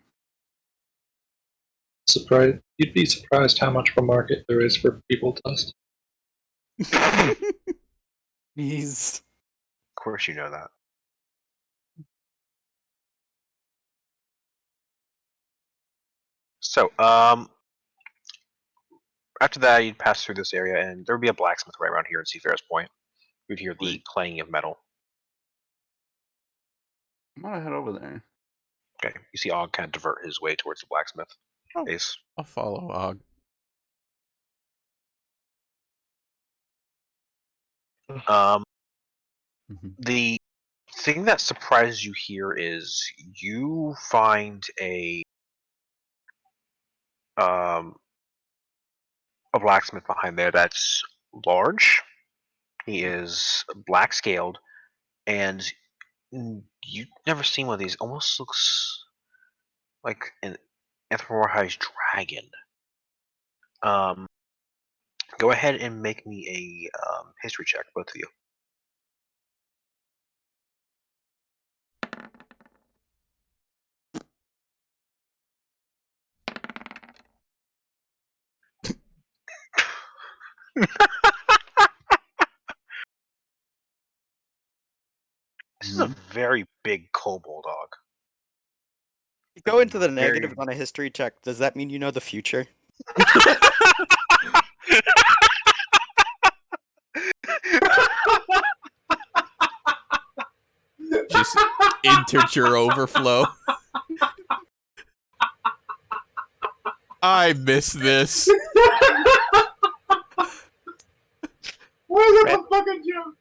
Surprised. You'd be surprised how much of a market there is for people dust.
He's
Of course, you know that. So, after that, you'd pass through this area, and there would be a blacksmith right around here in Seafarer's Point. You'd hear the clang of metal.
I'm gonna head over there.
Okay, you see Og kind of divert his way towards the blacksmith.
Oh.
Ace.
I'll follow Og.
The thing that surprises you here is you find a blacksmith behind there that's large. He is black scaled, and you've never seen one of these. Almost looks like an anthropomorphized dragon. Go ahead and make me a history check, both of you. This is a very big kobold dog.
go into the
Very-
negative on a history check. Does that mean you know the future?
Just integer overflow. I miss this.
Where's the fucking joke?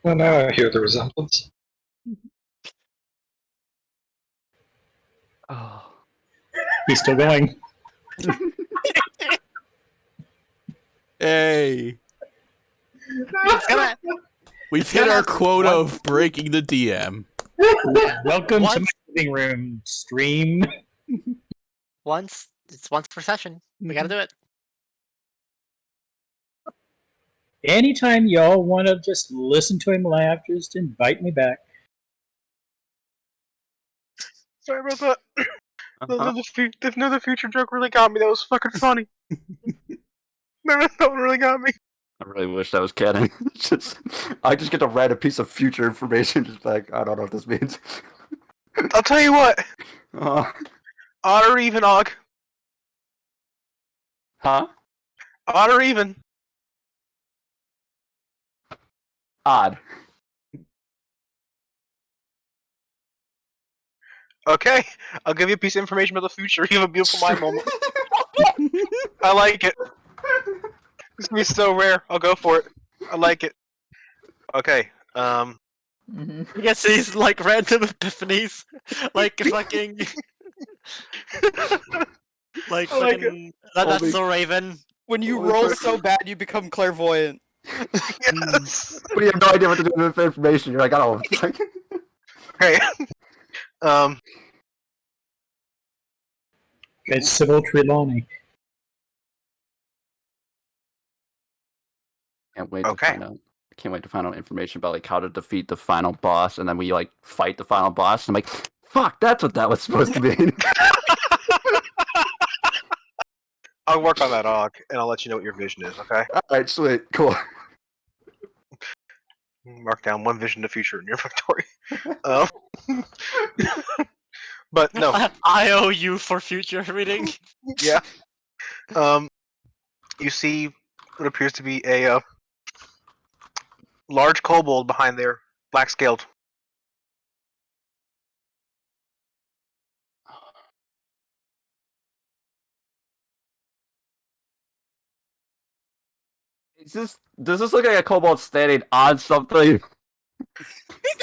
Well, now I hear the resemblance.
Oh.
He's still going.
Hey.
Gonna-
We've hit our quota of breaking the DM.
Welcome
What?
to my living room stream.
It's once per session. We gotta do it.
Anytime y'all want to just listen to him laugh, just invite me back.
Sorry about that.
Uh-huh.
The future joke really got me. That was fucking funny. No, that one really got me.
I really wish that was canon. I just get to write a piece of future information, just like, I don't know what this means.
I'll tell you what.
Uh,
Odd or even, Og.
huh?
Odd or even.
Odd.
Okay, I'll give you a piece of information about the future. You have a beautiful mind moment. I like it. It's gonna be so rare. I'll go for it. I like it. Okay.
You get these like random epiphanies, like fucking, like
I like
fucking. That's
Only-
so Raven.
When you
Only
roll
person-
so bad, you become clairvoyant.
Yes.
But you have no idea what to do with the information. You're like, I don't know.
Okay.
It's Sybil Trelawney.
Can't wait to
Okay.
find out. Can't wait to find out information about like how to defeat the final boss, and then we like fight the final boss. And I'm like, fuck, that's what that was supposed to be.
I'll work on that, Og, and I'll let you know what your vision is. Okay.
All right, sweet, cool.
Mark down one vision to future in your inventory. But no.
I owe you for future reading.
Yeah. You see what appears to be a large kobold behind there, black scaled.
Does this look like a kobold standing on something?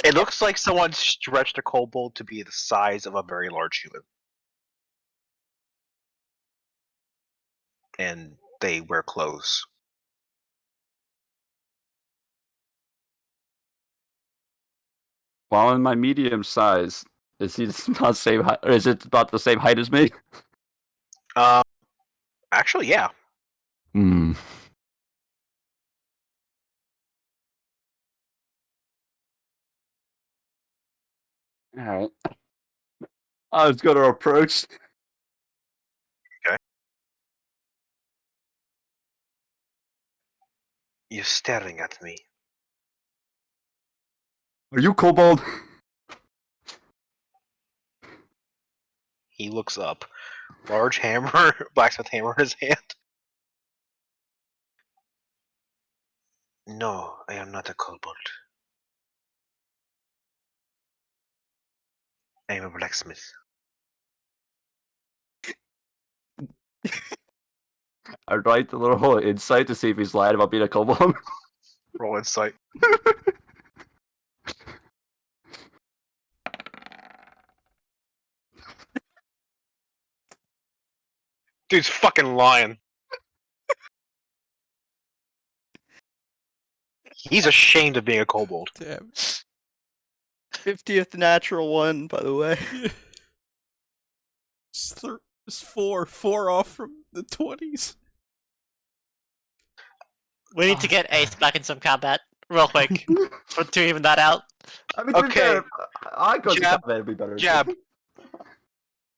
It looks like someone stretched a kobold to be the size of a very large human. And they wear clothes.
While in my medium size, is he about the same height, or is it about the same height as me?
Actually, yeah.
Hmm. All right. I was going to approach.
You're staring at me.
Are you kobold?
He looks up. Large hammer, blacksmith hammer in his hand. No, I am not a kobold. I am a blacksmith.
I'd write the little insight to see if he's lying about being a kobold.
Roll insight. Dude's fucking lying. He's ashamed of being a kobold.
Damn.
50th natural one, by the way.
It's four off from the 20s.
We need to get Ace back in some combat real quick to even that out.
I mean,
Okay.
I go to
Jab.
combat would be better.
Jab.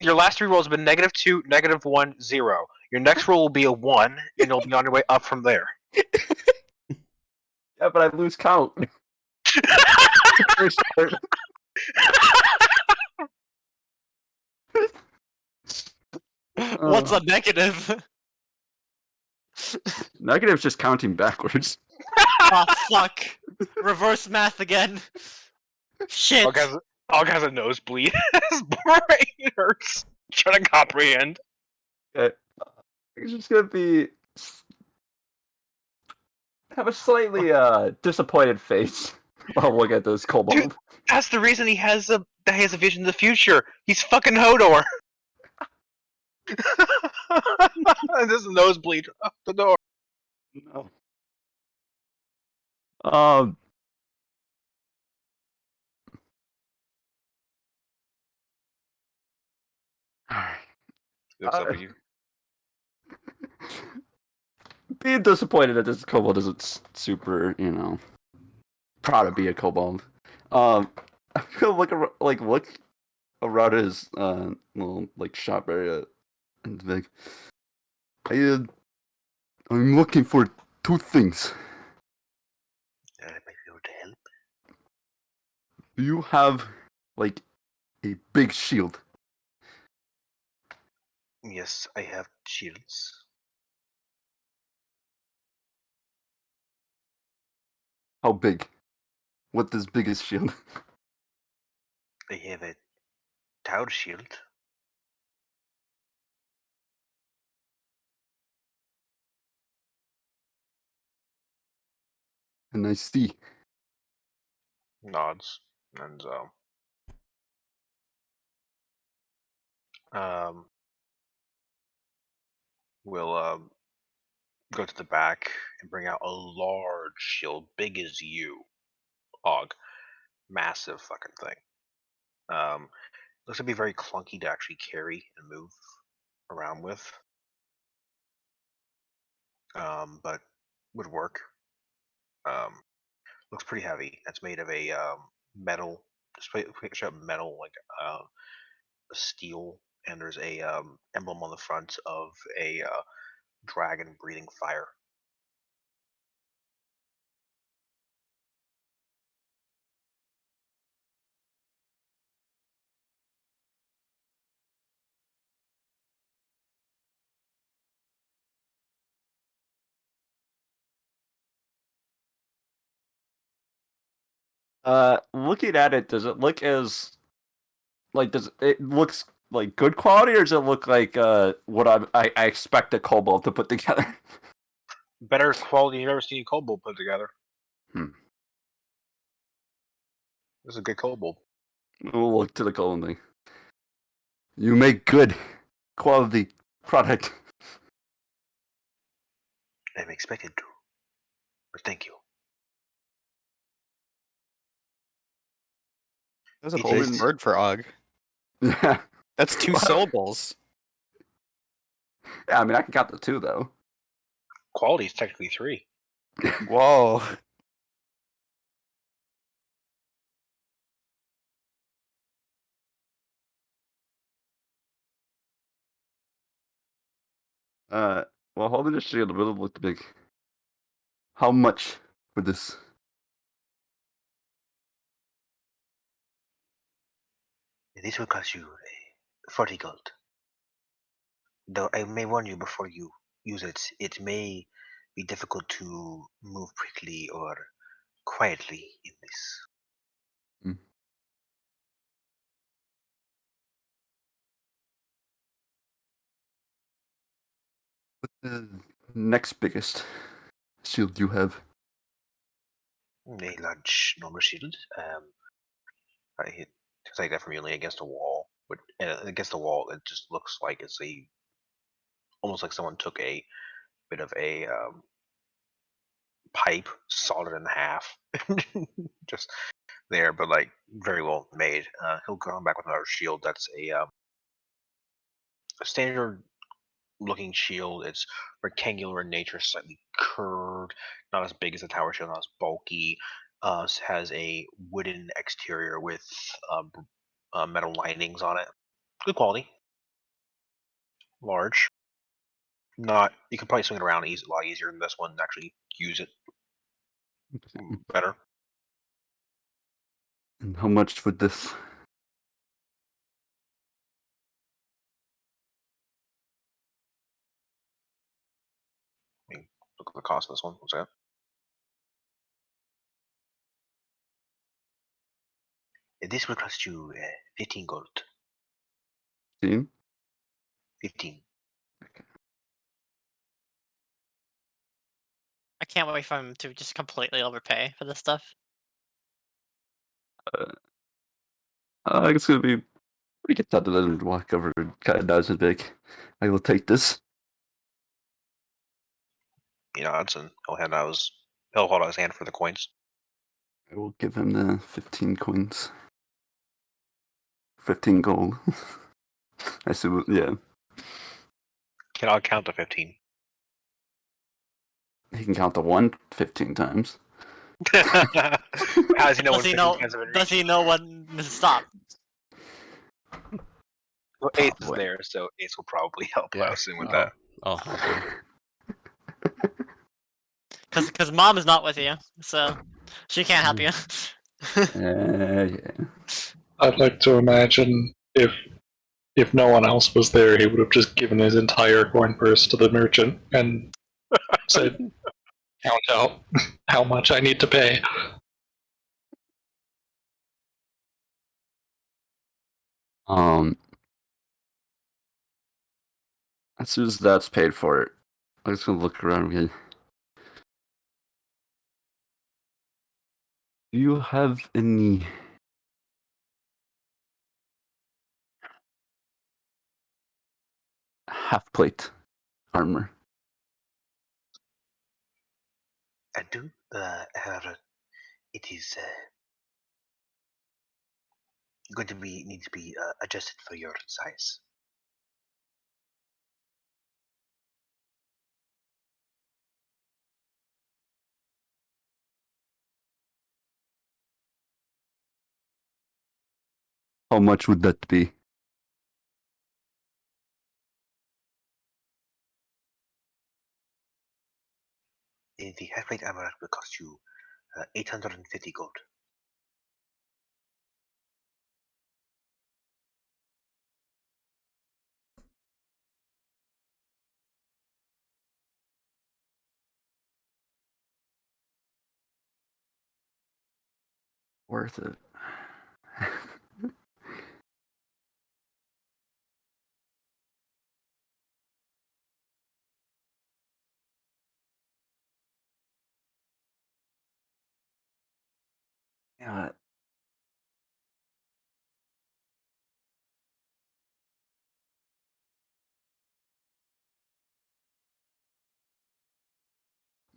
Your last three rolls have been -2, -1, 0. Your next roll will be a 1, and you'll be on your way up from there.
Yeah, but I lose count.
What's a negative?
Negative's just counting backwards.
Oh fuck! Reverse math again. Shit.
Og has a nosebleed. His brain hurts. Trying to comprehend.
Okay. It's just gonna be have a slightly disappointed face while look at this kobold.
Dude. That's the reason he has a vision of the future. He's fucking Hodor. And this is nosebleed up the door.
No.
Looks up at you.
Being disappointed that this kobold isn't super, proud to be a kobold. I'm gonna look around his little shop area and be like, I'm looking for two things.
I might be able to help.
Do you have a big shield?
Yes, I have shields.
How big? What's his biggest shield?
I have a tower shield.
And I see.
Nods and we'll go to the back and bring out a large shield, big as you, Og. Massive fucking thing. Looks to be very clunky to actually carry and move around with. But would work. Looks pretty heavy. It's made of a metal, straight up metal, like steel, and there's a emblem on the front of a dragon breathing fire.
Looking at it, does it look as does it looks like good quality, or does it look like what I expect a kobold to put together?
Better quality you've ever seen kobold put together.
Hmm.
This is a good kobold.
We'll look to the kobold thing. You make good quality product.
I'm expected to, but thank you.
That was a
It
big
is-
word for Og.
Yeah.
That's two
Wow.
syllables.
Yeah, I mean I can count the two though.
Quality is technically 3.
Whoa.
Well, holding the shield really looked big. How much for this?
This will cost you 40 gold. Though I may warn you before you use it, it may be difficult to move quickly or quietly in this.
What the next biggest shield you have?
A large normal shield. I hit take that from you leaning against a wall, but against the wall, it just looks like it's almost like someone took a bit of a pipe, sawed it in half, just there, but like very well made. He'll come back with another shield that's a standard looking shield. It's rectangular in nature, slightly curved, not as big as a tower shield, not as bulky. Has a wooden exterior with metal linings on it. Good quality. Large. Not you could probably swing it around a lot easier than this one. And actually use it better.
And how much for this?
I mean, look at the cost of this one. What's that? This will cost you 15 gold.
15?
15.
I can't wait for him to just completely overpay for this stuff.
I guess it's gonna be pretty good time to let him walk over and kind of nice and big. I will take this.
He nods and he'll hold out his hand for the coins.
I will give him the 15 coins. 15 gold. I see. Yeah,
I'll count to 15.
he can count the 1 15 times.
How does he know when
Does he
15
know?
times have been
Does he
reached?
know when to stop?
Well, Ace is
Probably.
there, so Ace will probably help. I
Yeah.
assume with that.
I'll help him.
Because mom is not with you, so she can't help you.
Yeah.
I'd like to imagine if no one else was there, he would have just given his entire coin purse to the merchant and said, "Count out how much I need to pay."
As soon as that's paid for, I'm just gonna look around again. Do you have any half plate armor?
I do. However, it is going to need to be adjusted for your size.
How much would that be?
The half-plate armor will cost you 850 gold.
Worth it. Yeah.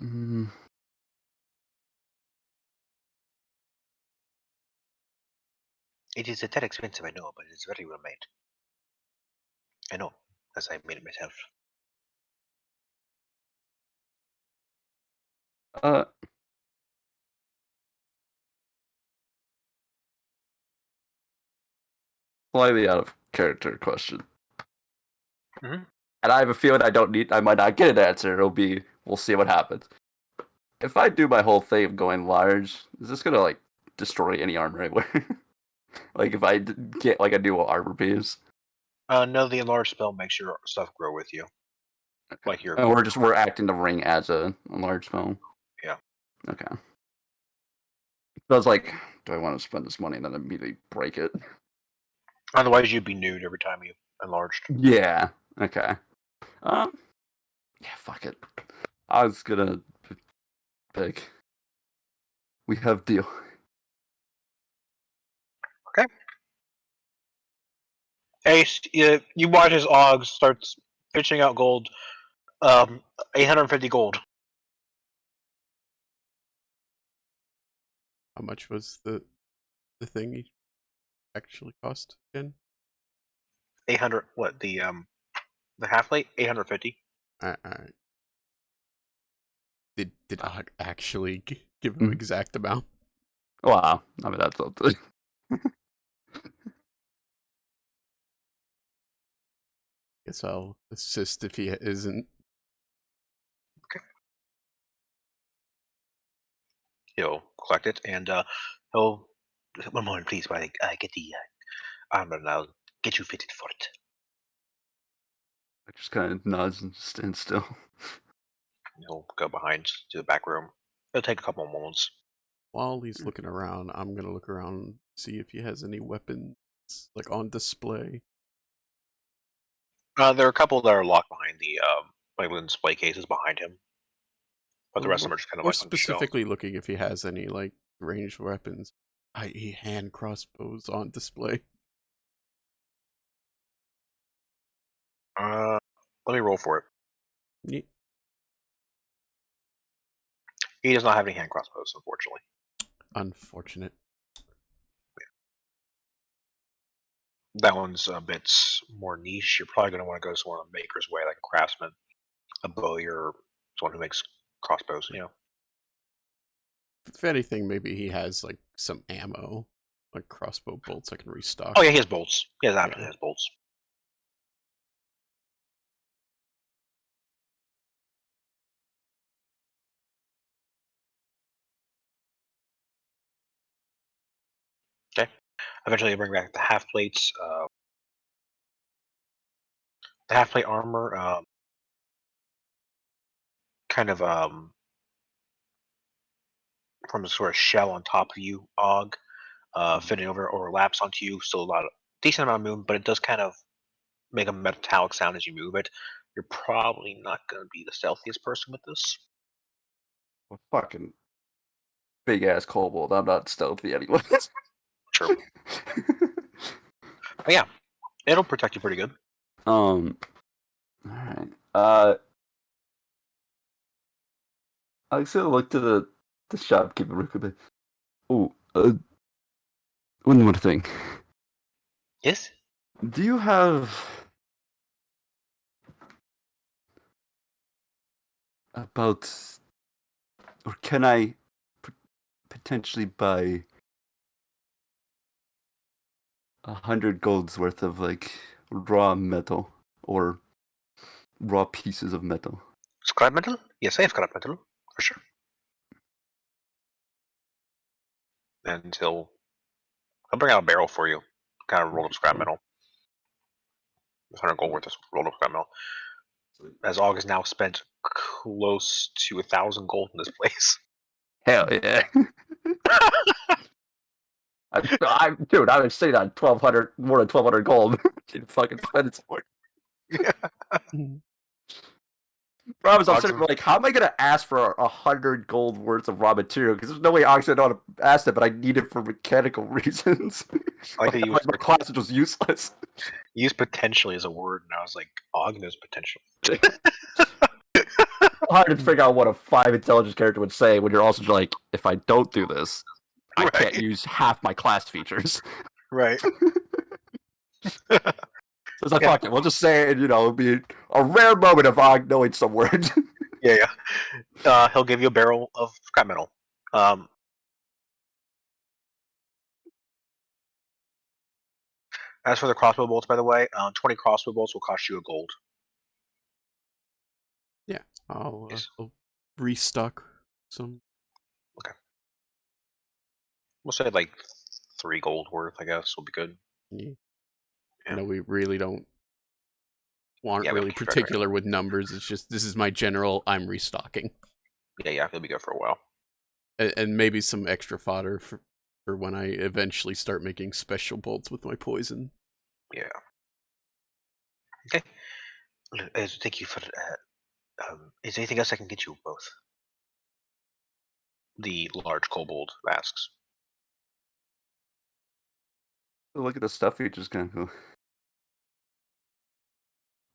Mm,
It is a tad expensive, I know, but it's very well made. I know, as I made it myself.
uh, slightly out of character question.
Mhm.
And I have a feeling I might not get an answer. It'll be, we'll see what happens. If I do my whole thing of going large, is this gonna like destroy any armor I wear? Like if I get like a new armor piece?
No, the enlarge spell makes your stuff grow with you. Like your.
And we're acting the ring as a large spell.
Yeah.
Okay. So I was like, do I want to spend this money and then immediately break it?
Otherwise, you'd be nude every time you enlarged.
Yeah. Okay. Yeah, fuck it. I was gonna pick. We have deal.
Ace, you watch as Og starts pitching out gold. 850 gold.
How much was the thing actually cost again?
800. What the half plate? 850.
Alright. Did Og actually give him
Mhm.
exact amount?
Wow. I mean that's something.
Guess I'll assist if he isn't.
He'll collect it and he'll. One moment, please, while I get the armor and I'll get you fitted for it.
I just kind of nods and stands still.
He'll go behind to the back room. It'll take a couple of moments.
While he's looking around, I'm gonna look around, see if he has any weapons like on display.
There are a couple that are locked behind the like the display cases behind him, but the rest of them are just kind of
More
like on the shelf.
specifically, looking if he has any like ranged weapons, i.e., hand crossbows on display.
Let me roll for it.
Ye-
He does not have any hand crossbows, unfortunately.
Unfortunate.
That one's a bit more niche. You're probably going to want to go somewhere on a maker's way, like a craftsman, a bowyer, or someone who makes crossbows. You know.
If anything, maybe he has like some ammo, like crossbow bolts I can restock.
Oh yeah, he has bolts. He has absolutely
Yeah.
has bolts. Okay. Eventually, you bring back the half plates. The half plate armor, kind of from a sort of shell on top of you, Og, fitting over overlaps onto you. Still a lot of decent amount of movement, but it does kind of make a metallic sound as you move it. You're probably not going to be the stealthiest person with this.
Well, fucking big ass kobold. I'm not stealthy anyway.
True. But yeah, it'll protect you pretty good.
All right. I was gonna look to the shopkeeper real quick. Oh, one more thing.
Yes.
Do you have about, or can I potentially buy 100 gold's worth of like raw metal or raw pieces of metal.
Scrap metal? Yes, I have scrap metal for sure. And I'll bring out a barrel for you. Kind of rolled up scrap metal. 100 gold worth of rolled up scrap metal. As Og has now spent close to 1,000 gold in this place.
Hell yeah. Dude, I was sitting on 1,200, more than 1,200 gold. Didn't fucking spend it for it. Promise, I'm sitting there like, how am I gonna ask for 100 gold worth of raw material? Because there's no way I'm gonna know how to ask it, but I need it for mechanical reasons.
I like that you use
my class is just useless.
use potentially as a word, and I was like, Og knows potential.
Hard to figure out what a 5 intelligence character would say when you're also just like, if I don't do this, I
Right.
can't use half my class features.
Right.
So it's like, fuck it, we'll just say it, and, it'll be a rare moment of Og knowing some words.
Yeah. He'll give you a barrel of scrap metal. As for the crossbow bolts, by the way, 20 crossbow bolts will cost you a gold.
Yeah, I'll
Yes.
restock some.
We'll say like 3 gold worth, I guess, will be good.
Yeah.
Yeah.
No, we really aren't
Yeah, we don't
really
keep track right
particular with numbers. It's just this is my general. I'm restocking,
Yeah, he'll be good for a while.
and maybe some extra fodder for when I eventually start making special bolts with my poison.
Yeah. Okay. Thank you for. Is there anything else I can get you both? The large kobold asks.
Look at the stuff he just kind of.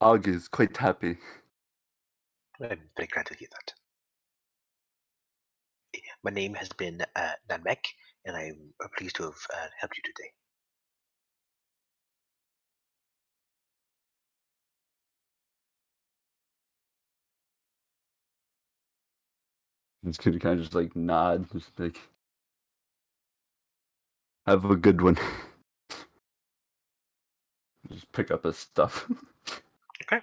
Og is quite happy.
I'm very glad to hear that. My name has been Namek, and I'm pleased to have helped you today.
He's gonna kind of just like nod, just like, have a good one. Just pick up his stuff.
Okay.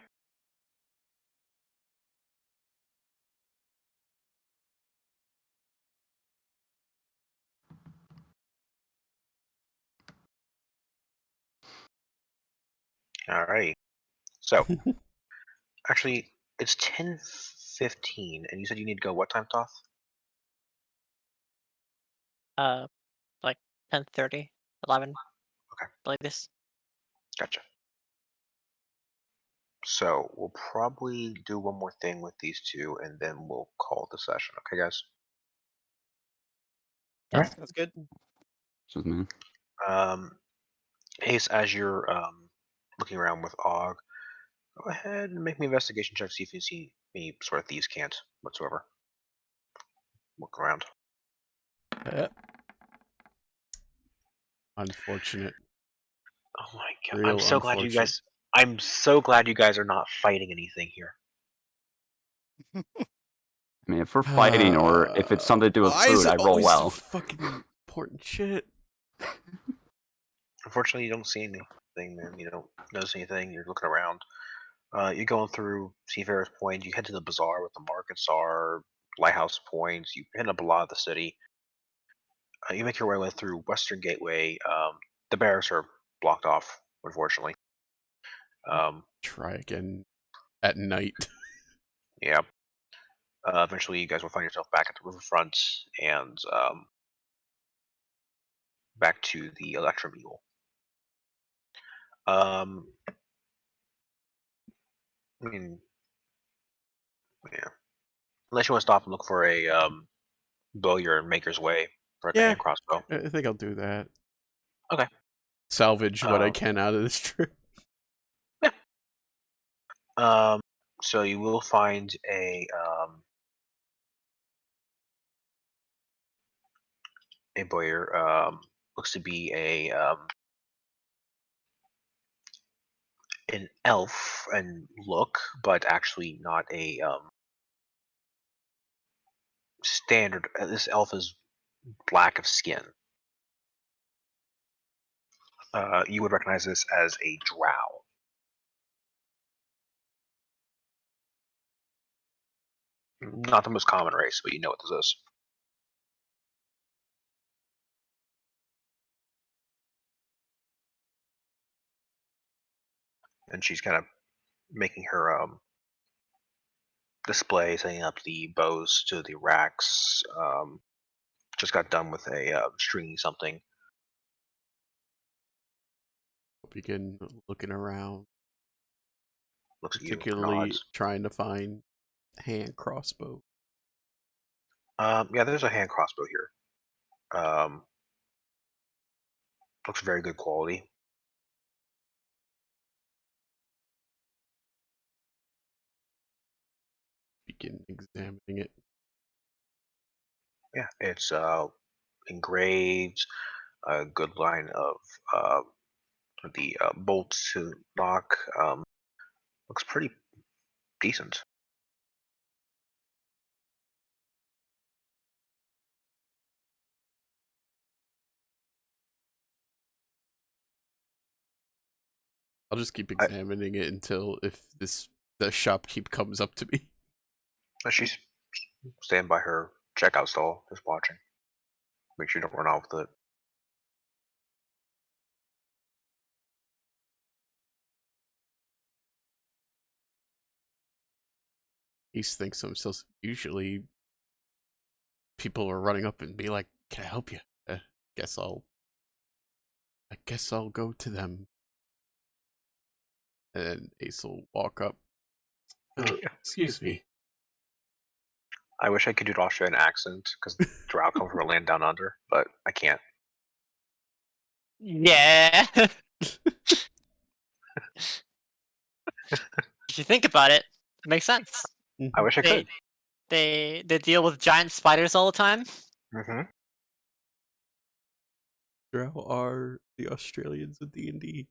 All right. So, actually, it's 10:15, and you said you need to go what time, Toth?
Like 10:30, 11.
Okay.
Like this.
Gotcha. So, we'll probably do one more thing with these two, and then we'll call the session. Okay, guys?
Alright.
That's good.
Just me.
Ace, as you're looking around with Og, go ahead and make me an investigation check, see if you see any sort of thieves' cant whatsoever. Look around.
Unfortunate.
Oh my god!
Real
I'm so glad you
unfortunate.
guys. I'm so glad you guys are not fighting anything here.
I mean, if we're fighting or if it's something to do with
Why is
food,
it
I roll
always
well.
fucking important shit.
Unfortunately, you don't see anything, man. You don't notice anything. You're looking around. You're going through Seafarer's Point. You head to the bazaar with the markets are, lighthouse points. You hit up a lot of the city. You make your way through Western Gateway. The barracks are blocked off, unfortunately.
Try again at night.
Yeah. Eventually, you guys will find yourself back at the riverfront and back to the Electro Mule. I mean, yeah. Unless you want to stop and look for a bowyer and maker's way for like a
Yeah.
hand crossbow.
I think I'll do that.
Okay.
Salvage what I can out of this trip.
So you will find a bowyer. Looks to be an elf and look, but actually not a standard. This elf is black of skin. You would recognize this as a drow. Not the most common race, but you know what this is. And she's kind of making her display, setting up the bows to the racks. Just got done with a stringing something.
Begin looking around,
Looks at you,
particularly
nods.
trying to find hand crossbow.
Yeah, there's a hand crossbow here. Looks very good quality.
Begin examining it.
Yeah, it's engraved. A good line of the bolts to lock. Looks pretty decent.
I'll just keep examining it until if the shopkeep comes up to me.
She's standing by her checkout stall, just watching. Make sure you don't run off with it.
He thinks to himself, usually people are running up and be like, "Can I help you?" Guess I'll go to them. And Ace will walk up. Excuse me.
I wish I could do an Australian accent because Drow come from a land down under, but I can't.
Yeah. If you think about it, it makes sense.
I wish I could.
They deal with giant spiders all the time.
Mm-hmm.
Drow are the Australians of D&D.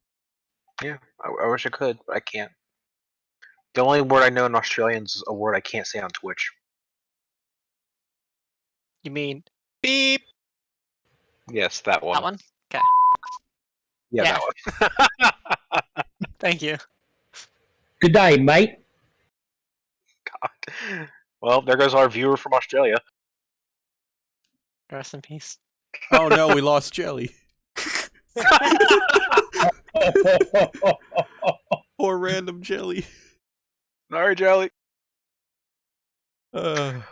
Yeah, I wish I could, but I can't. The only word I know in Australian is a word I can't say on Twitch.
You mean beep?
Yes, that one.
That one? Okay.
Yeah,
Yeah.
that one.
Thank you.
Good day, mate.
God. Well, there goes our viewer from Australia.
Rest in peace.
Oh no, we lost Jelly. Poor random Jelly.
Sorry, Jelly.
All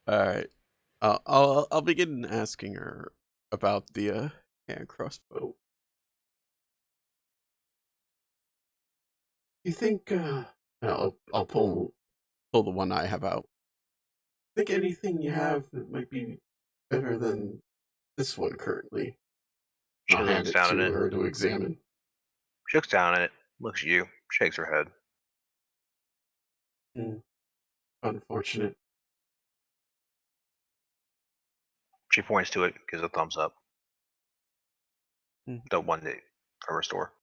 right. I'll begin asking her about the hand crossbow. You think I'll pull the one I have out. Think anything you have that might be better than this one currently?
She
I'll hand
looks
it
down
to
at it.
her to examine.
She looks down at it, looks at you, shakes her head.
Unfortunate.
She points to it, gives a thumbs up.
Mhm.
The one that from her store.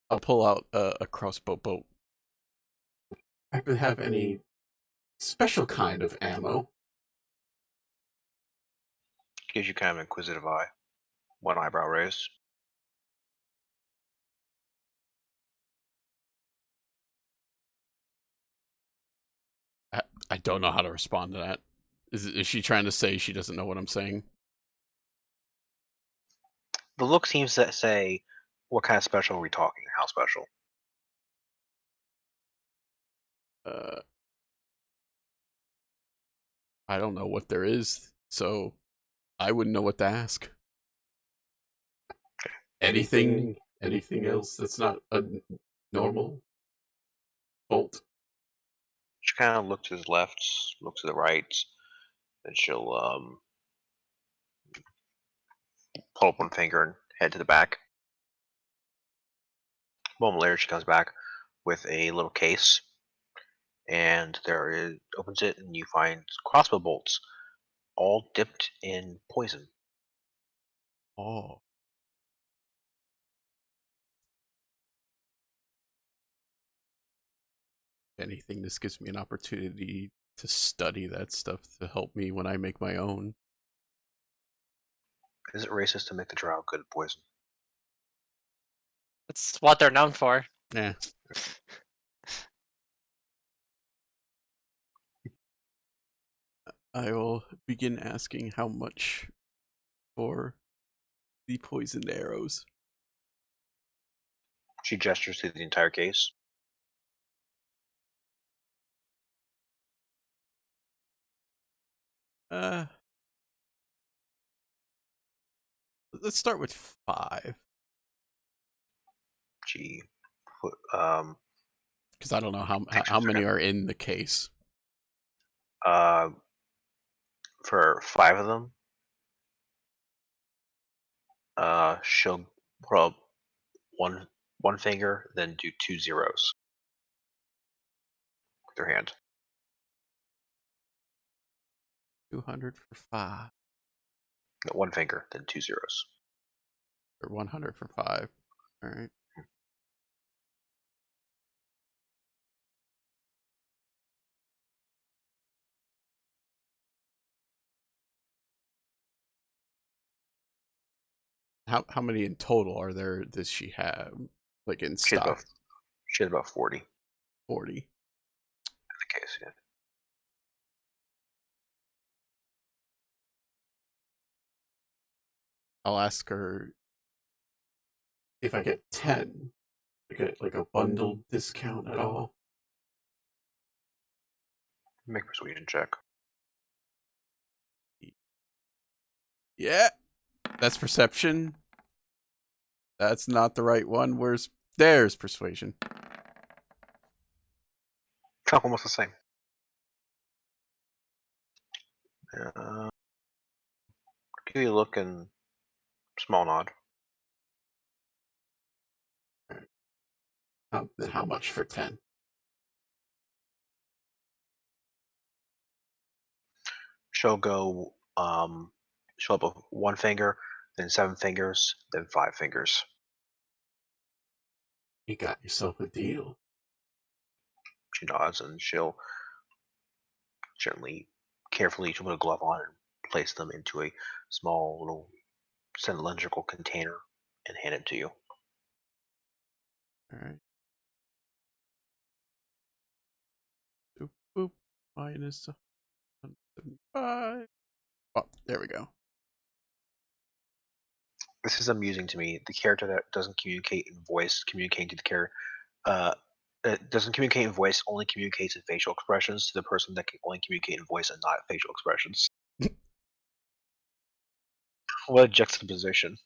I'll pull out a crossbow bolt. Happen to have any special kind of ammo?
Gives you kind of an inquisitive eye. One eyebrow raised.
I don't know how to respond to that. Is she trying to say she doesn't know what I'm saying?
The look seems to say, what kind of special are we talking? How special?
Uh, I don't know what there is, so I wouldn't know what to ask. Anything else that's not a normal bolt?
She kind of looks to the left, looks to the right, and she'll pull up one finger and head to the back. A moment later, she comes back with a little case, and opens it, and you find crossbow bolts, all dipped in poison.
Oh. If anything, this gives me an opportunity to study that stuff to help me when I make my own.
Is it racist to make the drow good at poison?
That's what they're known for.
Yeah. I will begin asking how much for the poisoned arrows.
She gestures to the entire case.
Let's start with 5.
She
Because I don't know
Takes
how
a
many
second.
are in the case.
For 5 of them, she'll put up one finger, then do 2 zeros with her hand.
200 for 5.
No, 1 finger, then 2 zeros.
Or 100 for 5. All right. How many in total are there? Does she have, like, in
She has
stock?
about 40
40.
in the case. Yeah.
I'll ask her if I get 10, I get like a bundle discount at all.
Make a persuasion check.
Yeah, that's perception. That's not the right one. There's persuasion.
Almost the same. Give you a look and small nod.
How much for 10?
She'll go. She'll up 1 finger, then 7 fingers, then 5 fingers.
You got yourself a deal.
She nods and she'll gently, carefully, she'll put a glove on and place them into a small little cylindrical container and hand it to you.
All right. Boop, boop. Minus 175. Oh, there we go.
This is amusing to me. The character that doesn't communicate in voice, communicating to the character, it doesn't communicate in voice, only communicates in facial expressions to the person that can only communicate in voice and not facial expressions. What a juxtaposition.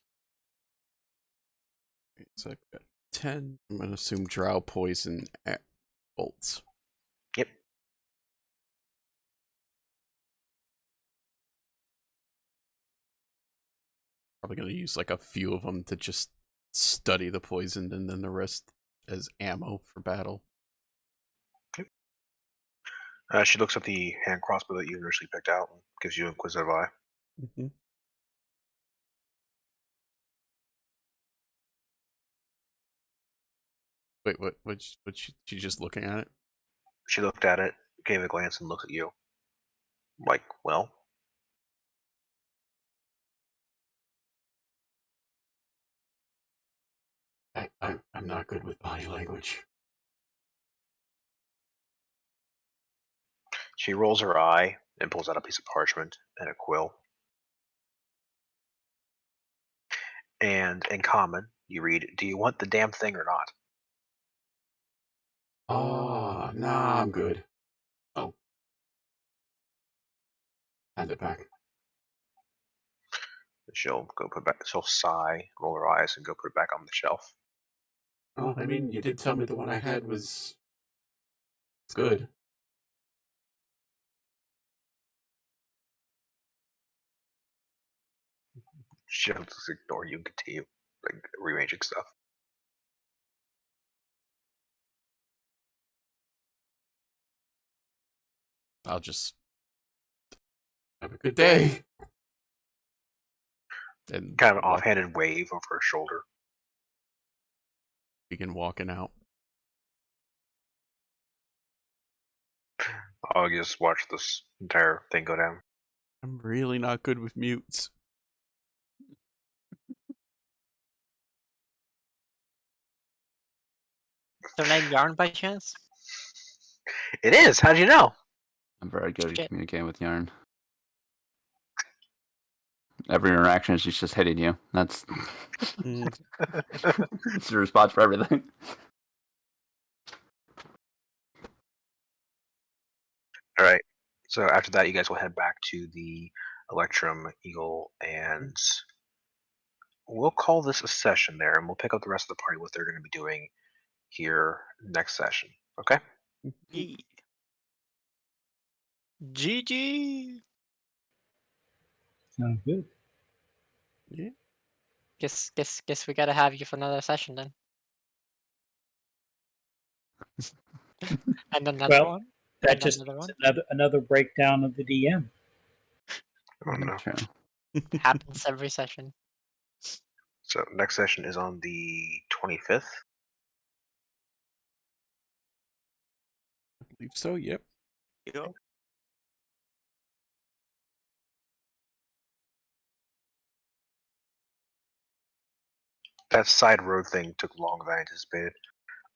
So I've got 10. I'm going to assume drow poison bolts.
Yep.
Probably going to use like a few of them to just study the poison, and then the rest as ammo for battle.
She looks at the hand crossbow that you initially picked out and gives you an inquisitive eye.
Mm-hmm. Wait, what? She just looking at it?
She looked at it, gave a glance, and looked at you. Like, well,
I'm not good with body language.
she rolls her eye and pulls out a piece of parchment and a quill. And in common, you read, "Do you want the damn thing or not?"
Oh, nah, I'm good. Oh. Hand it back.
She'll go put it back. She'll sigh, roll her eyes, and go put it back on the shelf.
Oh, I mean, you did tell me the one I had was good.
She'll just ignore you and continue like rearranging stuff.
I'll just have a good day. And
Kind of an offhanded wave over her shoulder.
begin walking out.
I'll just watch this entire thing go down.
I'm really not good with mutes.
their name Yarn by chance?
It is. How'd you know?
I'm very good at
Shit.
communicating with Yarn. Every interaction is just hitting you. That's it's your response for everything.
All right. So after that, you guys will head back to the Electrum Eagle, and we'll call this a session there, and we'll pick up the rest of the party what they're going to be doing here next session. Okay.
GG.
Sounds good.
Guess we gotta have you for another session then. And another
Well,
one.
That
And
just
another
is
one.
another breakdown of the DM.
Oh no.
True.
Happens every session.
So next session is on the 25th.
I believe so. Yep.
That side road thing took longer than I anticipated.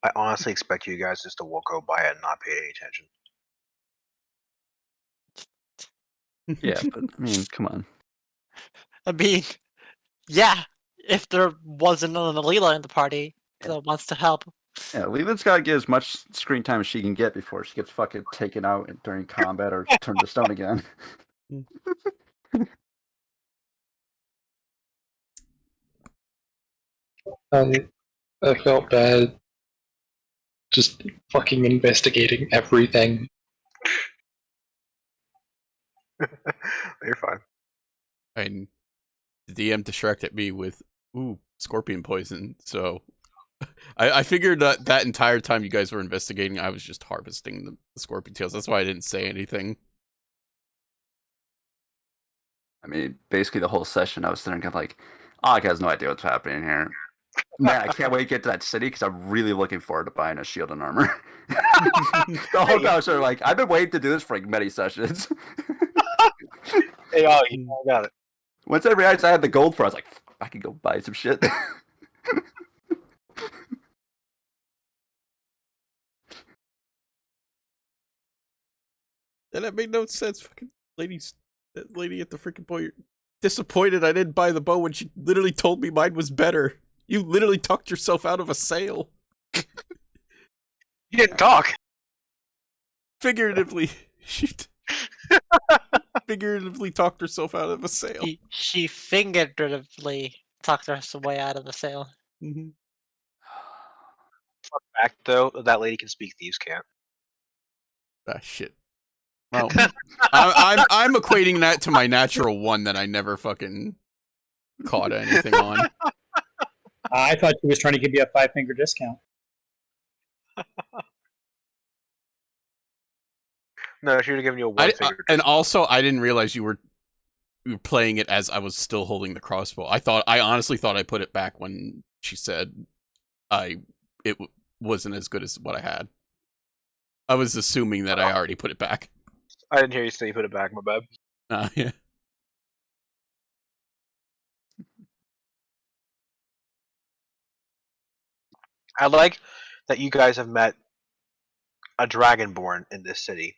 I honestly expect you guys just to go by it and not pay any attention.
Yeah, but I mean, come on.
I mean, yeah, if there wasn't an Alila in the party that wants to help.
Yeah, Leland's got to get as much screen time as she can get before she gets fucking taken out during combat or turned to stone again.
I felt bad just fucking investigating everything.
You're fine.
And the DM distracted me with scorpion poison. So I figured that entire time you guys were investigating, I was just harvesting the scorpion tails. That's why I didn't say anything.
I mean, basically the whole session, I was thinking like, Og has no idea what's happening here. Man, I can't wait to get to that city because I'm really looking forward to buying a shield and armor. The whole time I was sort of like, I've been waiting to do this for like many sessions.
Hey, oh, you got it.
Once I realized I had the gold for, I was like, I can go buy some shit.
And that made no sense. Fucking that lady at the freaking point, disappointed I didn't buy the bow when she literally told me mine was better. You literally talked yourself out of a sale.
You didn't talk.
Figuratively, she figuratively talked herself out of a sale.
She figuratively talked us way out of the sale.
Mm-hmm.
Fun fact, though, that lady can speak. Thieves can't.
Ah, shit. Well, I'm equating that to my natural one that I never fucking caught anything on.
I thought she was trying to give you a 5-finger discount.
No, she would have given you a one finger.
And also, I didn't realize you were playing it as I was still holding the crossbow. I honestly thought I put it back when she said it wasn't as good as what I had. I was assuming that I already put it back.
I didn't hear you say you put it back, my bad.
Yeah.
I like that you guys have met a dragonborn in this city.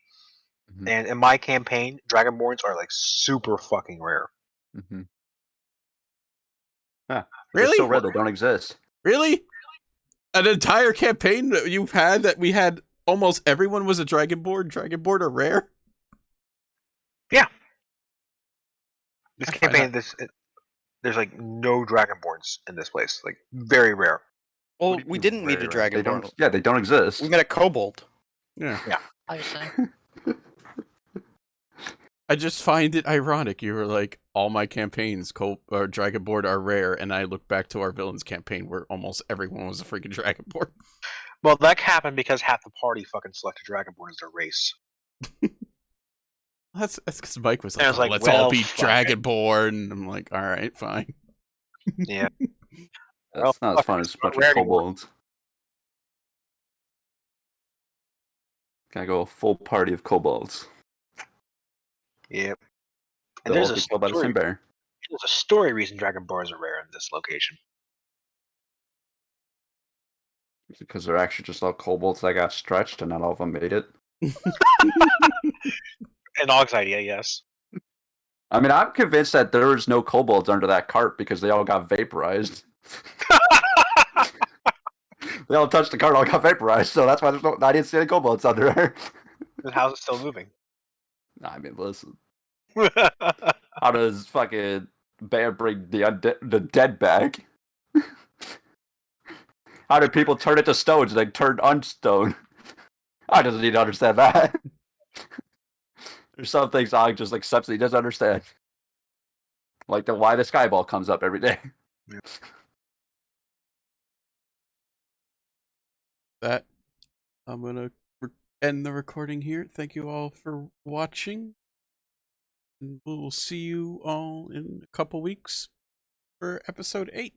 Mhm.
And in my campaign, dragonborns are like super fucking rare.
Mm-hmm. Huh.
Really?
They're so rare they don't exist.
Really? An entire campaign that you've had that we had almost everyone was a dragonborn? Dragonborn are rare?
Yeah. This
I find
campaign, there's like no dragonborns in this place. Like very rare.
Well,
What do you
we
mean
didn't meet a
rare?
dragon.
They don't. Yeah, they don't exist.
We met a kobold.
Yeah.
I was saying.
I just find it ironic. You were like, all my campaigns, Dragonborn are rare, and I look back to our villains campaign where almost everyone was a freaking Dragonborn.
Well, that happened because half the party fucking selected dragonborn as their race.
That's because Mike was
And I
like,
was like,
let's all
well,
be
fuck it.
Dragonborn. And I'm like, all right, fine.
Yeah.
That's not as fun as a bunch of
rare anymore.
kobolds. Gotta go a full party of kobolds.
Yep. And
They'll
there's
all
a
be killed by the same
story.
bear.
There's a story reason dragonborns are rare in this location.
Because they're actually just all kobolds that got stretched and not all of them made it.
An Og's idea, yes.
I mean, I'm convinced that there is no kobolds under that cart because they all got vaporized. They all touched the cart, all got vaporized, so that's why there's no. I didn't see any kobolds under there.
Then how's it still moving?
I mean, listen. How does fucking Bear bring the dead back? How did people turn into stones and then turn unstone? I doesn't need to understand that. There's some things I just accepts that he doesn't understand. Like why the skyball comes up every day.
That I'm gonna end the recording here. Thank you all for watching, and we'll see you all in a couple weeks for episode 8.